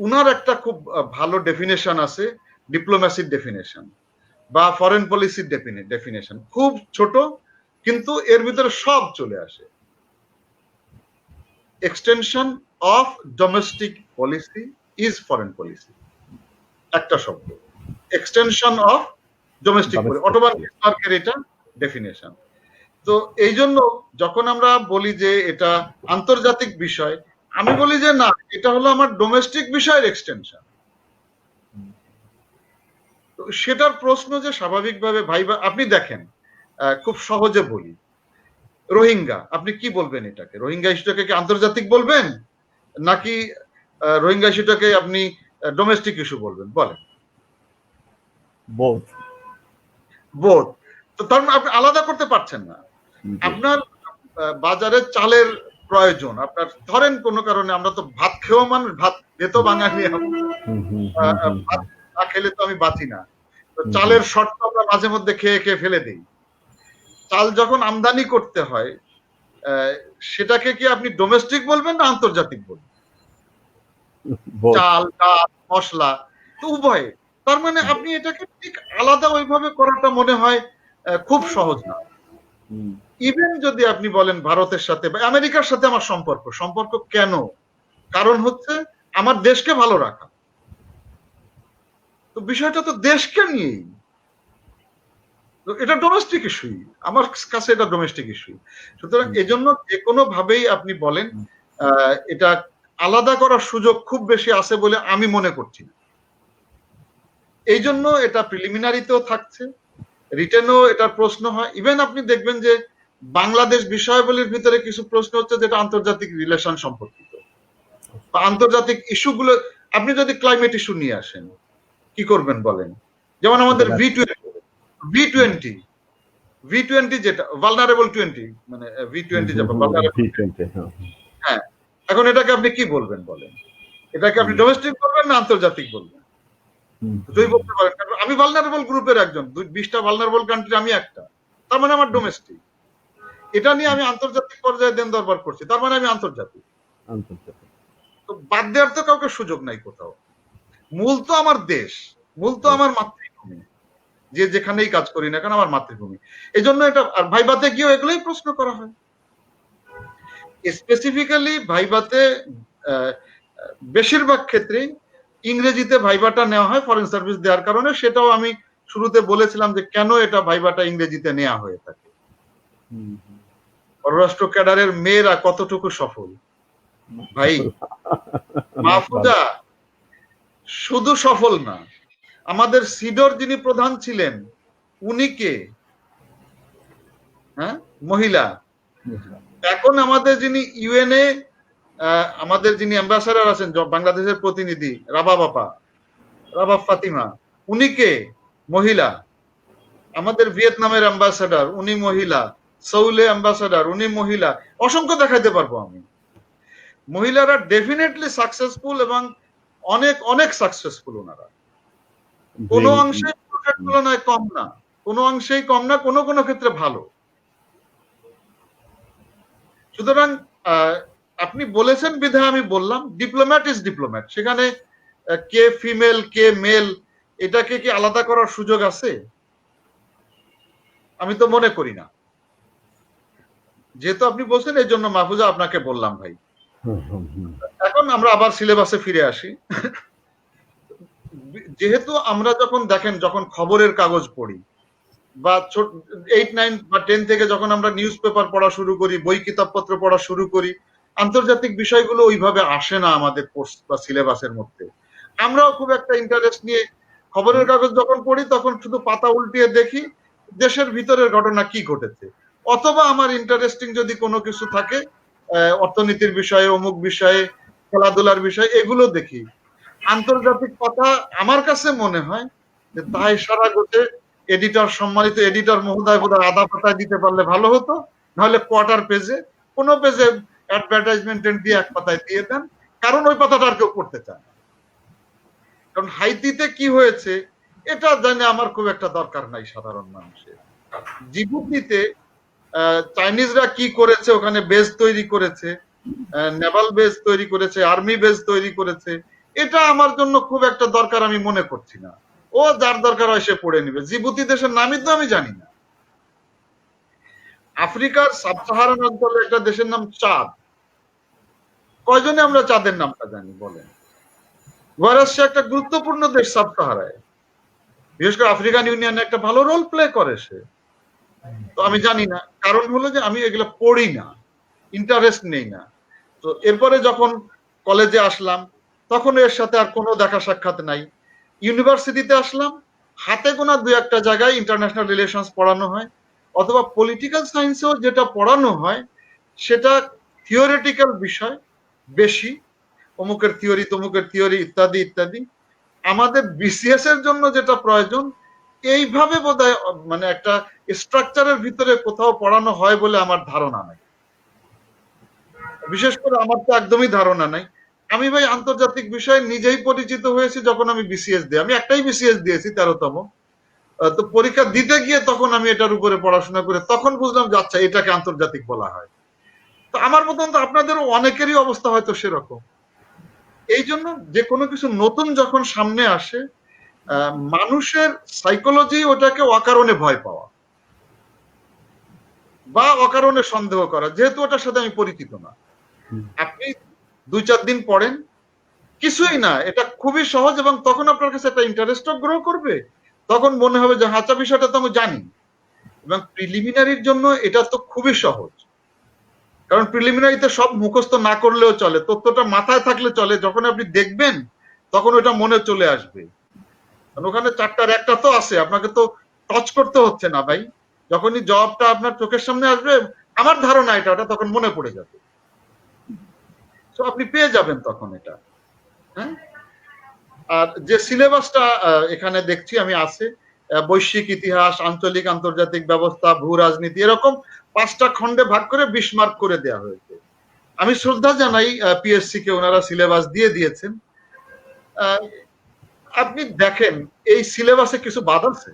উনার একটা খুব ভালো ডেফিনেশন আছে, ডিপ্লোম্যাসির ডেফিনেশন বা ফরেন পলিসির ডেফিনেশন, খুব ছোট কিন্তু এর ভিতরে সব চলে আসে। Extension of domestic policy is foreign policy, একটা শব্দ, extension of domestic policy, Otto von বিসমার্কের এটা ডেফিনেশন। তো এই জন্য যখন আমরা বলি যে এটা আন্তর্জাতিক বিষয়, আমি বলি যে না, এটা হলো আমার ডোমেস্টিক বিষয়ের এক্সটেনশন। তো সেটার প্রশ্ন যে স্বাভাবিকভাবে ভাই, আপনি দেখেন, খুব সহজে বলি, রোহিঙ্গা, আপনি কি বলবেন এটাকে? রোহিঙ্গা ইস্যুটাকে কি আন্তর্জাতিক বলবেন, নাকি রোহিঙ্গা ইস্যুটাকে আপনি ডোমেস্টিক ইস্যু বলবেন? বলেন। বোথ। তো তার মানে আপনি আলাদা করতে পারছেন না। আপনার বাজারে চালের প্রয়োজন, আপনার ধরেন কোনো কারণে, আমরা তো ভাত খেয়েও মানুষ, ভাত খেতে বাঙালি, ভাত না খেলে তো আমি বাঁচি না, তো চালের শর্ত আমরা মাঝে মধ্যে খেয়ে ফেলে দিই। চাল যখন আমদানি করতে হয়, সেটাকে কি আপনি ডোমেস্টিক বলবেন না আন্তর্জাতিক বলবেন? চাল, ডাল, মশলা তো উভয়ে। তার মানে আপনি এটাকে ঠিক আলাদা ওইভাবে করাটা মনে হয় খুব সহজ না। ইভেন যদি আপনি বলেন ভারতের সাথে বা আমেরিকার সাথে আমার সম্পর্ক কেন? কারণ হচ্ছে আমার দেশকে ভালো রাখা। তো বিষয়টা তো দেশকে নিয়েই। তো এটা ডোমেস্টিক ইস্যুই, আমার কাছে এটা ডোমেস্টিক ইস্যুই। সুতরাং এজন্য যে কোনো ভাবেই আপনি বলেন এটা আলাদা করার সুযোগ খুব বেশি আছে বলে আমি মনে করছি না। এই জন্য এটা প্রিলিমিনারিতেও থাকছে, রিটেনও এটার প্রশ্ন হয়। ইভেন আপনি দেখবেন যে বাংলাদেশ বিষয়াবলীর ভিতরে কিছু প্রশ্ন হচ্ছে যেটা আন্তর্জাতিক রিলেশন সম্পর্কিত বা আন্তর্জাতিক ইস্যুগুলো। আপনি যদি ক্লাইমেট ইস্যু নিয়ে আসেন কি করবেন বলেন? যেমন আমাদের V20 যেটা ভালনারেবল 20, মানে V20 যেটা ভালনারেবল, হ্যাঁ, এখন এটাকে আপনি কি বলবেন বলেন? এটাকে আপনি ডোমেস্টিক বলবেন না আন্তর্জাতিক বলবেন? দুটোই বলতে পারেন, কারণ আমি ভালনারেবল গ্রুপের একজন, 20টা ভালনারেবল কান্ট্রি আমি একটা, তার মানে আমার ডোমেস্টিক। এটা নিয়ে আমি আন্তর্জাতিক পর্যায়ে দেন দরবার করছি, তার মানে আমি আন্তর্জাতিক। তো বাদ দেওয়ার তো কাউকে সুযোগ নাই কোথাও। মূল তো আমার দেশ, মূল তো আমার মাতৃভূমি, যে যেখানেই কাজ করি না কেন আমার মাতৃভূমি। এই জন্য এটা আর ভাইবাতে গিয়েও এগুলোই প্রশ্ন করা হয়। স্পেসিফিক্যালি ভাইবাতে বেশিরভাগ ক্ষেত্রেই ইংরেজিতে ভাইবাটা নেওয়া হয় ফরেন সার্ভিস দেওয়ার কারণে। সেটাও আমি শুরুতে বলেছিলাম যে কেন এটা ভাইবাটা ইংরেজিতে নেওয়া হয়ে থাকে। পররাষ্ট্র ক্যাডারের মেয়েরা কতটুকু সফল ভাই। মাহফুজা শুধু সফল না, আমাদের সিডর যিনি প্রধান ছিলেন উনি কে? হ্যাঁ, মহিলা। এখন আমাদের যিনি ইউএনএ আমাদের যিনি অ্যাম্বাসাডার আছেন বাংলাদেশের প্রতিনিধি রাবাব ফাতিমা, উনি কে? মহিলা। আমাদের ভিয়েতনামের অ্যাম্বাসাডার উনি মহিলা, সৌলে অ্যাম্বাসাডার উনি মহিলা। অসংখ্য দেখাইতে পারবো আমি। মহিলারা ডেফিনেটলি সাকসেসফুল এবং অনেক অনেক সাকসেসফুল। ওনারা কোনো অংশে পুরুষের তুলনায় কম না, কোনো অংশেই কম না, কোনো কোনো ক্ষেত্রে ভালো। সুতরাং আপনি বলেছেন বিধায় আমি বললাম ডিপ্লোম্যাট ইজ ডিপ্লোম্যাট। সেখানে কে ফিমেল কে মেল এটাকে কি আলাদা করার সুযোগ আছে? আমি তো মনে করি না। যেহেতু আপনি বলছেন এই জন্য মাহফুজা আপনাকে বললাম ভাই। এখন আমরা আবার সিলেবাসে ফিরে আসি। যেহেতু আমরা যখন খবরের কাগজ পড়ি বা 8, 9 বা 10 থেকে যখন আমরা নিউজ পেপার পড়া শুরু করি, বই কিতাবপত্র পড়া শুরু করি, আন্তর্জাতিক বিষয়গুলো ওইভাবে আসে না আমাদের কোর্স বা সিলেবাসের মধ্যে। আমরাও খুব একটা ইন্টারেস্ট নিয়ে খবরের কাগজ যখন পড়ি তখন শুধু পাতা উল্টিয়ে দেখি দেশের ভিতরের ঘটনা কি ঘটেছে, অথবা আমার ইন্টারেস্টিং যদি কোনো কিছু থাকে অর্থনীতির বিষয়ে, অমুক বিষয়ে, খেলাধুলার বিষয়ে, এগুলো দেখি। আন্তর্জাতিক কথা আমার কাছে মনে হয় যে তাই সারা গোটে এডিটর, সম্মানিত এডিটর মহোদয় বোধহয় আধা পাতায় দিতে পারলে ভালো হতো, নাহলে কোয়ার্টার পেজে, কোনো পেজে অ্যাডভার্টাইজমেন্ট দিয়ে এক পাতায় দিয়ে দেন, কারণ ওই পাতাটা আর কেউ পড়তে চায় না। কারণ হাইতিতে কি হয়েছে এটা জানে আমার খুব একটা দরকার নাই সাধারণ মানুষের। জিবুতিতে চাইনিজরা কি করেছে, ওখানে বেজ তৈরি করেছে, নেভাল বেজ তৈরি করেছে, আর্মি বেজ তৈরি করেছে, এটা আমার জন্য খুব একটা দরকার আমি মনে করছি না। ও যার দরকার হয় সে পড়ে নিবে। জিবুতি দেশের নামই তো আমি জানি না। আফ্রিকার সাব সাহারান অঞ্চলে একটা দেশের নাম চাঁদ, কয়জনে আমরা চাঁদের নামটা জানি বলেন? সে একটা গুরুত্বপূর্ণ দেশ সাব সাহারায়, বিশেষ করে আফ্রিকান ইউনিয়নে একটা ভালো রোল প্লে করে সে। তো আমি জানি না, কারণ হলো যে আমি এগুলো পড়ি না, ইন্টারেস্ট নেই না। তো এরপরে যখন কলেজে আসলাম তখন এর সাথে আর কোনো দেখা সাক্ষাৎ নাই। ইউনিভার্সিটিতে আসলাম, হাতে গোনা দু একটা জায়গায় ইন্টারন্যাশনাল রিলেশনস পড়ানো হয়, অথবা পলিটিক্যাল সায়েন্সেও যেটা পড়ানো হয় সেটা থিওরিটিক্যাল বিষয় বেশি, অমুকের থিওরি তমুকের থিওরি ইত্যাদি ইত্যাদি। আমাদের বিসিএস এর জন্য যেটা প্রয়োজন এইভাবে বোধহয় মানে একটা স্ট্রাকচারের ভিতরে কোথাও পড়ানো হয় বলে আমার ধারণা নাই। বিশেষ করে আমার তো একদমই ধারণা নাই। আমি ভাই আন্তর্জাতিক বিষয়ে নিজেই পরিচিত হয়েছি যখন আমি বিসিএস দিই। আমি একটাই বিসিএস দিয়েছি 13তম। তো পরীক্ষা দিতে গিয়ে তখন আমি এটার উপরে পড়াশোনা করে তখন বুঝলাম যে আচ্ছা এটাকে আন্তর্জাতিক বলা হয়। তো আমার মতন তো আপনাদেরও অনেকেরই অবস্থা হয়তো সেরকম। এই জন্য যে কোনো কিছু নতুন যখন সামনে আসে মানুষের সাইকোলজি ওটাকে অকারণে ভয় পাওয়া বা অকারণে সন্দেহ করা, যেহেতু ওটার সাথে আমি পরিচিত না। আপনি 2-4 দিন পড়েন, কিছুই না, এটা খুবই সহজ, এবং তখন আপনার কাছে একটা ইন্টারেস্টও গ্রো করবে। তখন মনে হবে যে হাঁচা বিষয়টা তো আমি জানি, এবং প্রিলিমিনারির জন্য এটা তো খুবই সহজ। কারণ প্রিলিমিনারিতে সব মুখস্থ না করলেও চলে, তথ্যটা মাথায় থাকলে চলে, যখন আপনি দেখবেন তখন ওটা মনে চলে আসবে। কারণ ওখানে 4টার একটা তো আছে, আপনাকে তো টচ করতে হচ্ছে না ভাই। যখনই জবাবটা আপনার চোখের সামনে আসবে, আমার ধারণা এটা, ওটা তখন মনে পড়ে যাবে। তো আপনি পেয়ে যাবেন তখন এটা। হ্যাঁ, আর যে সিলেবাসটা এখানে দেখছি আমি আছে, বৈশ্বিক ইতিহাস, আঞ্চলিক আন্তর্জাতিক ব্যবস্থা, ভূ রাজনীতি, এরকম 5টা খণ্ডে ভাগ করে 20 মার্ক করে দেওয়া হয়েছে। আমি শ্রদ্ধা জানাই পিএসসি কে, ওনারা সিলেবাস দিয়ে দিয়েছেন। আপনি দেখেন এই সিলেবাসে কিছু বাদ আছে?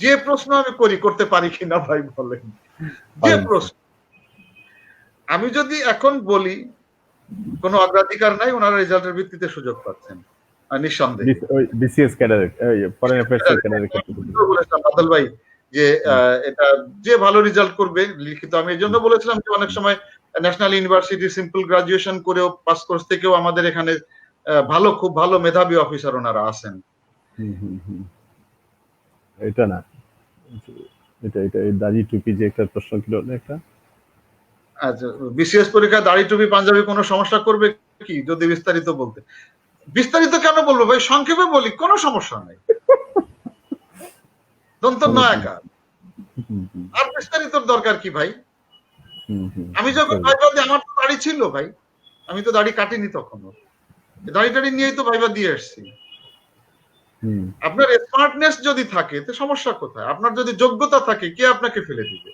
যে প্রশ্ন আমি করতে পারি কিনা ভাই বলেন, যে প্রশ্ন আমি যদি এখন বলি কোনো অগ্রাধিকার নাই, ওনারা রেজাল্টের ভিত্তিতে সুযোগ পাচ্ছেন নিঃসন্দেহে। বিসিএস ক্যাডারের, ফরেন অ্যাফেয়ার্স এর ক্যাডারের ক্ষেত্রে বলেছিলাম বাদল ভাই যে এটা যে ভালো রেজাল্ট করবে লিখিত, আমি এই জন্য বলেছিলাম যে অনেক সময় ন্যাশনাল ইউনিভার্সিটি সিম্পল গ্রাজুয়েশন করেও, পাস কোর্স থেকেও আমাদের এখানে ভালো, খুব ভালো মেধাবী অফিসার ওনারা আছেন। এটা না, এটা এটা এই দাড়ি টুপি যে একটা প্রশ্ন ছিল না একটা। আচ্ছা, বিসিএস পরীক্ষায় দাড়ি টুপি পাঞ্জাবি কোনো সমস্যা করবে কি? যদি বিস্তারিত বলতে, বিস্তারিত কেন বলবো ভাই, সংক্ষেপে বলি, কোনো সমস্যা নাই। দন্ত নয়াকার, আর বিস্তারিত দরকার কি ভাই? আমি যখন ভাইবা দিই, আমার তো দাড়ি ছিল ভাই, আমি তো দাড়ি কাটিনি তখনও, দাড়ি টাড়ি নিয়েই তো ভাইবা দিয়ে আসছি। আপনার স্মার্টনেস যদি থাকে তো সমস্যা কোথায়? আপনার যদি যোগ্যতা থাকে, কে আপনাকে ফেলে দিবে?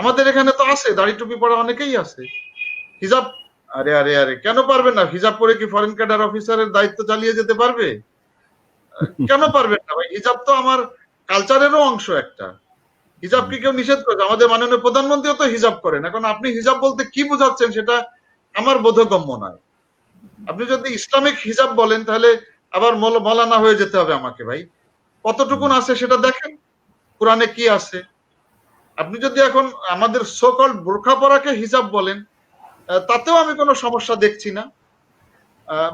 আমাদের এখানে তো আছে, দাড়ি টুপি পরা অনেকেই আছে। হিজাব, আরে আরে আরে কেন পারবেন না? হিজাব পরে কি ফরেন ক্যাডার অফিসারের দায়িত্ব চালিয়ে যেতে পারবে? কেন পারবেন না ভাই? হিজাব তো আমার কালচারেরও অংশ একটা। হিজাব কি কেউ নিষেধ করেছে? আমাদের মাননীয় প্রধানমন্ত্রীও তো হিজাব করেন। এখন আপনি হিজাব বলতে কি বোঝাচ্ছেন সেটা আমার বোধগম্য নয়। আপনি যদি ইসলামিক হিজাব বলেন তাহলে আবার মৌলানা হয়ে যেতে হবে আমাকে ভাই। কতটুকুন আছে সেটা দেখেন, কোরআনে কি আছে। আপনি যদি এখন আমাদের সো কল্ড বোরখা পরাকে হিজাব বলেন, তাতেও আমি কোনো সমস্যা দেখছি না।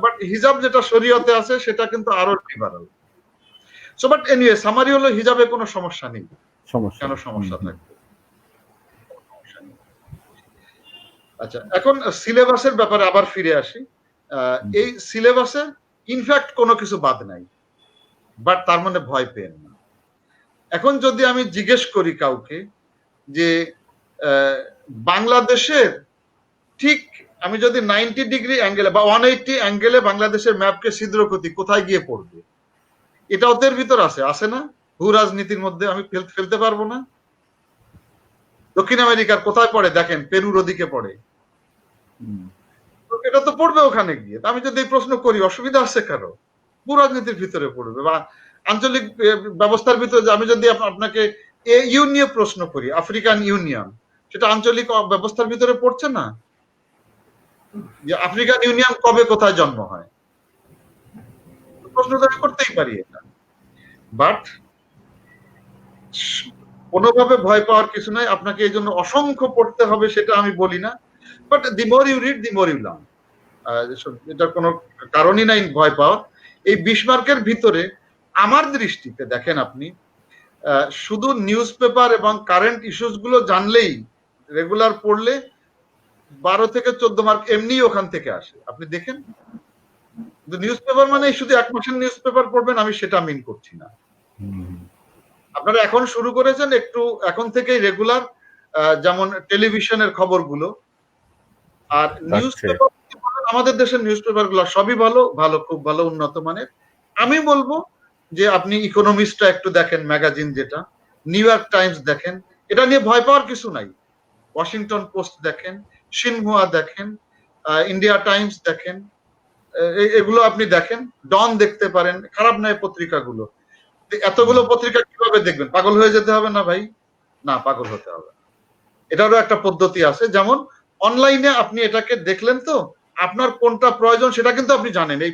বাট হিজাব যেটা শরীয়তে আছে সেটা কিন্তু আরো liberal. So but anyway, summary হলো হিজাবে কোনো সমস্যা নেই। কেন সমস্যা থাকবে? আচ্ছা, এখন সিলেবাসের ব্যাপারে আবার ফিরে আসি। এই সিলেবাসে ইনফ্যাক্ট কোনো কিছু বাদ নাই, বাট তার মানে ভয় পেন না। এখন যদি আমি জিজ্ঞেস করি কাউকে যে বাংলাদেশের ঠিক, আমি যদি 90 ডিগ্রি অ্যাঙ্গেলে বা 180 অ্যাঙ্গেলে বাংলাদেশের ম্যাপকে ছিদ্র করতে, কোথায় গিয়ে পড়বে? এটা ওদের ভিতর আছে না? ভূ রাজনীতির মধ্যে আমি ফেলতে পারবো না? দক্ষিণ আমেরিকার কোথায় পড়ে দেখেন, পেরুর ওদিকে পড়ে, এটা তো পড়বে ওখানে গিয়ে। আমি যদি এই প্রশ্ন করি, অসুবিধা আছে কারো? ভূ রাজনীতির ভিতরে পড়বে। বা আঞ্চলিক ব্যবস্থার ভিতরে আমি যদি আপনাকে ইউ নিয়ে প্রশ্ন করি, আফ্রিকান ইউনিয়ন, সেটা আঞ্চলিক ব্যবস্থার ভিতরে পড়ছে না? যে আফ্রিকান ইউনিয়ন কবে কোথায় জন্ম হয়, প্রশ্ন তো আমি করতেই পারি এটা। বাট কোনোভাবে ভয় পাওয়ার কিছু নাই, আপনাকে এই জন্য অসংখ্য পড়তে হবে সেটা আমি বলি না। But the more you read the more you learn, এটার কোনো কারণই নাই ভয় পাওয়ার। এই 20 মার্কের ভিতরে আমার দৃষ্টিতে দেখেন, আপনি শুধু নিউজ পেপার এবং কারেন্ট ইস্যুস গুলো জানলেই, রেগুলার পড়লে 12 থেকে 14 মার্ক এমনি ওখান থেকে আসে। আপনি দেখেন, নিউজ পেপার মানে শুধু 1 মাসের নিউজ পেপার পড়বেন, আমি সেটা মিন করছি না। আপনারা এখন শুরু করেছেন একটু এখন থেকেই রেগুলার, যেমন টেলিভিশনের খবরগুলো আর নিউজ পেপার, আমাদের দেশের নিউজ পেপার গুলো সবই ভালো ভালো, খুব ভালো, উন্নত মানের। আমি বলবো যে আপনি ইকোনমিস্টটা একটু দেখেন, ম্যাগাজিন যেটা, নিউ ইয়র্ক টাইমস দেখেন, এটা নিয়ে ভয় পাওয়ার কিছু নাই। ওয়াশিংটন পোস্ট দেখেন, সিনহুয়া দেখেন, ইন্ডিয়া টাইমস দেখেন, এগুলো আপনি দেখেন, ডন দেখতে পারেন, খারাপ নয় পত্রিকাগুলো। এতগুলো পত্রিকা কিভাবে দেখবেন? পাগল হয়ে যেতে হবে না ভাই? না, পাগল হতে হবে। এটারও একটা পদ্ধতি আছে, যেমন অনলাইনে আপনি এটাকে দেখলেন তো, আপনার কোনটা প্রয়োজন সেটা কিন্তু আপনি জানেন। এই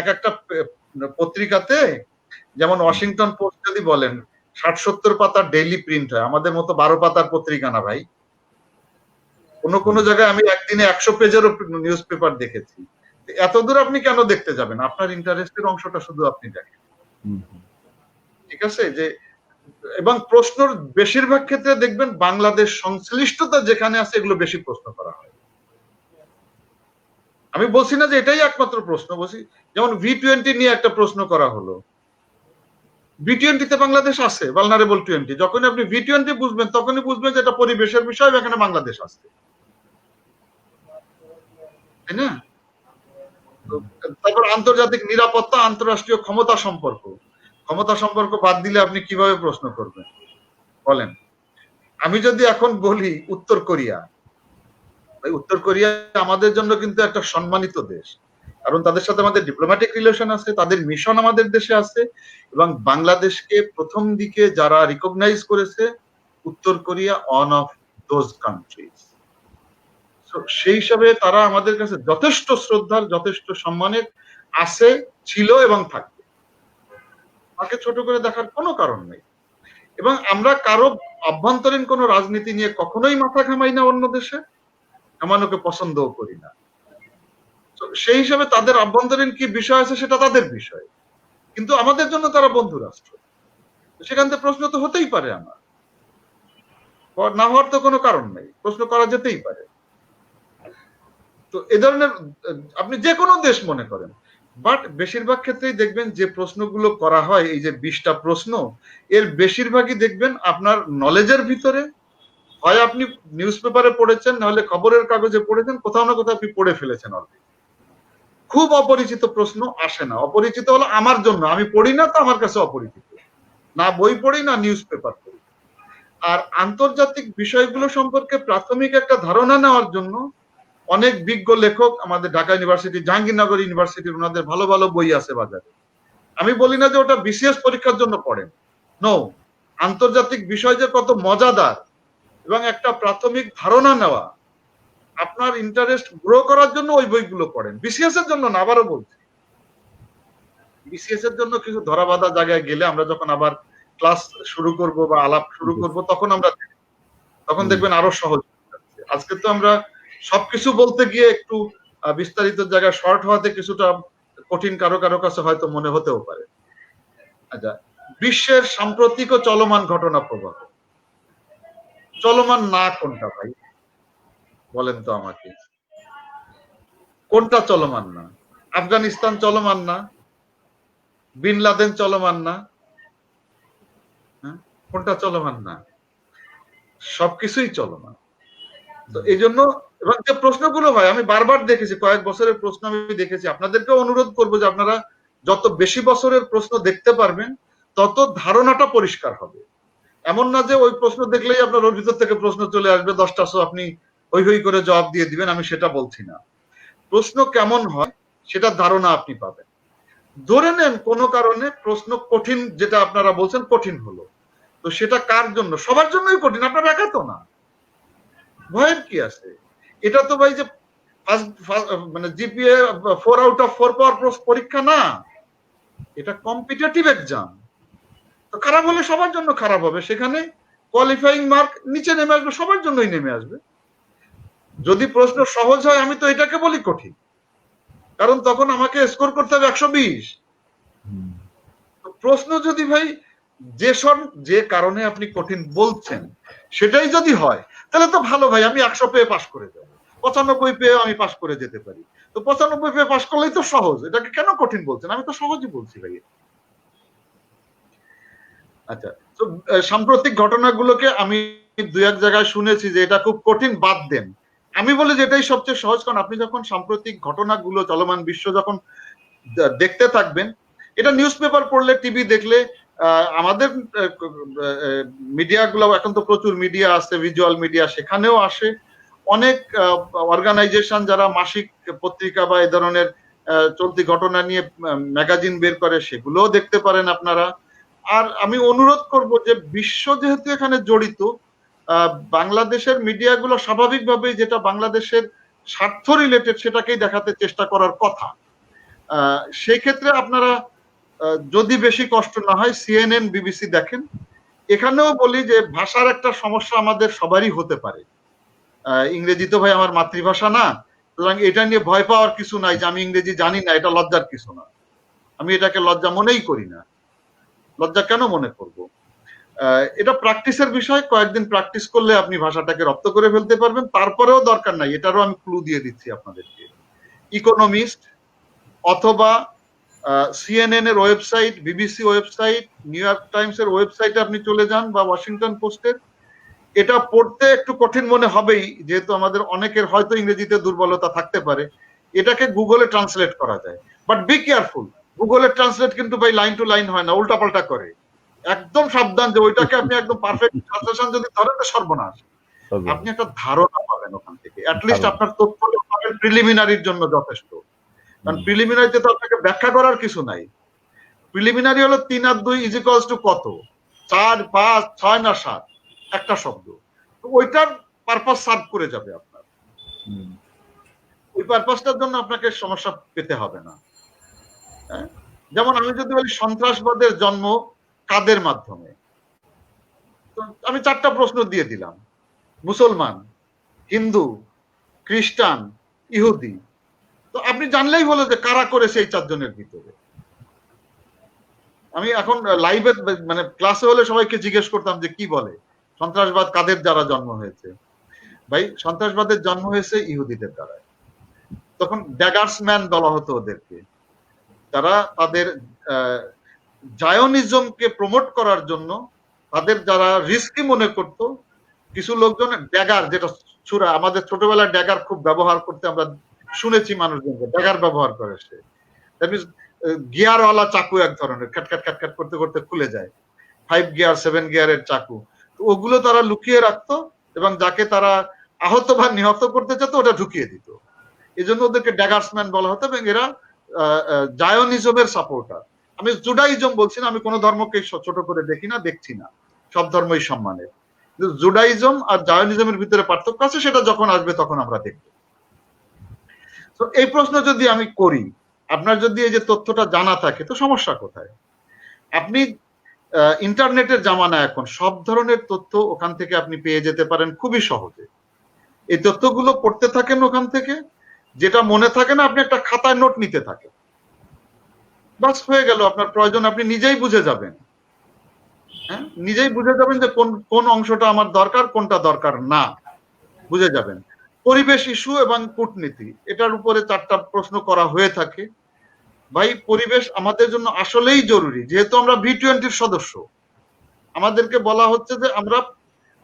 এক একটা পত্রিকাতে, যেমন ওয়াশিংটন পোস্ট যদি বলেন 60-70 পাতার ডেইলি প্রিন্ট হয়, আমাদের মতো 12 পাতার পত্রিকা না ভাই। কোন জায়গায় আমি একদিনে 100 পেজেরও নিউজ পেপার দেখেছি। এত দূর আপনি কেন দেখতে যাবেন? আপনার ইন্টারেস্টের অংশটা শুধু আপনি দেখেন। ঠিক আছে? যে এবং প্রশ্নর বেশিরভাগ ক্ষেত্রে দেখবেন বাংলাদেশ সংশ্লিষ্টতা যেখানে আছে এগুলো বেশি প্রশ্ন করা হয়। আমি বলছি না যে এটাই একমাত্র প্রশ্ন, বলছি যেমন V20 নিয়ে একটা প্রশ্ন করা হলো। V20 তে বাংলাদেশ আছে, ভালনারেবল 20। যখনই আপনি V20 বুঝবেন তখনই বুঝবেন যে এটা পরিবেশের বিষয়, এখানে বাংলাদেশ আছে। তাই না? তারপর আন্তর্জাতিক নিরাপত্তা, আন্তঃরাষ্ট্রীয় ক্ষমতা সম্পর্ক। ক্ষমতা সম্পর্ক বাদ দিলে আপনি কিভাবে প্রশ্ন করবেন বলেন? আমি যদি এখন বলি উত্তর কোরিয়া, ভাই উত্তর কোরিয়া আমাদের জন্য কিন্তু একটা সম্মানিত দেশ, কারণ তাদের সাথে আমাদের ডিপ্লোম্যাটিক রিলেশন আছে, তাদের মিশন আমাদের দেশে আছে, এবং বাংলাদেশকে প্রথম দিকে যারা রিকগনাইজ করেছে উত্তর Korea one of those countries. সেই হিসাবে তারা আমাদের কাছে যথেষ্ট শ্রদ্ধার, যথেষ্ট সম্মানের আছে, ছিল এবং থাকবে। তাকে ছোট করে দেখার কোনো কারণ নেই। এবং আমরা কারো অভ্যন্তরীণ কোনো রাজনীতি নিয়ে কখনোই মাথা ঘামাই না, অন্য দেশে ঘামানোকে পছন্দও করি না। সেই হিসাবে তাদের অভ্যন্তরীণ কি বিষয় আছে সেটা তাদের বিষয়, কিন্তু আমাদের জন্য তারা বন্ধু রাষ্ট্র। সেখান থেকে প্রশ্ন তো হতেই পারে, আমার না হওয়ার তো কোনো কারণ নেই, প্রশ্ন করা যেতেই পারে। তো এ ধরনের আপনি যে কোনো দেশ মনে করেন, বাট বেশিরভাগ ক্ষেত্রেই দেখবেন যে প্রশ্নগুলো করা হয়, এই যে 20টা প্রশ্ন, এর বেশিরভাগই দেখবেন আপনার নলেজের ভিতরে, হয় আপনি নিউজ পেপারে পড়েছেন, নাহলে খবরের কাগজে পড়েছেন, কোথাও না কোথাও আপনি পড়ে ফেলেছেন অলরেডি। খুব অপরিচিত প্রশ্ন আসে না। অপরিচিত হলো আমার জন্য, আমি পড়ি না তো আমার কাছে অপরিচিত, না বই পড়ি না নিউজ পেপার পড়ি। আর আন্তর্জাতিক বিষয়গুলো সম্পর্কে প্রাথমিক একটা ধারণা নেওয়ার জন্য অনেক বিজ্ঞ লেখক আমাদের ঢাকা ইউনিভার্সিটি, জাহাঙ্গীরনগর ইউনিভার্সিটির ওনাদের ভালো ভালো বই আছে বাজারে। আমি বলি না যে ওটা বিসিএস পরীক্ষার জন্য পড়েন, নো। আন্তর্জাতিক বিষয় যে কত মজাদার এবং একটা প্রাথমিক ধারণা নেওয়া, আপনার ইন্টারেস্ট গ্রো করার জন্য ওই বইগুলো পড়েন, বিসিএস এর জন্য না। আবারও বলছি, বিসিএস এর জন্য কিছু ধরাবাঁধা জায়গায় গেলে আমরা যখন আবার ক্লাস শুরু করব বা আলাপ শুরু করব, তখন দেখবেন আরো সহজ। আজকে তো আমরা সবকিছু বলতে গিয়ে একটু বিস্তারিত জায়গায় শর্ট হওয়াতে কিছুটা কঠিন কারো কারো কাছে হয়তো মনে হতেও পারে। আচ্ছা, বিশ্বের সাম্প্রতিক ও চলমান ঘটনা প্রবাহ, চলমান না কোনটা ভাই বলেন তো আমাকে, কোনটা চলমান না? আফগানিস্তান চলমান না? বিন লাদেন চলমান না? কোনটা চলমান না? সবকিছুই চলমান। তো এই জন্য, এবং যে প্রশ্নগুলো হয় আমি বারবার দেখেছি, কয়েক বছরের প্রশ্ন আমি দেখেছি, আপনাদেরকেও অনুরোধ করবো যে আপনারা যত বেশি বছরের প্রশ্ন দেখতে পারবেন তত ধারণাটা পরিষ্কার হবে। এমন না যে ওই প্রশ্ন দেখলেই আপনার ওর ভিতর থেকে প্রশ্ন চলে আসবে 10টা, আপনি হই হই করে জবাব দিয়ে দিবেন, আমি সেটা বলছি না। প্রশ্ন কেমন হয় সেটা ধারণা আপনি পাবেন। ধরে নেন কোনো কারণে প্রশ্ন কঠিন, যেটা আপনারা বলছেন কঠিন হলো, তো সেটা কার জন্য? সবার জন্যই কঠিন, আপনার একা তো না। ভয়ের কি আছে? এটা তো ভাই যে মানে জিপিএ 4 আউট অফ 4 পাওয়ার পরীক্ষা না, এটা কম্পিটিটিভ এক্সাম। তো খারাপ হলে সবার জন্য খারাপ হবে, সেখানে কোয়ালিফাইং মার্ক নিচে নেমে আসবে, সবার জন্যই নেমে আসবে। যদি প্রশ্ন সহজ হয় আমি তো এটাকে বলি কঠিন, কারণ তখন আমাকে স্কোর করতে হবে 120। প্রশ্ন যদি ভাই যে কারণে আপনি কঠিন বলছেন সেটাই যদি হয়, তাহলে তো ভালো ভাই, আমি 100 পেয়ে পাশ করে যাবো, 95 পেয়ে আমি পাশ করে যেতে পারি। তো 95 পেয়ে পাশ করলেই তো সহজ, এটাকে কেন কঠিন বলছেন? আমি তো সহজই বলছি ভাই। আচ্ছা, তো সাম্প্রতিক ঘটনাগুলোকে আমি 2-1 জায়গায় শুনেছি যে এটা খুব কঠিন, বাদ দেন। আমি বলি যে এটাই সবচেয়ে সহজ, কারণ আপনি যখন সাম্প্রতিক ঘটনাগুলো, চলমান বিশ্ব যখন দেখতে থাকবেন, এটা নিউজ পেপার পড়লে, টিভি দেখলে, আমাদের মিডিয়াগুলো, এখন তো প্রচুর মিডিয়া আছে, ভিজুয়াল মিডিয়া, সেখানেও আসে অনেক অর্গানাইজেশন যারা মাসিক পত্রিকা বা এই ধরনের চলতি ঘটনা নিয়ে ম্যাগাজিন বের করে, সেগুলোও দেখতে পারেন আপনারা। আর আমি অনুরোধ করব যে বিশ্ব যেহেতু এখানে জড়িত, বাংলাদেশের মিডিয়াগুলো স্বাভাবিকভাবেই যেটা বাংলাদেশের স্বার্থ রিলেটেড সেটাকেই দেখাতে চেষ্টা করার কথা। সেই ক্ষেত্রে আপনারা যদি বেশি কষ্ট না হয় সিএনএন বিবিসি দেখেন। এখানেও বলি যে ভাষার একটা সমস্যা আমাদের সবারই হতে পারে। ইংরেজি তো ভাই আমার মাতৃভাষা না, সুতরাং এটা নিয়ে ভয় পাওয়ার কিছু নাই যে আমি ইংরেজি জানি না, এটা লজ্জার কিছু না। আমি এটাকে লজ্জা মনেই করি না। লজ্জা কেন মনে করব? এটা প্র্যাকটিসের বিষয়। কয়েকদিন প্র্যাকটিস করলে আপনি ভাষাটাকে রপ্ত করে ফেলতে পারবেন। তারপরেও দরকার নাই, এটারও আমি ক্লু দিয়ে দিচ্ছি আপনাদেরকে। ইকোনমিস্ট অথবা সিএনএন এর website, BBC website, new York Times এর ওয়েবসাইটে আপনি চলে যান, বা ওয়াশিংটন পোস্টের। এটা পড়তে একটু কঠিন মনে হবেই, যেহেতু আমাদের অনেকের হয়তো ইংরেজিতে দুর্বলতা থাকতে পারে। এটাকে গুগলে ট্রান্সলেট করা যায়, বাট বি কেয়ারফুল। গুগলের ট্রান্সলেট কিন্তু ভাই লাইন টু লাইন হয় না, উল্টাপাল্টা করে। একদম সাবধান যে ওইটাকে আপনি একদম পারফেক্ট ট্রান্সলেশন যদি ধরেন তো সর্বনাশ। আপনি একটা ধারণা পাবেন ওখান থেকে, অ্যাটলিস্ট আপনার তথ্য পাবেন, প্রিলিমিনারির জন্য যথেষ্ট। কারণ প্রিলিমিনারিতে তো আপনাকে ব্যাখ্যা করার কিছু নাই। প্রিলিমিনারি হলো 3 আর 2 ইজ ইকুয়ালস টু কত, 4, 5, 6 না 7, একটা শব্দ। তো ওইটার পারপাস সার্ভ করে যাবে আপনার। ওই পারপাসটার জন্য আপনাকে সমস্যা পেতে হবে না। যেমন আমি যদি বলি সন্ত্রাসবাদের জন্ম কাদের মাধ্যমে, তো আমি 4টা প্রশ্ন দিয়ে দিলাম: মুসলমান, হিন্দু, খ্রিস্টান, ইহুদি। তো আপনি জানলেই হলো যে কারা করেছে এই 4 জনের ভিতরে। আমি এখন লাইভে মানে ক্লাসে হলে সবাইকে জিজ্ঞেস করতাম যে কি বলে সন্ত্রাসবাদ কাদের দ্বারা জন্ম হয়েছে। ভাই সন্ত্রাসবাদের জন্ম হয়েছে ইহুদিদের দ্বারা। তখন ড্যাগার্সম্যান বলা হতো ওদেরকে। তারা তাদের জায়োনিজমকে প্রমোট করার জন্য তাদের যারা রিস্কি মনে করত, কিছু লোকজন ড্যাগার, যেটা ছুরা, আমাদের ছোটবেলায় ড্যাগার খুব ব্যবহার করতে আমরা শুনেছি, মানুষজনকে ড্যাগার ব্যবহার করে। সে দ্যাট মিনস গিয়ারওয়ালা চাকু, এক ধরনের খ্যাটখ্যাট খ্যাটখ্যাট করতে করতে খুলে যায়, 5 গিয়ার 7 গিয়ারের চাকু। তো ওগুলো তারা লুকিয়ে রাখতো, এবং যাকে তারা আহত বা নিহত করতে চাইতো ওটা ঢুকিয়ে দিত। এই জন্য ওদেরকে ড্যাগার্সম্যান বলা হতো, এবং এরা জায়োনিজমের সাপোর্টার। আমি জুডাইজম বলছি না, আমি কোনো ধর্মকে ছোট করে দেখি না, দেখছি না, সব ধর্মই সম্মানের। জুডাইজম আর জায়োনিজমের ভিতরে পার্থক্য আছে, সেটা যখন আসবে তখন আমরা দেখব। তো এই প্রশ্ন যদি আমি করি, আপনার যদি এই যে তথ্যটা জানা থাকে তো সমস্যা কোথায়? আপনি ইন্টারনেটের জামানা, এখন সব ধরনের তথ্য ওখান থেকে আপনি পেয়ে যেতে পারেন খুবই সহজে। এই তথ্যগুলো পড়তে থাকেন ওখান থেকে, যেটা মনে থাকে না আপনি একটা খাতায় নোট নিতে থাকেন, বাস হয়ে গেল। আপনার প্রয়োজন আপনি নিজেই বুঝে যাবেন। হ্যাঁ, নিজেই বুঝে যাবেন যে কোন কোন অংশটা আমার দরকার, কোনটা দরকার না, বুঝে যাবেন। পরিবেশ ইস্যু এবং কূটনীতি, এটার উপরে 4টা প্রশ্ন করা হয়ে থাকে। ভাই পরিবেশ আমাদের জন্য আসলেই জরুরি, যেহেতু আমরা V20 সদস্য। আমাদেরকে বলা হচ্ছে যে আমরা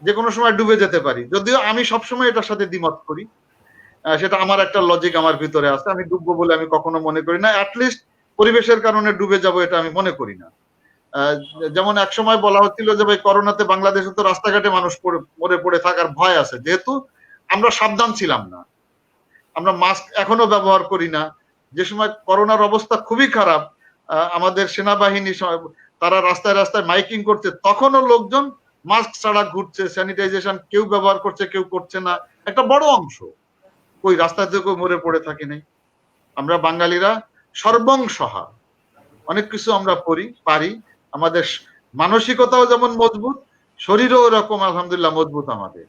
যে কোনো সময় ডুবে যেতে পারি, যদিও আমি সবসময় এটার সাথে দ্বিমত করি। সেটা আমার একটা লজিক আমার ভিতরে আছে, আমি ডুববো বলে আমি কখনো মনে করি না, অ্যাটলিস্ট পরিবেশের কারণে ডুবে যাব এটা আমি মনে করি না। যেমন এক সময় বলা হচ্ছিল যে ভাই করোনাতে বাংলাদেশে তো রাস্তাঘাটে মানুষ মরে পড়ে থাকার ভয় আছে, যেহেতু আমরা সাবধান ছিলাম না, আমরা মাস্ক এখনো ব্যবহার করি না। যে সময় করোনার অবস্থা খুবই খারাপ, আমাদের সেনাবাহিনী তারা রাস্তায় রাস্তায় মাইকিং করছে, তখনও লোকজন মাস্ক ছাড়া ঘুরছে, স্যানিটাইজেশন কেউ ব্যবহার করছে, কেউ করছে না, একটা বড় অংশ। ওই রাস্তা থেকে মরে পড়ে থাকে নাই। আমরা বাঙালিরা সর্বংসহা, অনেক কিছু আমরা পারি। আমাদের মানসিকতাও যেমন মজবুত, শরীরও এরকম আলহামদুলিল্লাহ মজবুত আমাদের।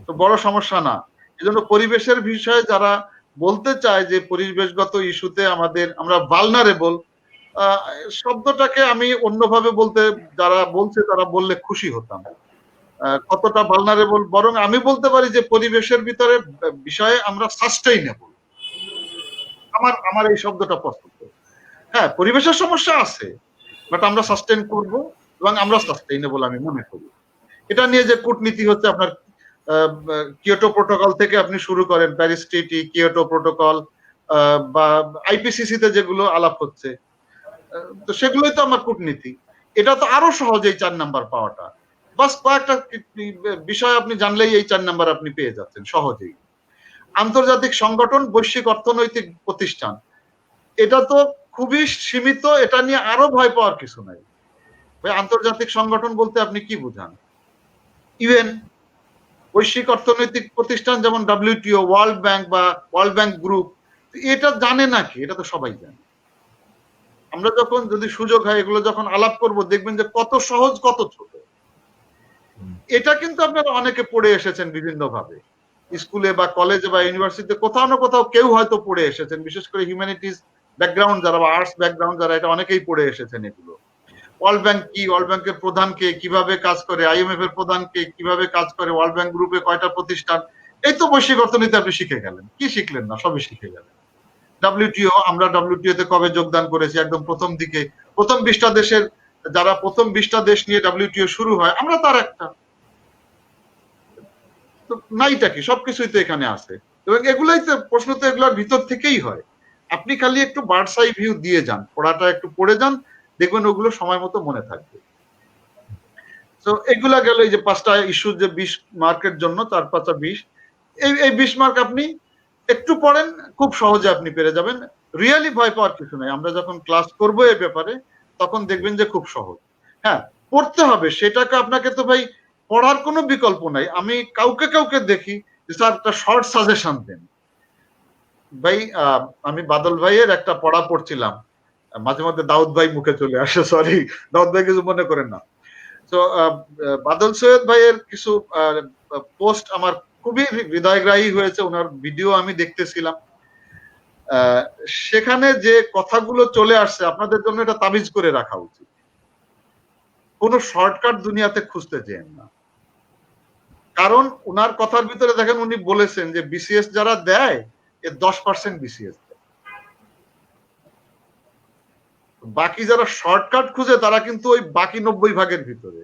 তো বড় সমস্যা না। এজন্য পরিবেশের বিষয়ে যারা বলতে চায় যে পরিবেশগত ইস্যুতে আমরা ভালনারেবল, শব্দটাকে আমি অন্যভাবে বলতে, যারা বলছে তারা বললে খুশি হতাম। কতটা ভালনারেবল, বরং আমি বলতে পারি যে পরিবেশের ভিতরে বিষয়ে আমরা সাস্টেইনেবল। আমার এই শব্দটা পছন্দ। হ্যাঁ, পরিবেশের সমস্যা আছে, বাট আমরা সাস্টেইন করব, এবং আমরা সাস্টেইনেবল আমি মনে করি। এটা নিয়ে যে কূটনীতি হচ্ছে, আপনার কিয়োটো প্রোটোকল থেকে আপনি শুরু করেন, প্যারিস ট্রিটি, কিয়োটো প্রোটোকল, বা আইপিসিসি তে যেগুলো আলাপ হচ্ছে, তো সেগুলোই তো আমার কূটনীতি। এটা তো আরো সহজ এই 4 নাম্বার পাওয়াটা। বাস কয়েকটা বিষয় আপনি জানলেই এই 4 নাম্বার আপনি পেয়ে যাচ্ছেন সহজেই। আন্তর্জাতিক সংগঠন, বৈশ্বিক অর্থনৈতিক প্রতিষ্ঠান, এটা তো খুবই সীমিত, এটা নিয়ে আরো ভয় পাওয়ার কিছু নাই। ভাই আন্তর্জাতিক সংগঠন বলতে আপনি কি বুঝান? ইউএন, বৈশ্বিক অর্থনৈতিক প্রতিষ্ঠান যেমন WTO, ওয়ার্ল্ড ব্যাংক বা ওয়ার্ল্ড ব্যাংক গ্রুপ, এটা জানে নাকি? এটা তো সবাই জানে। আমরা যখন যদি সুযোগ হয় এগুলো যখন আলাপ করব দেখবেন যে কত সহজ কত ছোট। এটা কিন্তু আপনারা অনেকে পড়ে এসেছেন বিভিন্ন ভাবে, স্কুলে বা কলেজে বা ইউনিভার্সিটিতে কোথাও না কোথাও কেউ হয়তো পড়ে এসেছেন, বিশেষ করে হিউম্যানিটিস ব্যাকগ্রাউন্ড যারা বা আর্টস ব্যাকগ্রাউন্ড যারা, এটা অনেকেই পড়ে এসেছেন এগুলো। ওয়ার্ল্ড ব্যাংক কি, ওয়ার্ল্ড ব্যাংকের প্রধান কে, কিভাবে কাজ করে, আইএমএফ এর প্রধান কে, কিভাবে কাজ করে, ওয়ার্ল্ড ব্যাংক গ্রুপে কয়টা প্রতিষ্ঠান, এই তো বৈশ্বিক অর্থনীতি আপনি শিখে গেলেন। কি শিখলেন না, সবই শিখে গেলেন। ডব্লিউটিও, আমরা ডব্লিউটিও তে কবে যোগদান করেছি, একদম প্রথম দিকে, প্রথম 20টা দেশের, যারা প্রথম 20টা দেশ নিয়ে ডব্লিউটিও শুরু হয়, আমরা তার একটা। তো নাইটা কি, সবকিছুই তো এখানে আছে। এবং এগুলাই তো প্রশ্ন, তো এগুলোর ভিতর থেকেই হয়। আপনি খালি একটু বার্ডস আই ভিউ দিয়ে যান, পড়াটা একটু পড়ে যান, দেখবেন ওগুলো সময় মতো মনে থাকবে। তো এগুলা গেল এই যে 5টা ইস্যু, যে 20 মার্কের জন্য 4-5 20, এই 20 মার্ক আপনি একটু পড়েন, খুব সহজে আপনি পেরে যাবেন। রিয়েলি ভয় পাওয়ার কিছু নাই। আমরা যখন ক্লাস করবো এই ব্যাপারে তখন দেখবেন যে খুব সহজ। হ্যাঁ, পড়তে হবে, সেটাকে আপনাকে তো ভাই পড়ার কোনো বিকল্প নাই। আমি কাউকে কাউকে দেখি যে স্যার একটা শর্ট সাজেশন দেন। ভাই আমি বাদল ভাইয়ের একটা পড়া পড়ছিলাম, মাঝে মধ্যে দাউদ ভাই মুখে চলে আসে, সরি দাউদ ভাই কিছু মনে করেন না। তো বাদল সৈয়দ ভাইয়ের কিছু পোস্ট আমার খুবই হৃদয়গ্রাহী হয়েছে, ওনার ভিডিও আমি দেখতেছিলাম। সেখানে যে কথাগুলো চলে আসছে, আপনাদের জন্য এটা তাবিজ করে রাখা উচিত। কোনো শর্টকাট দুনিয়াতে খুঁজতে যেন না। কারণ উনার কথার ভিতরে দেখেন, উনি বলেছেন যে বিসিএস যারা দেয় এর 10% বিসিএস দেয়, বাকি যারা শর্টকাট খুঁজে তারা কিন্তু ওই বাকি 90 ভাগের ভিতরে।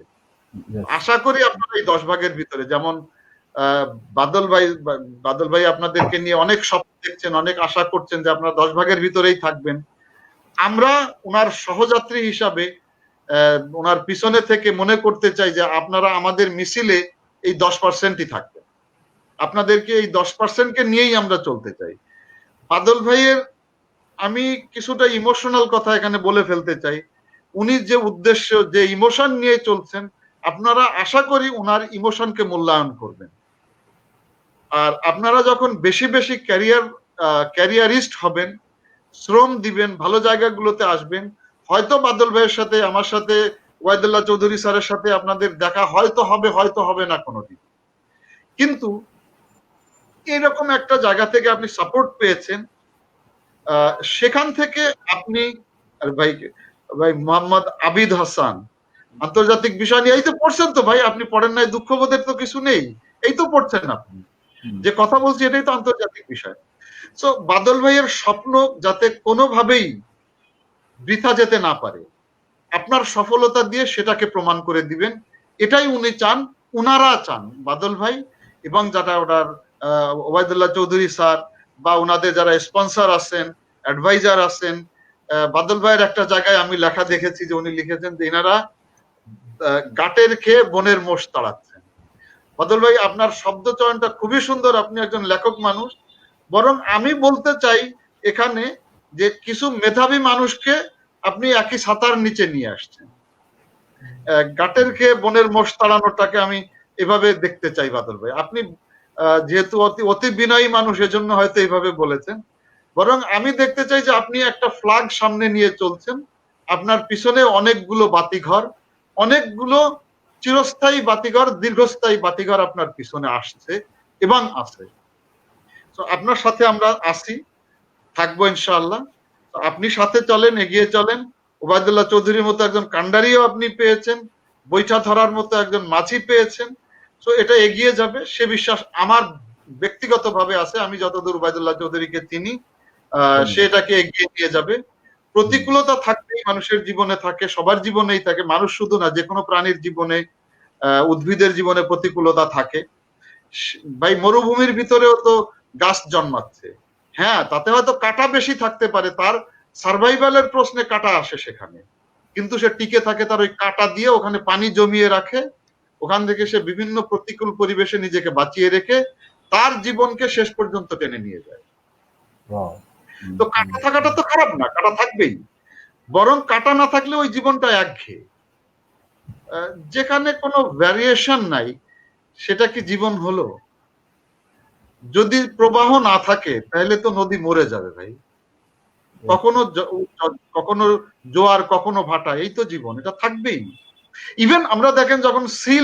আশা করি আপনারা এই 10 ভাগের ভিতরে, যেমন বাদল ভাই আপনাদেরকে নিয়ে অনেক স্বপ্ন দেখছেন, অনেক আশা করছেন যে আপনারা 10 ভাগের ভিতরেই থাকবেন। আমরা ওনার সহযাত্রী হিসাবে ওনার পিছনে থেকে মনে করতে চাই যে আপনারা আমাদের মিছিলে এই 10%ই থাকবেন। আপনাদেরকে এই 10%কে নিয়েই আমরা চলতে চাই। বাদল ভাইয়ের আমি কিছুটা ইমোশনাল কথা এখানে বলে ফেলতে চাই। উনি যে উদ্দেশ্য, যে ইমোশন নিয়ে চলছেন, আপনারা আশা করি ওনার ইমোশনকে মূল্যায়ন করবেন। আর আপনারা যখন বেশি বেশি ক্যারিয়ারিস্ট হবেন, শ্রম দিবেন, ভালো জায়গাগুলোতে আসবেন, হয়তো বাদল ভাইয়ের সাথে, আমার সাথে, ওয়াইদুল্লাহ চৌধুরী স্যারের সাথে আপনাদের দেখা হয়তো হবে, হয়তো হবে না কোনোদিন। কিন্তু এরকম একটা জায়গা থেকে আপনি সাপোর্ট পেয়েছেন, সেখান থেকে আপনি, ভাই মোহাম্মদ আবিদ হাসান আন্তর্জাতিক বিষয় নিয়ে এই তো পড়ছেন তো ভাই, আপনি পড়েন নাই দুঃখবোধের তো কিছু নেই, এই তো পড়ছেন আপনি। যে কথা বলছি এটাই তো আন্তর্জাতিক বিষয়। সো বাদল ভাইয়ের স্বপ্ন যাতে কোনোভাবেই বৃথা যেতে না পারে, আপনার সফলতা দিয়ে সেটাকে প্রমাণ করে দিবেন, এটাই উনি চান, উনারা চান, বাদল ভাই এবং যারা ওনার ওবায়দুল্লাহ চৌধুরী স্যার বা ওনাদের যারা স্পন্সর আছেন, অ্যাডভাইজার আছেন। বাদল ভাইয়ের একটা জায়গায় আমি লেখা দেখেছি যে উনি লিখেছেন যে এনারা গাটের খেয়ে বনের মোষ তাড়াচ্ছেন। বাদল ভাই, আপনার শব্দ চয়নটা খুবই সুন্দর, আপনি একজন লেখক মানুষ। বরং আমি বলতে চাই এখানে যে কিছু মেধাবী মানুষকে আপনি একই ছাতার নিচে নিয়ে আসছেন। গাটের খেয়ে বনের মোষ তাড়ানোটাকে আমি এভাবে দেখতে চাই বাদল ভাই। আপনি যেহেতু অতি বিনয়ী মানুষ, এজন্য হয়তো এইভাবে বলেছেন। বরং আমি দেখতে চাই যে আপনি একটা ফ্ল্যাগ সামনে নিয়ে চলছেন, আপনার পিছনে অনেকগুলো বাতিঘর, অনেকগুলো চিরস্থায়ী বাতিঘর, দীর্ঘস্থায়ী বাতিঘর আপনার পিছনে আসছে এবং আছে। তো আপনার সাথে আমরা আছি, থাকবো ইনশাআল্লাহ। আপনি সাথে চলেন, এগিয়ে চলেন। ওবায়দুল্লাহ চৌধুরীর মতো একজন কান্ডারিও আপনি পেয়েছেন, বৈঠা ধরার মতো একজন মাঝি পেয়েছেন। তো এটা এগিয়ে যাবে, সে বিশ্বাস আমার ব্যক্তিগতভাবে আছে। আমি যতদূর ওবায়দুল্লাহ চৌধুরীকে চিনি, সেটাকে এগিয়ে নিয়ে যাবে। প্রতিকূলতা থাকবেই, মানুষের জীবনে থাকে, সবার জীবনেই থাকে, মানুষ শুধু না, যে কোনো প্রাণীর জীবনে, উদ্ভিদের জীবনে প্রতিকূলতা থাকে। ভাই মরুভূমির ভিতরেও তো গাছ জন্মাচ্ছে। হ্যাঁ, তাতে হয়তো কাঁটা বেশি থাকতে পারে, তার সার্ভাইভালের প্রশ্নে কাঁটা আসে সেখানে, কিন্তু সে টিকে থাকে তার ওই কাঁটা দিয়ে, ওখানে পানি জমিয়ে রাখে, ওখান থেকে সে বিভিন্ন প্রতিকূল পরিবেশে নিজেকে বাঁচিয়ে রেখে তার জীবনকে শেষ পর্যন্ত টেনে নিয়ে যায়। তো কাঁটা থাকাটা তো খারাপ না, কাঁটা থাকবেই, বরং কাঁটা না থাকলে ওই জীবনটা একঘেয়ে। যেখানে কোনো ভ্যারিয়েশন নাই, সেটা কি জীবন হলো? যদি প্রবাহ না থাকে তাহলে তো নদী মরে যাবে ভাই। কখনো কখনো জোয়ার, কখনো ভাটা, এই তো জীবন, এটা থাকবেই। ইভেন আমরা দেখেন যখন সি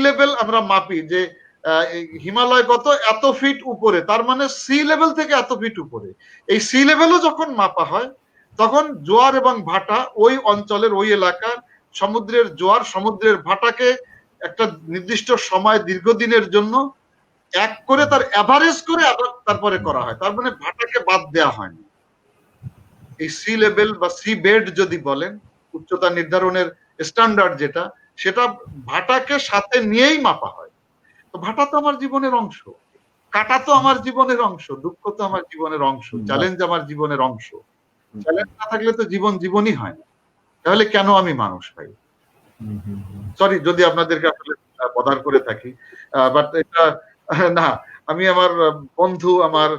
লেভেল আমরা মাপি যে হিমালয় কত, এত ফিট উপরে, তার মানে সি লেভেল থেকে এত ফিট উপরে, এই সি লেভেলও যখন মাপা হয় তখন জোয়ার এবং ভাটা ওই অঞ্চলের, ওই এলাকার সমুদ্রের জোয়ার, সমুদ্রের ভাটাকে একটা নির্দিষ্ট সময় দীর্ঘদিনের জন্য এক করে তার এভারেজ করে তারপরে করা হয়, তার মানে ভাটাকে বাদ দেওয়া হয় না। এই সি লেভেল বা সি বেড যদি বলেন, উচ্চতা নির্ধারণের স্ট্যান্ডার্ড যেটা, সেটা ভাটাকে সাথে নিয়েই মাপা হয়। তো ভাটা তো আমার জীবনের অংশ, কাটা তো আমার জীবনের অংশ, দুঃখ তো আমার জীবনের অংশ, চ্যালেঞ্জ আমার জীবনের অংশ। চ্যালেঞ্জ না থাকলে তো জীবন জীবনই হয় না। তাহলে কেন আমি মানুষ ভাই? সরি যদি আপনাদেরকে আসলে বদার করে থাকি, বাট এটা না, আমি আমার বন্ধু, আমার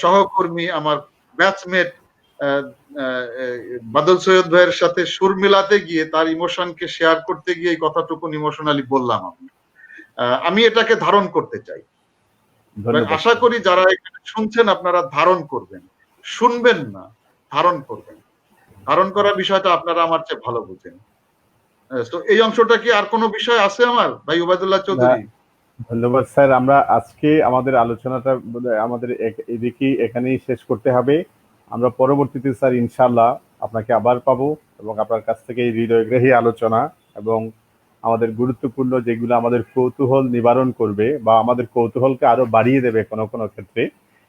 সহকর্মী, আমার ব্যাচমেট বাদল সৈয়দ ভাইয়ের সাথে সুর মিলাতে গিয়ে, তার ইমোশনকে শেয়ার করতে গিয়ে এই কথাটুকু ইমোশনালি বললাম। আমি এটাকে ধারণ করতে চাই। আশা করি যারা এখানে শুনছেন আপনারা ধারণ করবেন, শুনবেন না, ধারণ করবেন। ধারণ করার বিষয়টা আপনারা আমার চেয়ে ভালো বুঝেন। তো এই অংশটা কি আর কোনো বিষয় আছে আমার ভাই ওবায়দুল্লাহ চৌধুরী? ধন্যবাদ স্যার, আমরা আজকে আমাদের আলোচনাটা আমাদের এখানেই শেষ করতে হবে। আমরা পরবর্তীতে স্যার ইনশাআল্লাহ আপনাকে আবার পাবো এবং আপনার কাছ থেকে এই হৃদয়গ্রাহী আলোচনা এবং আমাদের গুরুত্বপূর্ণ যেগুলো আমাদের কৌতূহল নিবারণ করবে বা আমাদের কৌতূহলকে আরো বাড়িয়ে দেবে কোনো কোনো ক্ষেত্রে,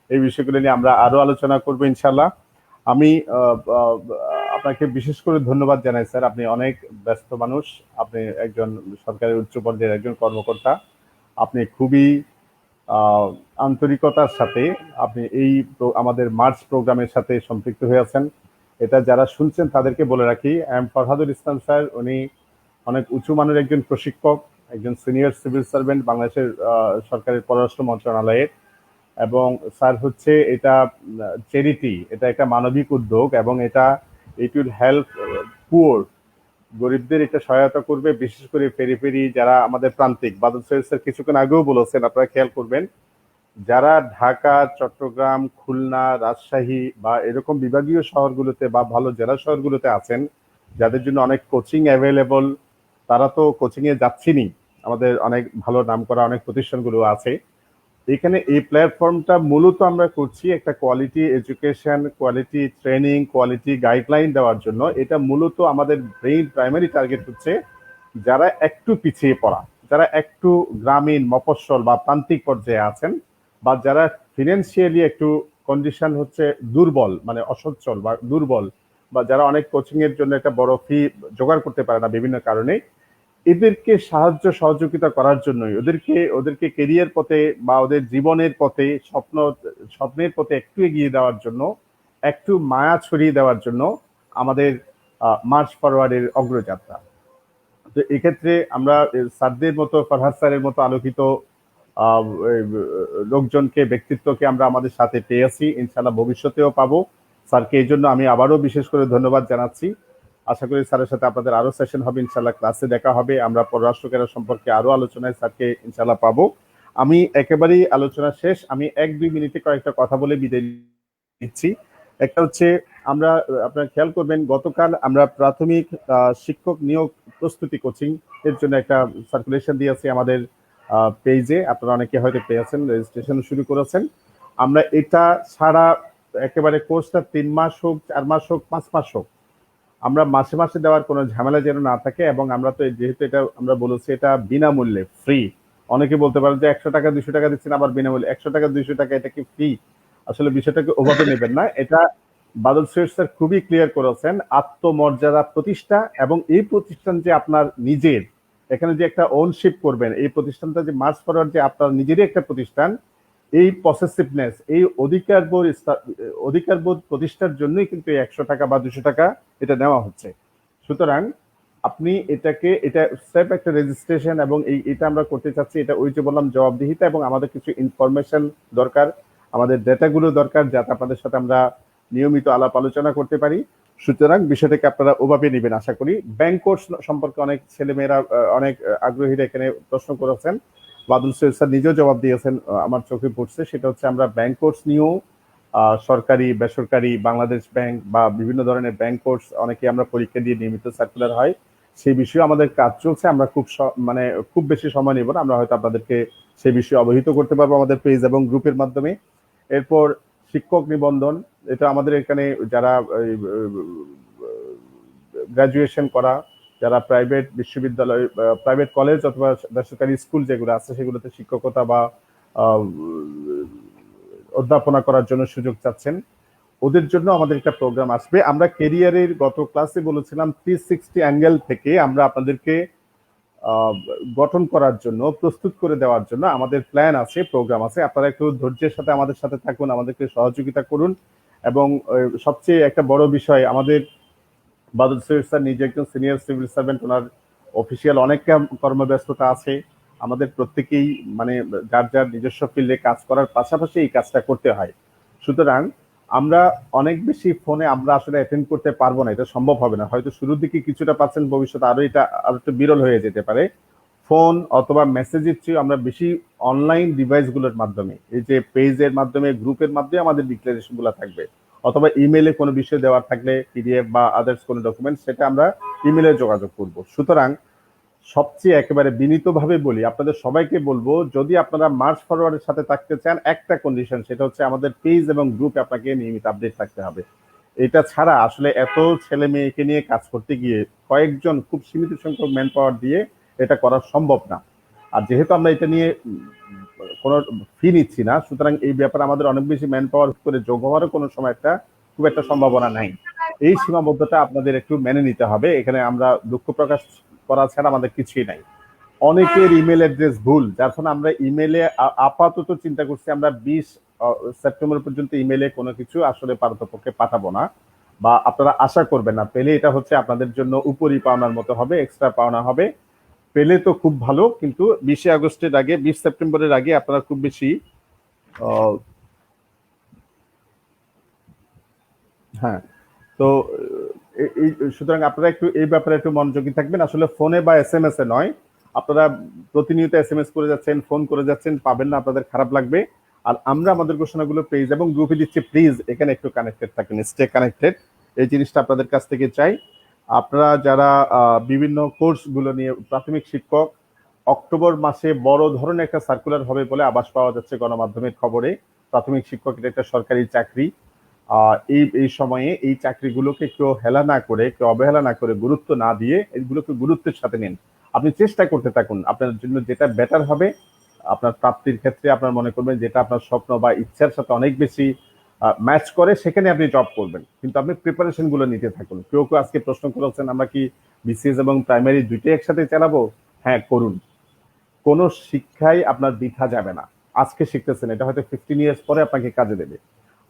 এই বিষয়গুলো নিয়ে আমরা আরো আলোচনা করবো ইনশাআল্লাহ। আমি আপনাকে বিশেষ করে ধন্যবাদ জানাই স্যার, আপনি অনেক ব্যস্ত মানুষ, আপনি একজন সরকারি উচ্চ পর্যায়ের একজন কর্মকর্তা, আপনি খুবই আন্তরিকতার সাথে আপনি এই আমাদের মার্চ প্রোগ্রামের সাথে সম্পৃক্ত হয়ে আছেন। এটা যারা শুনছেন তাদেরকে বলে রাখি, ফরহাদুল ইসলাম স্যার, উনি অনেক উঁচু মানের একজন প্রশিক্ষক, একজন সিনিয়র সিভিল সার্ভেন্ট বাংলাদেশের সরকারের পররাষ্ট্র মন্ত্রণালয়ের, এবং স্যার হচ্ছে এটা চ্যারিটি, এটা একটা মানবিক উদ্যোগ এবং ইট উইল হেল্প পুয়ার, গরিবদের এটা সহায়তা করবে, বিশেষ করে পেরিফেরি যারা আমাদের প্রান্তিক। বাদল সৈয়দ স্যার কিছুক্ষণ আগেও বলেছেন, আপনারা খেয়াল করবেন, যারা ঢাকা, চট্টগ্রাম, খুলনা, রাজশাহী বা এরকম বিভাগীয় শহরগুলোতে বা ভালো জেলা শহরগুলোতে আছেন, যাদের জন্য অনেক কোচিং অ্যাভেলেবল, তারা তো কোচিং এ যাচ্ছেনই, আমাদের অনেক ভালো নামকরা অনেক প্রতিষ্ঠানগুলো আছে এখানে। এই প্ল্যাটফর্মটা মূলত আমরা করছি একটা quality education, quality training, quality guideline দেওয়ার জন্য। এটা মূলত আমাদের প্রাইমারি টার্গেট হচ্ছে যারা একটু পিছিয়ে পড়া, যারা একটু গ্রামীণ, মফস্বল বা প্রান্তিক পর্যায়ে আছেন, বা যারা ফিনান্সিয়ালি একটু কন্ডিশন হচ্ছে দুর্বল, মানে অসচ্ছল বা দুর্বল, বা যারা অনেক কোচিং এর জন্য একটা বড় ফি জোগাড় করতে পারে না বিভিন্ন কারণে, এদেরকে সাহায্য সহযোগিতা করার জন্যই, ওদেরকে কেরিয়ার পথে বা ওদের জীবনের পথে, স্বপ্নের পথে একটু এগিয়ে দেওয়ার জন্য, একটু মায়া ছড়িয়ে দেওয়ার জন্য আমাদের মার্চ ফরওয়ার্ডের অগ্রযাত্রা। তো এক্ষেত্রে আমরা স্যারদের মতো, ফরহাদ স্যারের মতো আলোকিত লোকজনকে, ব্যক্তিত্বকে আমরা আমাদের সাথে পেয়েছি, ইনশাআল্লাহ ভবিষ্যতেও পাবো। স্যারকে এই জন্য আমি আবারও বিশেষ করে ধন্যবাদ জানাচ্ছি। আশা করি স্যারের সাথে আপনাদের আরো সেশন হবে, ইনশাআল্লাহ ক্লাসে দেখা হবে, আমরা পররাষ্ট্র সম্পর্কে আরো আলোচনায় স্যারকে ইনশাআল্লাহ পাবো। আমি একেবারেই আলোচনা শেষ, আমি 1-2 মিনিটে কয়েকটা কথা বলে বিদায় নিচ্ছি। একটা হচ্ছে, আমরা আপনারা খেয়াল করবেন, গতকাল আমরা প্রাথমিক শিক্ষক নিয়োগ প্রস্তুতি কোচিং এর জন্য একটা সার্কুলেশন দিয়েছি আমাদের পেজে, আপনারা অনেকে হয়তো পেয়েছেন, রেজিস্ট্রেশন শুরু করেছেন। আমরা এটা ছাড়া একেবারে কোর্সটা 3 মাস হোক, 4 মাস হোক, 5 মাস হোক, আমরা মাসে মাসে দেওয়ার কোনো ঝামেলা যেন না থাকে। এবং আমরা তো যেহেতু এটা আমরা বলেছি এটা বিনামূল্যে, ফ্রি। অনেকে বলতে পারেন যে 100 টাকা 200 টাকা দিচ্ছেন আবার বিনামূল্যে, 100 টাকা 200 টাকা এটা কি ফ্রি? আসলে বিষয়টাকে ওভাবে নেবেন না। এটা বাদল সৈয়দ স্যার খুবই ক্লিয়ার করেছেন, আত্মমর্যাদা প্রতিষ্ঠা, এবং এই প্রতিষ্ঠান যে আপনার নিজের, এখানে যে একটা ওনশিপ করবেন, এই প্রতিষ্ঠানটা যে মার্চ ফরওয়ার্ড যে আপনার নিজেরই একটা প্রতিষ্ঠান, এই পসেসিভনেস, এই অধিকারবোধ প্রতিষ্ঠার জন্যই কিন্তু 100 টাকা বা 200 টাকা এটা নেওয়া হচ্ছে। সুতরাং আপনি এটা স্টেপ একটা রেজিস্ট্রেশন, এবং এটা আমরা করতে চাচ্ছি, এটা ওই যে বললাম জবাবদিহিতা, এবং আমাদের কিছু ইনফরমেশন দরকার, আমাদের ডেটাগুলো দরকার, যাতে আপনাদের সাথে আমরা নিয়মিত আলাপ আলোচনা করতে পারি। সুতরাং বিষয়টাকে আপনারা ওভাবে নেবেন আশা করি। ব্যাংক কোর্স সম্পর্কে অনেক ছেলেমেয়েরা অনেক আগ্রহীরা এখানে প্রশ্ন করেছেন, বাদল সৈয়দ স্যার নিজেও জবাব দিয়েছেন, আমার চোখে পড়ছে। সেটা হচ্ছে আমরা ব্যাংক কোর্স নিয়েও সরকারি বেসরকারি বাংলাদেশ ব্যাংক বা বিভিন্ন ধরনের ব্যাংক কোর্স অনেকে আমরা পরীক্ষা দিয়ে নিয়মিত সার্কুলার হয়, সেই বিষয়ে আমাদের কাজ চলছে। আমরা মানে খুব বেশি সময় নেব না, আমরা হয়তো আপনাদেরকে সেই বিষয়ে অবহিত করতে পারবো আমাদের পেজ এবং গ্রুপের মাধ্যমে। এরপর শিক্ষক নিবন্ধন, এটা আমাদের এখানে যারা গ্রাজুয়েশন করা, যারা প্রাইভেট বিশ্ববিদ্যালয়, প্রাইভেট কলেজ অথবা বেসরকারি স্কুল যেগুলো আছে সেগুলোতে শিক্ষকতা বা অধ্যাপনা করার জন্য সুযোগ চাচ্ছেন, ওদের জন্য আমাদের একটা প্রোগ্রাম আসবে। আমরা ক্যারিয়ারের গত ক্লাসে বলেছিলাম 360 অ্যাঙ্গেল থেকে আমরা আপনাদেরকে গঠন করার জন্য, প্রস্তুত করে দেওয়ার জন্য আমাদের প্ল্যান আছে, প্রোগ্রাম আছে। আপনারা একটু ধৈর্যের সাথে আমাদের সাথে থাকুন, আমাদেরকে সহযোগিতা করুন। এবং সবচেয়ে একটা বড় বিষয়, আমাদের বাদল সৈয়দ স্যার নিজে একজন সিনিয়র সিভিল সার্ভেন্ট, ওনার অফিসিয়াল অনেক কর্মব্যস্ততা আছে। আমাদের প্রত্যেকেই মানে যার যার নিজস্ব ফিল্ডে কাজ করার পাশাপাশি এই কাজটা করতে হয়। সুতরাং আমরা অনেক বেশি ফোনে আমরা আসলে অ্যাটেন্ড করতে পারবো না, এটা সম্ভব হবে না। হয়তো শুরুর দিকে কিছুটা পাচ্ছেন, ভবিষ্যতে আরো এটা আরো একটু বিরল হয়ে যেতে পারে। ফোন অথবা মেসেজের চেয়ে আমরা বেশি অনলাইন ডিভাইসগুলোর মাধ্যমে, এই যে পেজের মাধ্যমে, গ্রুপের মাধ্যমে আমাদের ডিক্লারেশন গুলো থাকবে, অথবা ইমেলে কোনো বিষয় দেওয়ার থাকলে পিডিএফ বা আদার্স কোনো ডকুমেন্ট, সেটা আমরা ইমেলে যোগাযোগ করব। সুতরাং সবচেয়ে একেবারে বিনীতভাবে বলি, আপনাদের সবাইকে বলবো, যদি আপনারা মার্চ ফরওয়ার্ডের সাথে থাকতে চান, একটা কন্ডিশন, সেটা হচ্ছে আমাদের পেজ এবং গ্রুপে আপনাকে নিয়মিত আপডেট থাকতে হবে। এটা ছাড়া আসলে এত ছেলে মেয়েকে নিয়ে কাজ করতে গিয়ে কয়েকজন খুব সীমিত সংখ্যক ম্যান পাওয়ার দিয়ে এটা করা সম্ভব না। আর যেহেতু আমরা এটা নিয়ে কোনো ফি নিচ্ছি না, সুতরাং এই ব্যাপারে আমাদের অনেক বেশি ম্যান পাওয়ার করে যোগ হওয়ারও কোনো সময় খুব একটা সম্ভাবনা নাই। এই সীমাবদ্ধতা আপনাদের একটু মেনে নিতে হবে। এখানে আমরা দুঃখ প্রকাশ করা ছাড়া আমাদের কিছুই নাই। অনেকের ইমেল অ্যাড্রেস ভুল, যার ফলে আমরা ইমেলে আপাতত চিন্তা করছি আমরা 20 সেপ্টেম্বর পর্যন্ত ইমেলে কোনো কিছু আসলে পারতপক্ষে পাঠাবো না, বা আপনারা আশা করবেন না। পেলে এটা হচ্ছে আপনাদের জন্য উপরি পাওনার মতো হবে, এক্সট্রা পাওনা হবে। পেলে তো খুব ভালো, কিন্তু 20 আগস্টের আগে, 20 সেপ্টেম্বরের আগে আপনারা খুব বেশি হ্যাঁ। তো সুতরাং আপনারা একটু এই ব্যাপারে একটু মনোযোগী থাকবেন। আসলে ফোনে বা এসএমএস এ নয়, আপনারা প্রতিনিয়ত এসএমএস করে যাচ্ছেন, ফোন করে যাচ্ছেন, পাবেন না, আপনাদের খারাপ লাগবে। আর আমরা আমাদের ঘোষণাগুলো পেজ এবং গ্রুপে দিচ্ছি, প্লিজ এখানে একটু কানেক্টেড থাকেন, স্টে কানেক্টেড, এই জিনিসটা আপনাদের কাছ থেকে চাই। আপনারা যারা বিভিন্ন কোর্স গুলো নিয়ে, প্রাথমিক শিক্ষক, অক্টোবর মাসে বড় ধরনের একটা সার্কুলার হবে বলে আভাস পাওয়া যাচ্ছে গণমাধ্যমের খবরে। প্রাথমিক শিক্ষক এটা একটা সরকারি চাকরি। এই সময়ে এই চাকরিগুলোকে কেউ হেলা না করে, কেউ অবহেলা না করে, গুরুত্ব না দিয়ে এগুলোকে গুরুত্বের সাথে নিন। আপনি চেষ্টা করতে থাকুন, আপনার জন্য যেটা বেটার হবে, আপনার প্রাপ্তির ক্ষেত্রে আপনার মনে করবেন যেটা আপনার স্বপ্ন বা ইচ্ছার সাথে অনেক বেশি ম্যাচ করে, সেখানে আপনি জব করবেন। কিন্তু আপনি প্রিপারেশন গুলো নিতে থাকুন। কেউ কেউ আজকে প্রশ্ন করেছেন আমরা কি বিসিএস এবং প্রাইমারি দুইটাই একসাথে চালাবো? হ্যাঁ, করুন। কোন শিক্ষাই আপনার বৃথা যাবে না। আজকে শিখতেছেন, এটা হয়তো 15 ইয়ার্স পরে আপনাকে কাজে দেবে।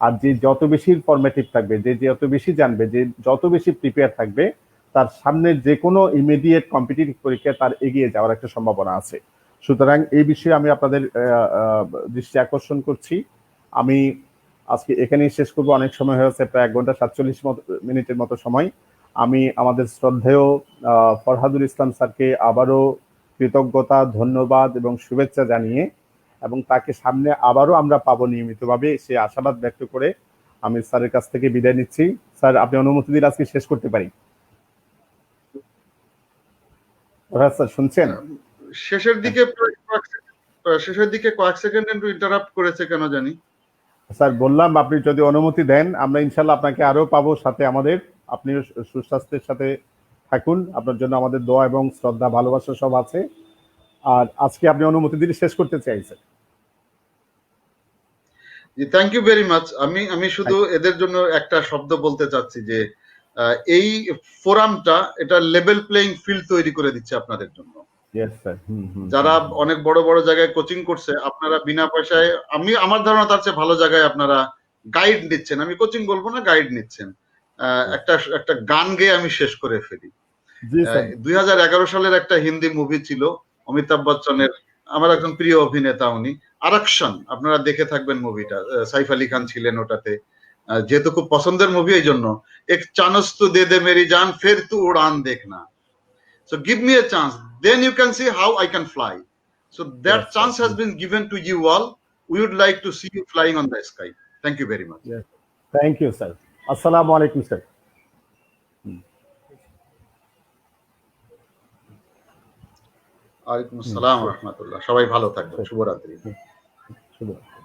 আর যে যত বেশি ইনফরমেটিভ থাকবে, যে যত বেশি জানবে, যে যত বেশি প্রিপেয়ার থাকবে, তার সামনে যে কোনো ইমিডিয়েট কম্পিটিটিভ পরীক্ষায় তার এগিয়ে যাওয়ার একটা সম্ভাবনা আছে। সুতরাং এই বিষয়ে আমি আপনাদের দৃষ্টি আকর্ষণ করছি। আমি আজকে এখানেই শেষ করবো, অনেক সময় হয়েছে, প্রায় 1 ঘন্টা 47 মিনিটের মতো সময়। আমি আমাদের শ্রদ্ধেয় ফরহাদুল ইসলাম স্যারকে আবারও কৃতজ্ঞতা, ধন্যবাদ এবং শুভেচ্ছা জানিয়ে, এবং তাকে সামনে আবারও আমরা পাবো নিয়মিতভাবে, সে আশাবাদ ব্যক্ত করে আমি স্যারের কাছ থেকে বিদায় নিচ্ছি। স্যার, আপনি অনুমতি দিলে আজকে শেষ করতে পারি? স্যার শুনছেন? শেষের দিকে কয়েক সেকেন্ড একটু ইন্টারাপ্ট করেছে কেন জানি। স্যার বললাম, আপনি যদি অনুমতি দেন, আমরা ইনশাল্লাহ আপনাকে আরো পাবো সাথে আমাদের। আপনি সুস্বাস্থ্যের সাথে থাকুন, আপনার জন্য আমাদের দোয়া এবং শ্রদ্ধা, ভালোবাসা সব আছে। আর আজকে আপনি অনুমতি দিলে শেষ করতে চাইছেন। জি, থ্যাংক ইউ ভেরি মাচ। আমি শুধু এদের জন্য একটা শব্দ বলতে চাচ্ছি যে এই ফোরামটা এটা লেভেল প্লেইং ফিল্ড তৈরি করে দিচ্ছে আপনাদের জন্য। যারা অনেক বড় বড় জায়গায় কোচিং করছে, আপনারা বিনা পয়সায়, আমার ধারণা তার চেয়ে ভালো জায়গায় আপনারা গাইড নিচ্ছেন। আমি কোচিং বলবো না, গাইড নিচ্ছেন। একটা গান গেয়ে আমি শেষ করে ফেলি। 2011 সালের একটা হিন্দি মুভি ছিল অমিতাভ বচ্চনের, আমার একজন প্রিয় অভিনেতা উনি, আরক্ষণ, আপনারা দেখে থাকবেন মুভিটা। সাইফ আলী খান ছিলেন ওটাতে। যেহেতু খুব পছন্দের মুভি, এই জন্য এক চান্স তো দে দে মেরি জান, ফের তু উড়ান দেখনা। So give me a chance, then you can see how I can fly. So that chance has been given to you all. We would like to see you flying on the sky. Thank you very much. Thank you sir. আসসালামু আলাইকুম স্যার। ওয়ালাইকুম আসসালাম রহমতুল্লাহ। সবাই ভালো থাকবেন। শুভরাত্রি। শুভরাত্রি।